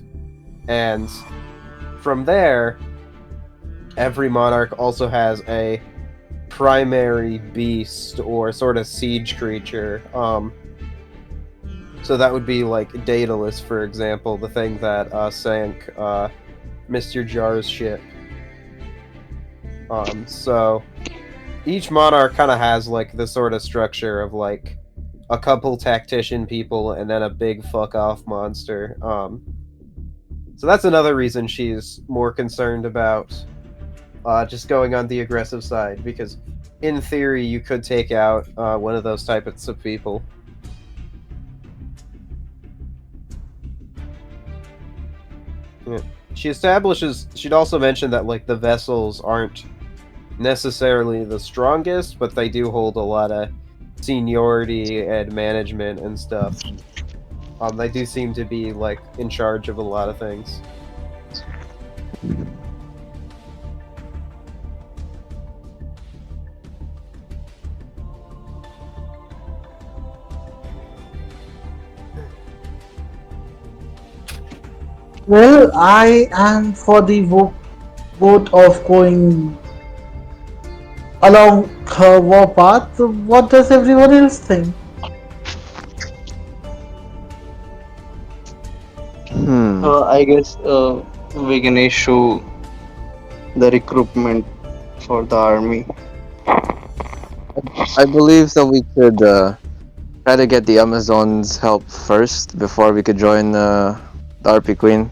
And from there, every monarch also has a primary beast or sort of siege creature. So that would be like Daedalus, for example, the thing that sank Mr. Jar's ship. So each monarch kind of has like the sort of structure of like a couple tactician people and then a big fuck off monster. So that's another reason she's more concerned about just going on the aggressive side, because in theory you could take out one of those types of people. Yeah. She'd also mentioned that like the vessels aren't necessarily the strongest, but they do hold a lot of seniority and management and stuff. They do seem to be like in charge of a lot of things. Well, I am for the vote of going along her war path. What does everyone else think? Hmm. I guess we can issue the recruitment for the army. I believe that we could try to get the Amazons' help first before we could join the RP Queen.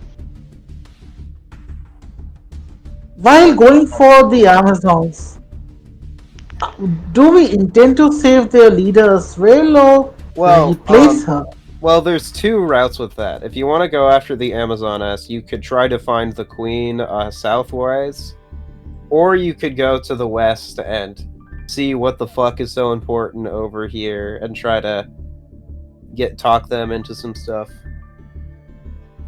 While going for the Amazons, do we intend to save their leader as well or Well, replace her? well, there's two routes with that. If you want to go after the Amazoness, you could try to find the queen southwise, or you could go to the west and see what the fuck is so important over here and try to talk them into some stuff.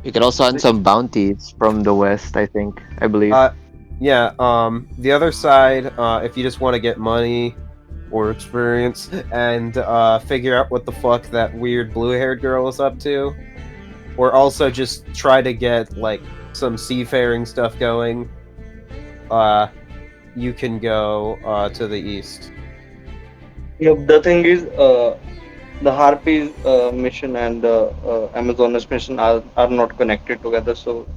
We could also earn some bounties from the west. I believe. Uh, yeah. The other side, if you just want to get money or experience and figure out what the fuck that weird blue-haired girl is up to, or also just try to get like some seafaring stuff going, you can go to the east. Yep, the thing is, the Harpies mission and the Amazonas mission are not connected together. So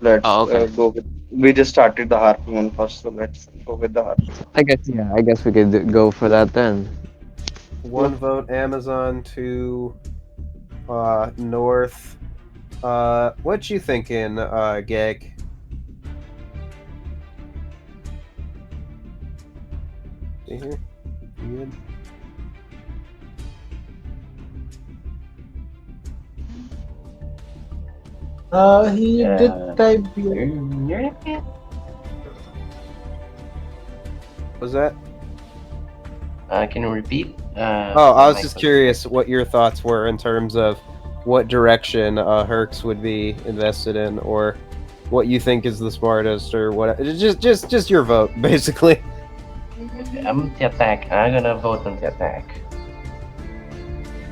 let's Oh, okay. go with. We just started the Harpy one first, so let's go with the Harpy. I guess yeah. I guess we could go for that then. One vote Amazon, two north. What you thinking, Gag? See here? You good? He did Uh, type the. Was that? can you repeat? Oh, I My was mic just was. curious what your thoughts were in terms of what direction Herx would be invested in, or what you think is the smartest, or what. Just your vote, basically. The attack. I'm gonna vote on the attack.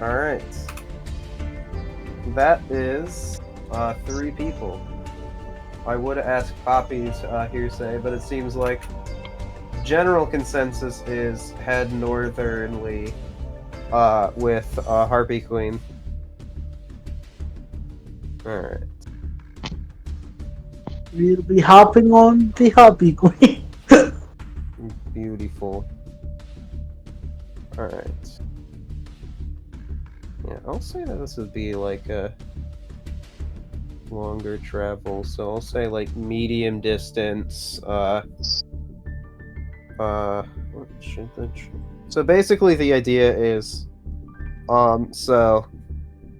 All right. That is three people. I would ask Poppy's hearsay, but it seems like general consensus is head northernly with Harpy Queen. Alright. We'll be harping on the Harpy Queen. Beautiful. Alright. Yeah, I'll say that this would be like a longer travel, so I'll say like medium distance. What should the so basically the idea is, so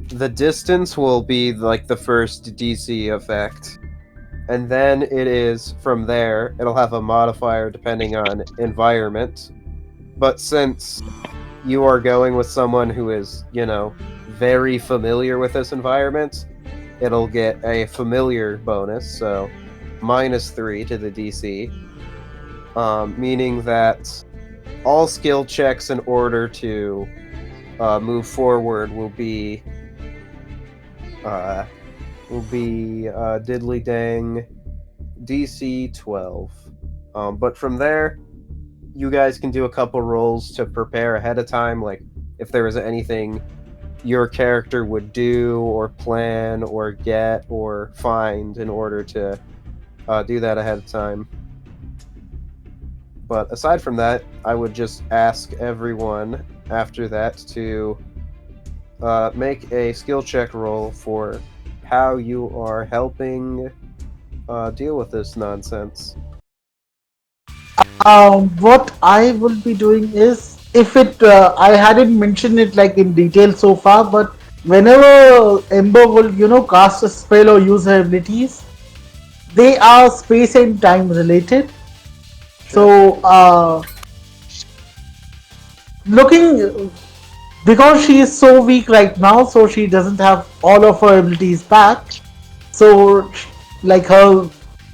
the distance will be like the first DC effect, and then it is from there. It'll have a modifier depending on environment, but since you are going with someone who is, very familiar with this environment, it'll get a familiar bonus, so -3 to the DC, meaning that all skill checks in order to move forward will be diddly dang DC 12. But from there, you guys can do a couple rolls to prepare ahead of time, like if there was anything your character would do or plan or get or find in order to do that ahead of time. But aside from that, I would just ask everyone after that to make a skill check roll for how you are helping deal with this nonsense. What I will be doing is, if it, I hadn't mentioned it like in detail so far, but whenever Ember will, cast a spell or use her abilities, they are space and time related. Sure. So, looking, because she is so weak right now, so she doesn't have all of her abilities back. So, like her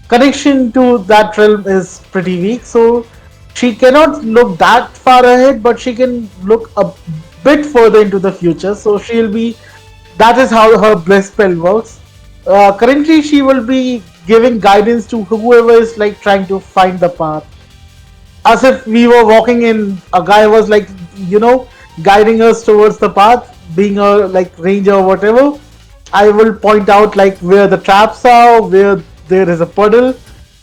connection to that realm is pretty weak. So, she cannot look that far ahead, but she can look a bit further into the future. So, she'll be. That is how her bless spell works. Currently, she will be giving guidance to whoever is like trying to find the path. As if we were walking in, a guy was like, guiding us towards the path, being a like ranger or whatever. I will point out like where the traps are, where there is a puddle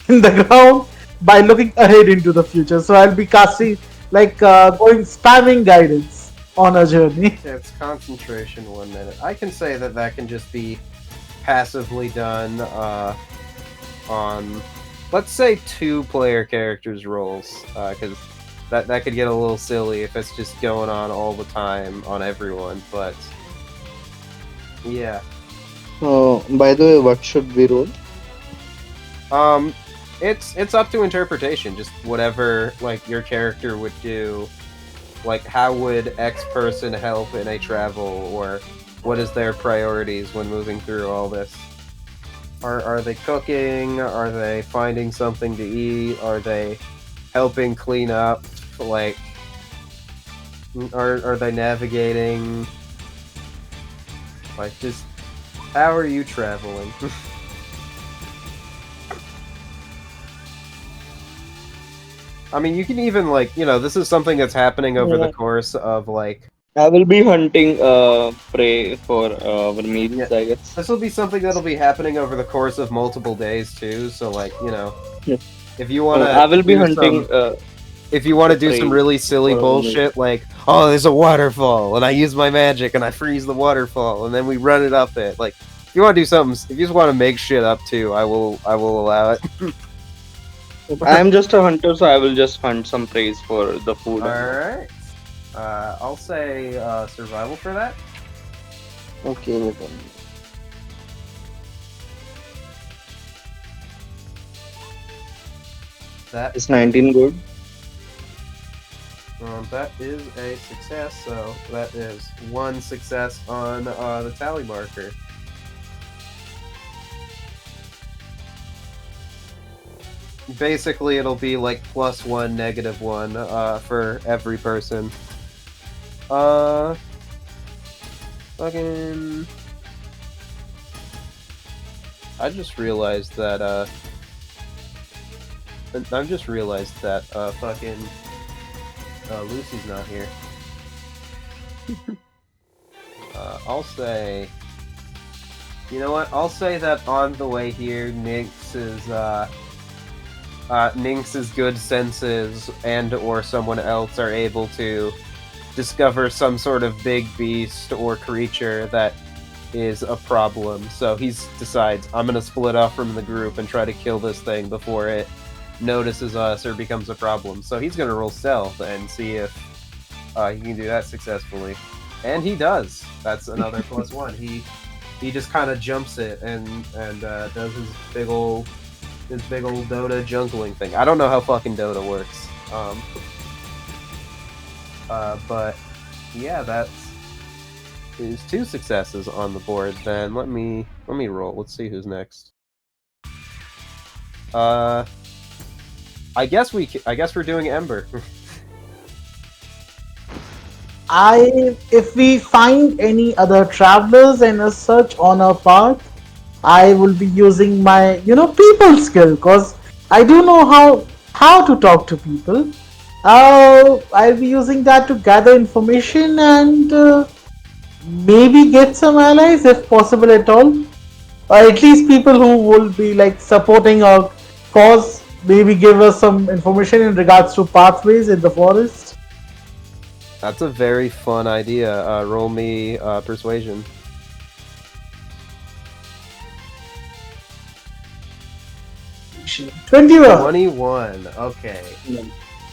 in the ground by looking ahead into the future. So I'll be casting like going spamming guidance on a journey. Yeah, it's concentration 1 minute. I can say that that can just be passively done on, let's say, 2 player characters roles, because that could get a little silly if it's just going on all the time on everyone. But yeah, By the way, what should we roll? it's up to interpretation. Just whatever like your character would do. Like, how would X person help in a travel, or what is their priorities when moving through all this? Are they cooking? Are they finding something to eat? Are they helping clean up? Like, are they navigating? Like, just how are you traveling? I mean, you can even like, this is something that's happening over the Yeah. course of like. I will be hunting prey for our meals, Yeah, I guess. this will be something that'll be happening over the course of multiple days too. So like, Yeah. if you want I to will be do hunting some, if you want the to do some prey really silly for our meals. bullshit, like, oh, there's a waterfall, and I use my magic and I freeze the waterfall, and then we run it up it. Like, if you want to do something, if you just want to make shit up too, I will allow it. I am just a hunter, so I will just hunt some preys for the food. All And right. I'll say survival for that. okay, with them. That Is 19 good? that is a success. So that is 1 success on the tally marker. Basically, it'll be like +1, -1 for every person. Fucking. I just realized that fucking Lucy's not here. I'll say. You know what? I'll say that on the way here, Nynx's good senses and/or someone else are able to discover some sort of big beast or creature that is a problem. So he decides, I'm gonna split off from the group and try to kill this thing before it notices us or becomes a problem. So he's gonna roll stealth and see if he can do that successfully, and he does. That's another +1. He just kind of jumps it and does his big old Dota jungling thing. I don't know how fucking Dota works. But yeah, that's is 2 successes on the board. Then let me roll. Let's see who's next. I guess we're doing Ember. If we find any other travelers and as such on our path, I will be using my people skill because I do know how to talk to people. I'll be using that to gather information and maybe get some allies if possible at all, or at least people who will be like supporting our cause. Maybe give us some information in regards to pathways in the forest. That's a very fun idea. Roll me persuasion. Should- 21. 21. Okay.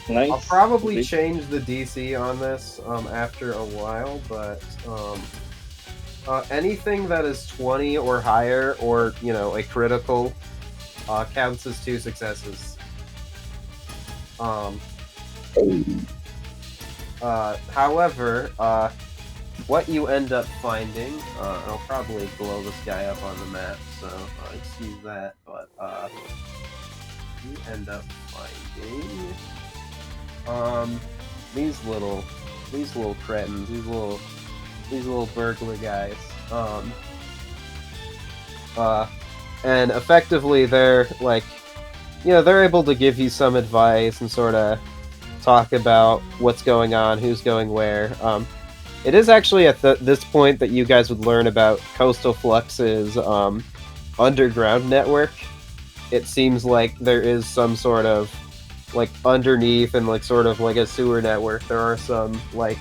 Nice. I'll probably Okay. change the DC on this after a while, but anything that is 20 or higher, or a critical, counts as 2 successes. However, what you end up finding, and I'll probably blow this guy up on the map, so excuse that, but you end up finding these little cretins, these little burglar guys. and effectively they're like, they're able to give you some advice and sort of talk about what's going on, who's going where. It is actually at this point that you guys would learn about Coastal Flux's underground network. It seems like there is some sort of like underneath and like sort of like a sewer network. There are some like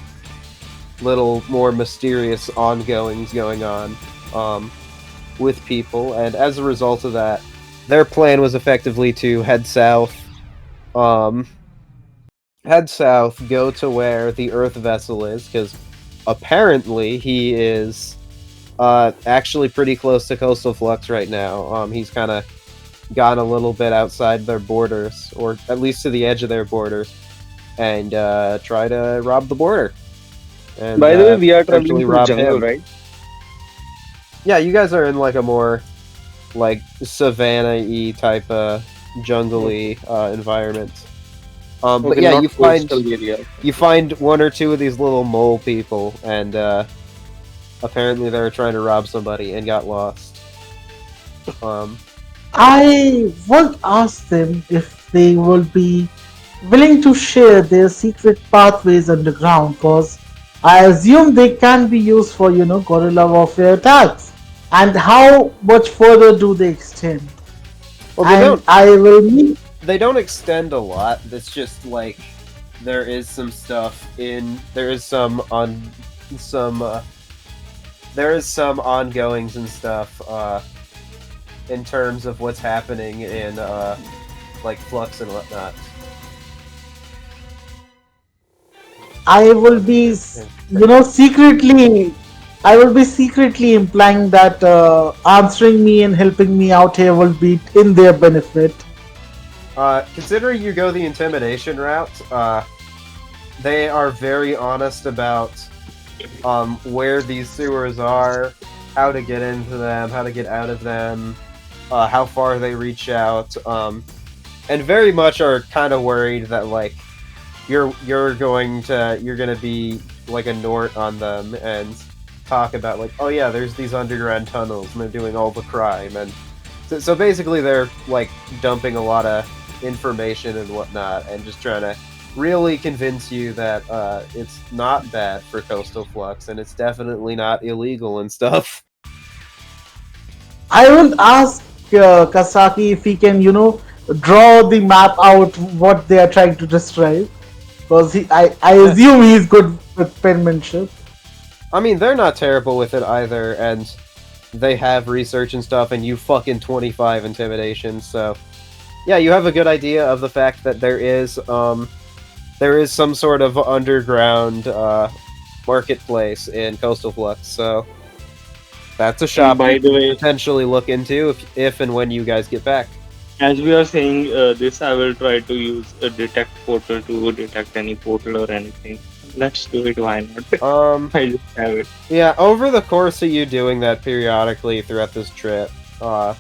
little more mysterious ongoings going on with people, and as a result of that, their plan was effectively to head south. Head south, go to where the Earth vessel is, because apparently he is actually pretty close to Coastal Flux right now. He's kind of gone a little bit outside their borders, or at least to the edge of their borders, and try to rob the border. And By the way, we are traveling eventually through rob jungle, him. right? Yeah, you guys are in like a more like savannah-y type jungle-y environment. But Okay, yeah, not you find coastal area. one or two of these little mole people, and apparently they were trying to rob somebody and got lost. I would ask them if they will be willing to share their secret pathways underground, because I assume they can be used for, guerrilla warfare attacks. And how much further do they extend? Well, And I will meet. they don't extend a lot. It's just like there is some stuff in there is some there is some ongoings and stuff in terms of what's happening in like Flux and whatnot. I will be, secretly. I will be secretly implying that answering me and helping me out here will be in their benefit. Considering you go the intimidation route, they are very honest about where these sewers are, how to get into them, how to get out of them, how far they reach out, and very much are kind of worried that like you're gonna be like a Nort on them and talk about like, oh yeah, there's these underground tunnels and they're doing all the crime, and so basically they're like dumping a lot of information and whatnot and just trying to really convince you that it's not bad for Coastal Flux and it's definitely not illegal and stuff. I will ask Kasaki if he can, draw the map out what they are trying to describe, because I assume he's good with penmanship. I mean, they're not terrible with it either, and they have research and stuff, and you fucking 25 intimidation, so yeah, you have a good idea of the fact that there is some sort of underground marketplace in Coastal Flux, so that's a shop by you the can way, potentially look into if and when you guys get back. as we are saying this, I will try to use a detect portal to detect any portal or anything. Let's do it. Why not? I just have it. Yeah, over the course of you doing that periodically throughout this trip, Yeah.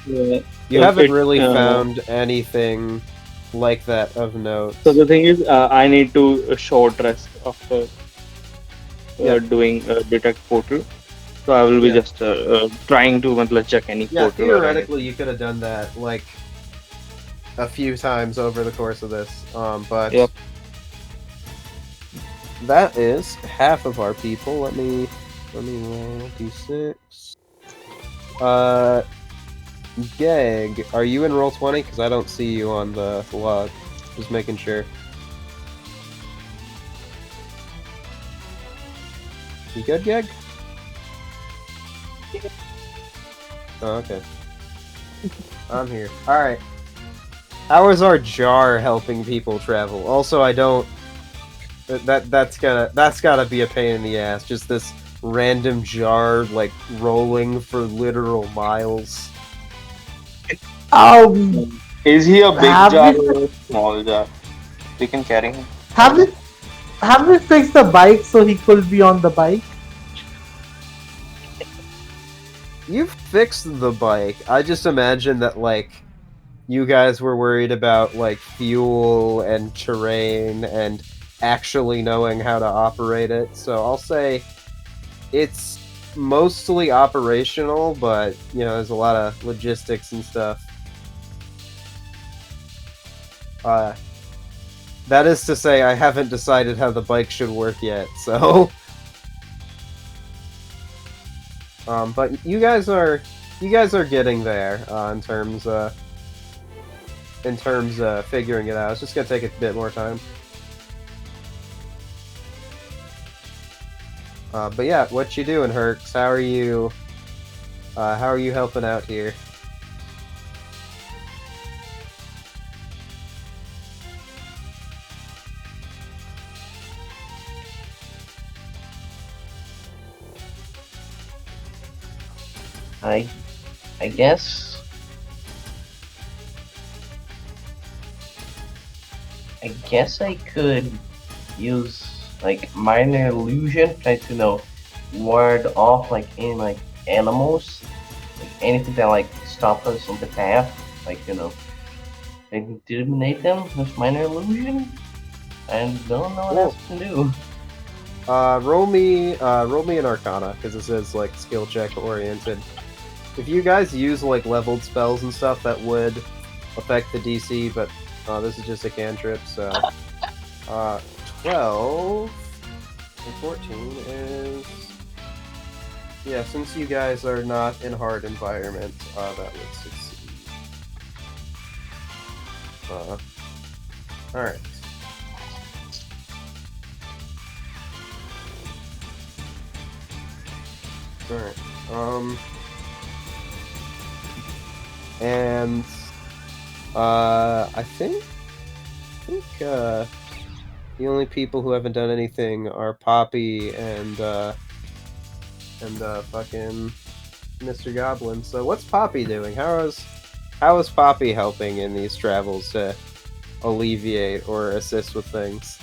you So haven't it, really found anything like that of note. So the thing is, I need to short rest after doing detect portal. So I will be just trying to check any Yeah, portal or anything. theoretically you could have done that like a few times over the course of this, but Yep. that is half of our people. Let me roll d6. Geg, are you in roll 20? Because I don't see you on the log. Just making sure. You good, Geg? Oh, okay. I'm here. Alright. How is our jar helping people travel? Also, I don't... That's gotta be a pain in the ass. Just this random jar, like, rolling for literal miles. Is he a big have jar we- or a small jar? We can carry him. Have we fixed the bike so he could be on the bike? You've fixed the bike. I just imagine that, like, you guys were worried about, like, fuel and terrain and actually knowing how to operate it. So I'll say it's mostly operational, but there's a lot of logistics and stuff. That is to say, I haven't decided how the bike should work yet, so. But you guys are getting there in terms of figuring it out. It's just gonna take a bit more time. But yeah, what you doing, Herx? How are you helping out here? I I guess I could use like minor illusion, try to ward off like any like animals, like anything that like stop us on the path, like and eliminate them with minor illusion. I don't know what else to do. Roll me an Arcana, because this is like skill check oriented. If you guys use like leveled spells and stuff, that would affect the DC, but this is just a cantrip, so 12 and 14 is since you guys are not in hard environment, that would succeed. Alright. Alright. And I think the only people who haven't done anything are Poppy and fucking Mr. Goblin. So what's Poppy doing? How is Poppy helping in these travels to alleviate or assist with things?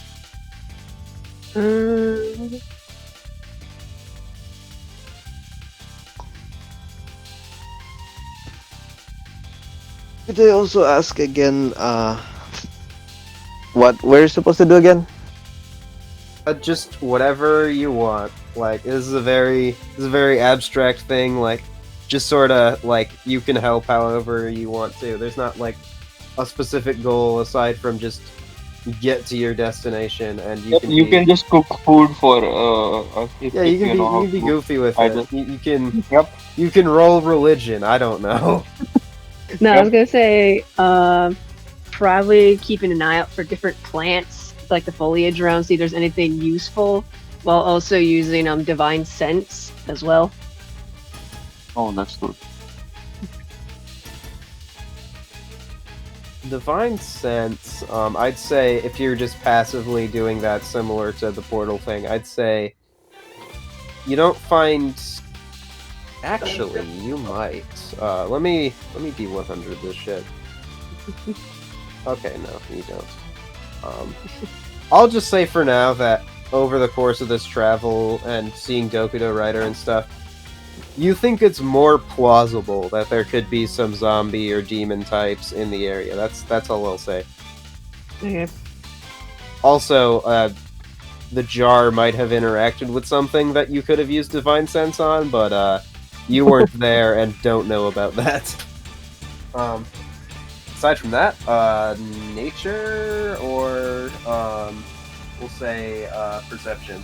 Could I also ask again, what we're supposed to do again? Just whatever you want. Like, this is a very abstract thing. Like, just sort of like you can help however you want to. There's not like a specific goal aside from just get to your destination, and You can just cook food for us if, yeah, you if can know how be to. goofy with I it. just You Yep. can roll religion. I don't know. No, I Yep. was gonna say, probably keeping an eye out for different plants, like the foliage around, see if there's anything useful, while also using divine sense as well. Oh, that's good. Divine sense. I'd say if you're just passively doing that, similar to the portal thing, I'd say you don't find. Actually, you might. Let me D100 this shit. Okay, no, you don't. I'll just say for now that over the course of this travel and seeing Dokudo Rider and stuff, you think it's more plausible that there could be some zombie or demon types in the area. That's all I'll say. Okay. Also, the jar might have interacted with something that you could have used Divine Sense on, but you weren't there and don't know about that. Aside from that, nature or we'll say perception,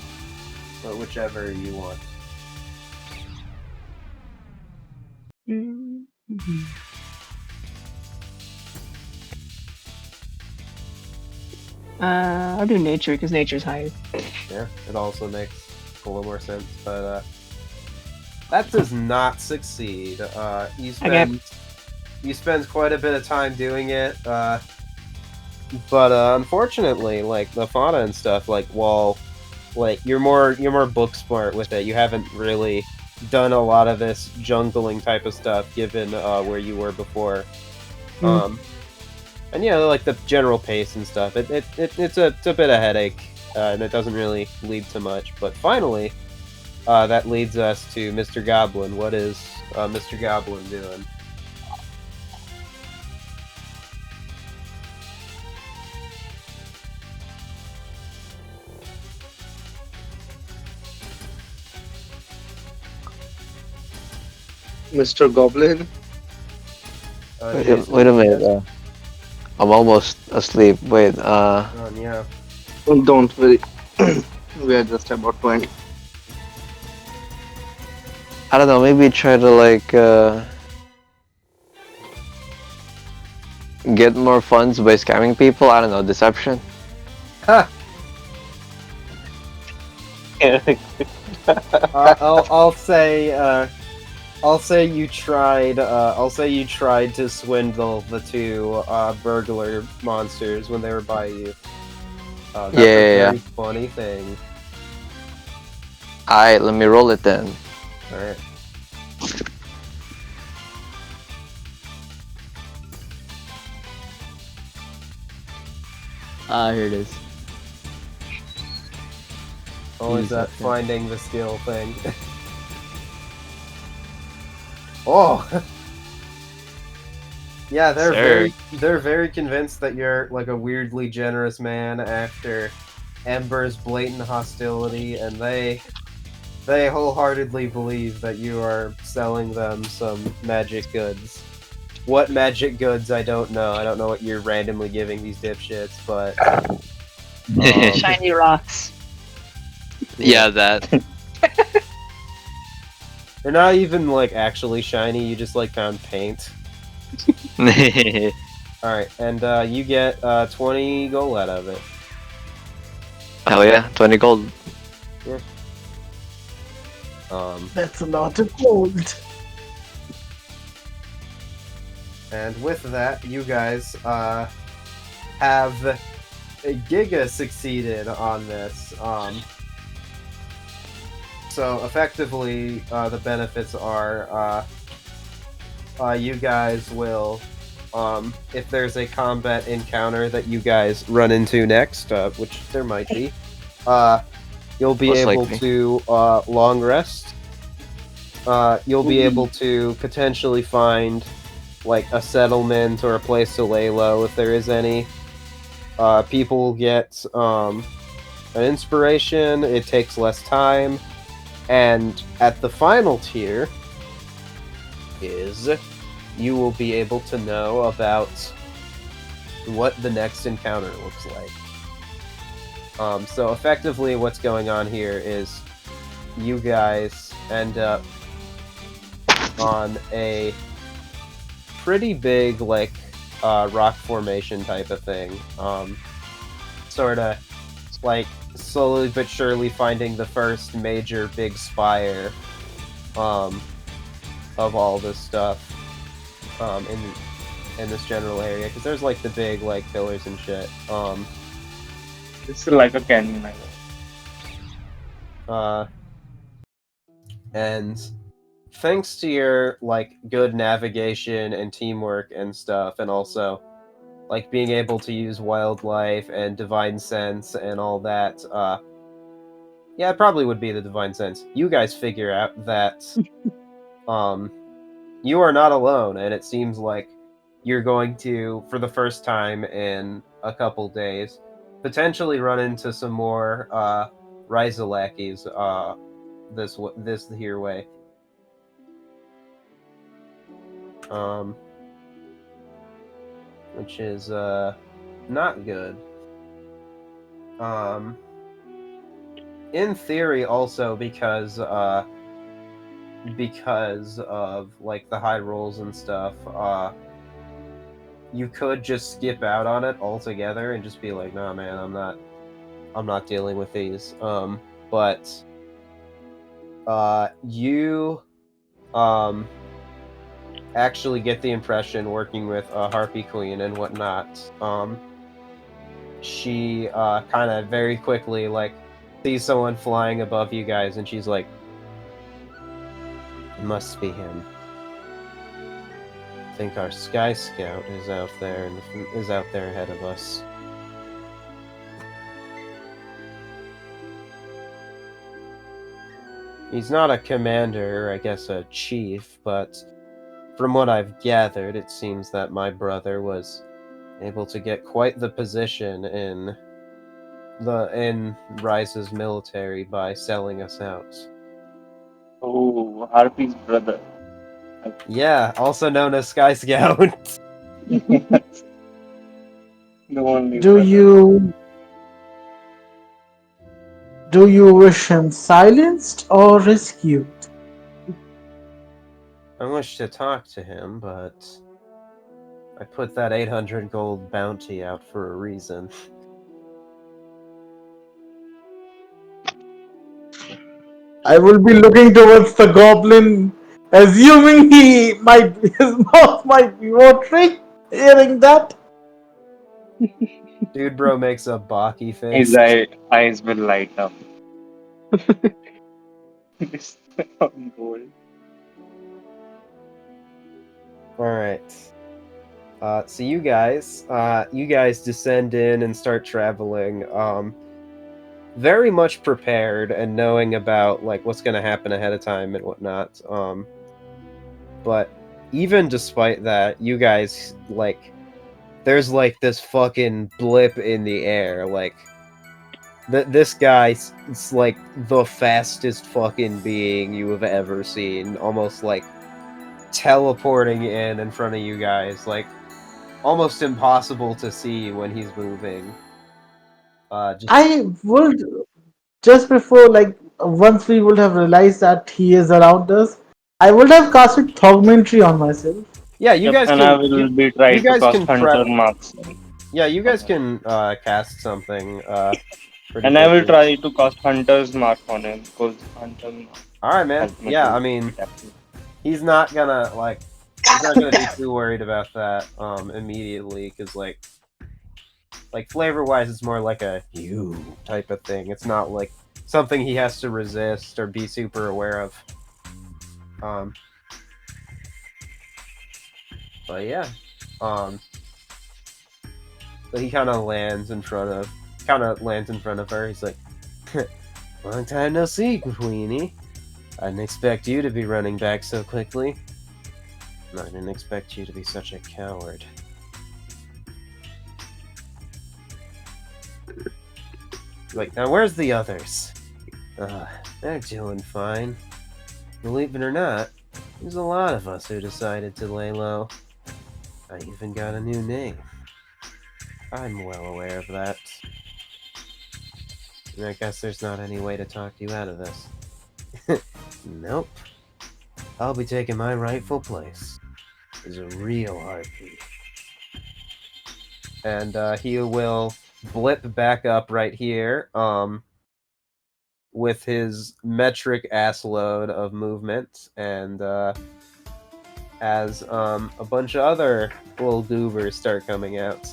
but whichever you want. Mm-hmm. I'll do nature because nature's higher. Yeah, it also makes a little more sense, but that does not succeed. You spend quite a bit of time doing it, but unfortunately, like the fauna and stuff, like you're more book smart with it. You haven't really done a lot of this jungling type of stuff, given where you were before. And like the general pace and stuff. It's a bit of headache, and it doesn't really lead to much. But finally, that leads us to Mr. Goblin. What is Mr. Goblin doing? Mr. Goblin. Wait, Jason, wait a you minute. guess? I'm almost asleep. Wait. Yeah. Don't worry. We are just about to end. I don't know. Maybe try to like get more funds by scamming people. I don't know. Deception. Ha! I'll say you tried to swindle the two burglar monsters when they were by you. Yeah, That's a yeah, yeah. very funny thing. Alright, let me roll it then. All right. Here it is. Always Use that that, yeah. finding the skill thing. Oh. Yeah, Sir. they're very convinced that you're like a weirdly generous man after Ember's blatant hostility, and they wholeheartedly believe that you are selling them some magic goods. What magic goods, I don't know. I don't know what you're randomly giving these dipshits, but Shiny rocks. Yeah, that. they're not even like actually shiny. You just like found paint. All right, and you get 20 gold out of it. Hell yeah, 20 gold. That's a lot of gold. And with that, you guys have Giga succeeded on this. So effectively, the benefits are you guys will, if there's a combat encounter that you guys run into next, which there might be, you'll be Most able likely. to long rest. You'll be able to potentially find like a settlement or a place to lay low if there is any. People will get an inspiration. It takes less time, and at the final tier is you will be able to know about what the next encounter looks like. So effectively, what's going on here is you guys end up on a pretty big like rock formation type of thing. Sort of like slowly but surely finding the first major big spire of all this stuff in this general area, because there's like the big like pillars and shit. It's like a canyon, I guess. And thanks to your like good navigation and teamwork and stuff, and also like being able to use wildlife and divine sense and all that, yeah, it probably would be the divine sense. You guys figure out that you are not alone, and it seems like you're going to, for the first time in a couple days, potentially run into some more Rhizolakis this here way. Which is not good. In theory, also because of like the high rolls and stuff, you could just skip out on it altogether and just be like, nah, man, I'm not dealing with these. But you actually get the impression, working with Harpy Queen and whatnot, she kind of very quickly like sees someone flying above you guys, and she's like, "It must be him. I think our Sky Scout is out there ahead of us." He's not a commander, I guess a chief, but from what I've gathered, it seems that my brother was able to get quite the position in Rise's military by selling us out. Oh, Harpy's brother. Yeah, also known as Sky Scout. The only Do brother. you wish him silenced or rescued? I wish to talk to him, but I put that 800 gold bounty out for a reason. I will be looking towards the goblin, assuming his mouth might be watering. Hearing that, Dude bro makes a Baki His face. eyes will light up. It's on gold. Alright. So you guys descend in and start traveling, very much prepared and knowing about like what's gonna happen ahead of time and whatnot. But even despite that, you guys like there's like this fucking blip in the air, like this guy's it's like the fastest fucking being you have ever seen, almost like teleporting in front of you guys, like almost impossible to see when he's moving. Just I would just before once we would have realized that he is around us, I would have casted Thugmentary on myself. yeah, you Yep, guys and I can will be you trying to guys cast can Hunter prep. marks Yeah, you on guys him. can cast something pretty And I will quickly. try to cast Hunter's mark on him because Hunter mark All right, man. has Yeah, I material mean, active. he's not gonna he's not gonna be too worried about that immediately because like flavor wise, it's more like a you type of thing. It's not like something he has to resist or be super aware of. Um, but yeah, so he kind of lands in front of her. He's like, "Long time no see, Queenie. I didn't expect you to be running back so quickly. I didn't expect you to be such a coward." Like, now where's the others? They're doing fine. Believe it or not, there's a lot of us who decided to lay low. I even got a new name. I'm well aware of that. And I guess there's not any way to talk you out of this. Nope. I'll be taking my rightful place as a real heartbeat. And he will blip back up right here, with his metric ass load of movement, and as a bunch of other little goobers start coming out.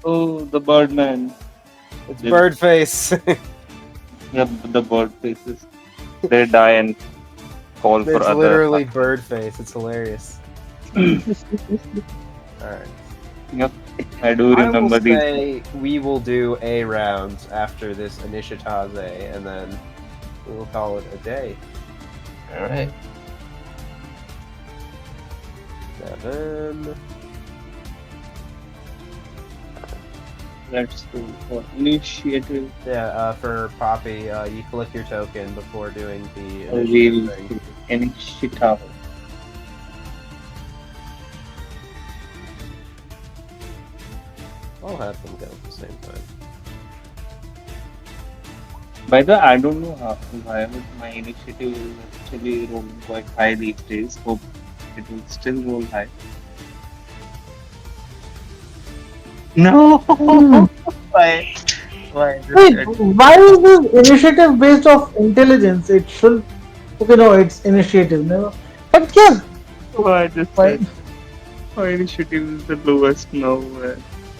Oh, the Birdman. It's Birdface. Yep, the bird faces. They die and call for It's other. literally Birdface. It's hilarious. Alright. Yep, I do I will remember these. say we will do a round after this Initiataze, and then we will call it a day. Alright. 7. Let's go for initiative. Yeah, for Poppy, you click your token before doing the We'll initiative thing. initiative. I'll have them go at the same time. By the way, I don't know why my initiative is actually rolling quite high these days. Hope it will still roll high. No! Hmm. Why? Why? Wait, why is this initiative based off intelligence? It should. Okay, no, it's initiative. No, but yeah, Why just why? my initiative is the lowest now,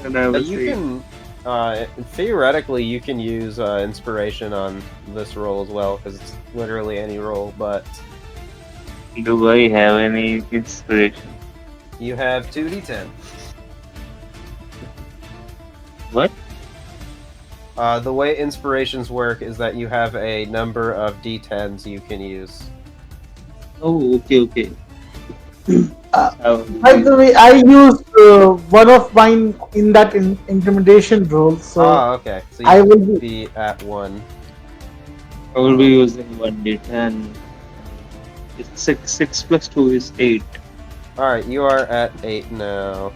and I was You saying. can, theoretically, you can use inspiration on this roll as well, because it's literally any roll, but Do I have any inspiration? you have 2d10. What? The way inspirations work is that you have a number of d10s you can use. Oh, okay. By the way, I used one of mine in that intimidation roll, so Okay. So I you will will be. be at 1. I will be using 1d10. It's 6. 6 plus 2 is 8. Alright, you are at 8 now.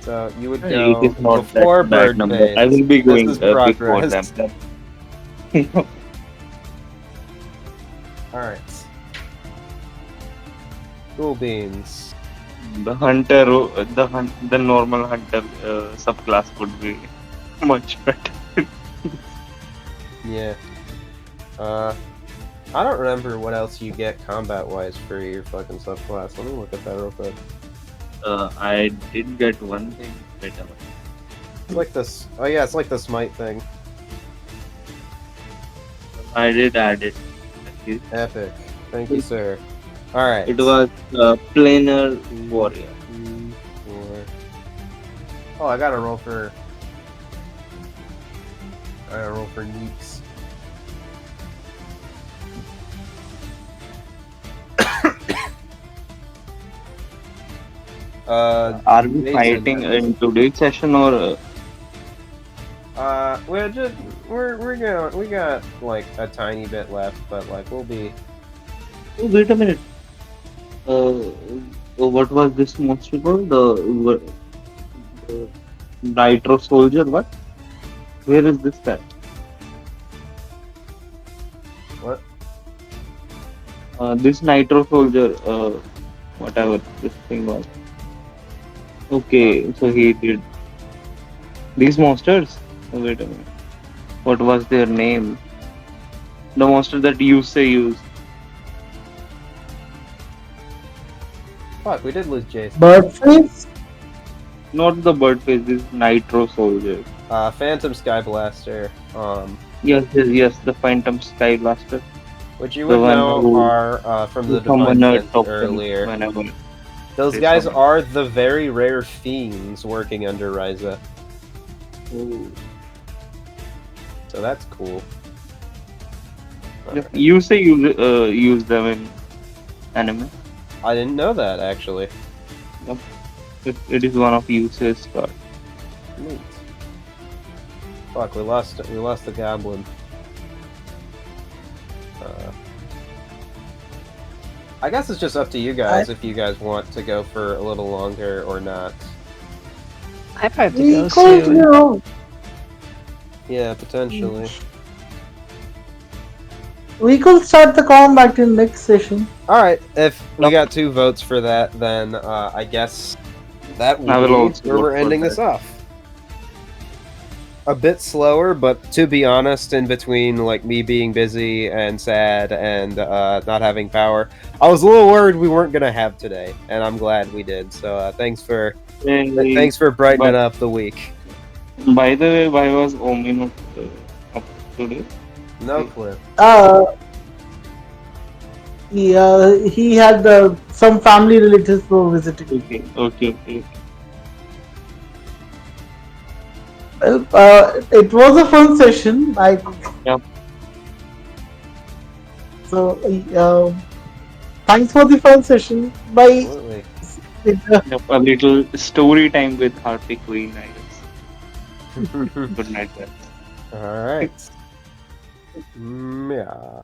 So you would 8 go is not that before bad bird number. I phase. will be This going is before them. progress. Alright. Cool beans. The hunter, the normal hunter subclass would be much better. Yeah. I don't remember what else you get combat-wise for your fucking subclass. Let me look at that real quick. I did get one thing better. It's like this. Oh yeah, it's like the smite thing. I did add it. It Epic. Thank you, sir. Alright. was planar warrior. 2, 4. Oh, I gotta roll for. I gotta roll for neeps. Are we Jason fighting has- in today's session or? we're just we're going. We got like a tiny bit left, but like we'll be. Oh, wait a minute. What was this monster called? The Nitro Soldier. What? Where is this guy? What? This Nitro Soldier. Whatever this thing was. Okay, so he did these monsters. Oh, wait a minute. What was their name? The monster that you say used. Fuck, we did lose Jason. Bird face? Not the bird face. This Nitro Soldier. Phantom Sky Blaster. Yes. The Phantom Sky Blaster. Which you The would one know who are from the summon Divine a Sense token earlier. whenever Those they guys summon. are the very rare fiends working under Ryza. Oh. So that's cool. You say you use them in anime. I didn't know that actually. It is one of uses card. Neat. Fuck, we lost the goblin. I guess it's just up to you guys if you guys want to go for a little longer or not. I probably have to We go could, soon. you know, Yeah, potentially. we could start the combat in next session. Alright, if we got 2 votes for that, then I guess that I will will be also where vote we're for ending that. this off. A bit slower, but to be honest, in between like me being busy and sad and not having power, I was a little worried we weren't gonna have today, and I'm glad we did. So thanks for brightening But up the week. by the way, why was Omi not up today? No clue. He had some family relatives were visiting. Okay. Well, it was a fun session. Yep. So, thanks for the fun session. Bye. Absolutely. Yep, a little story time with Harpy Queen, I guess. Good night, guys. All right. Yeah.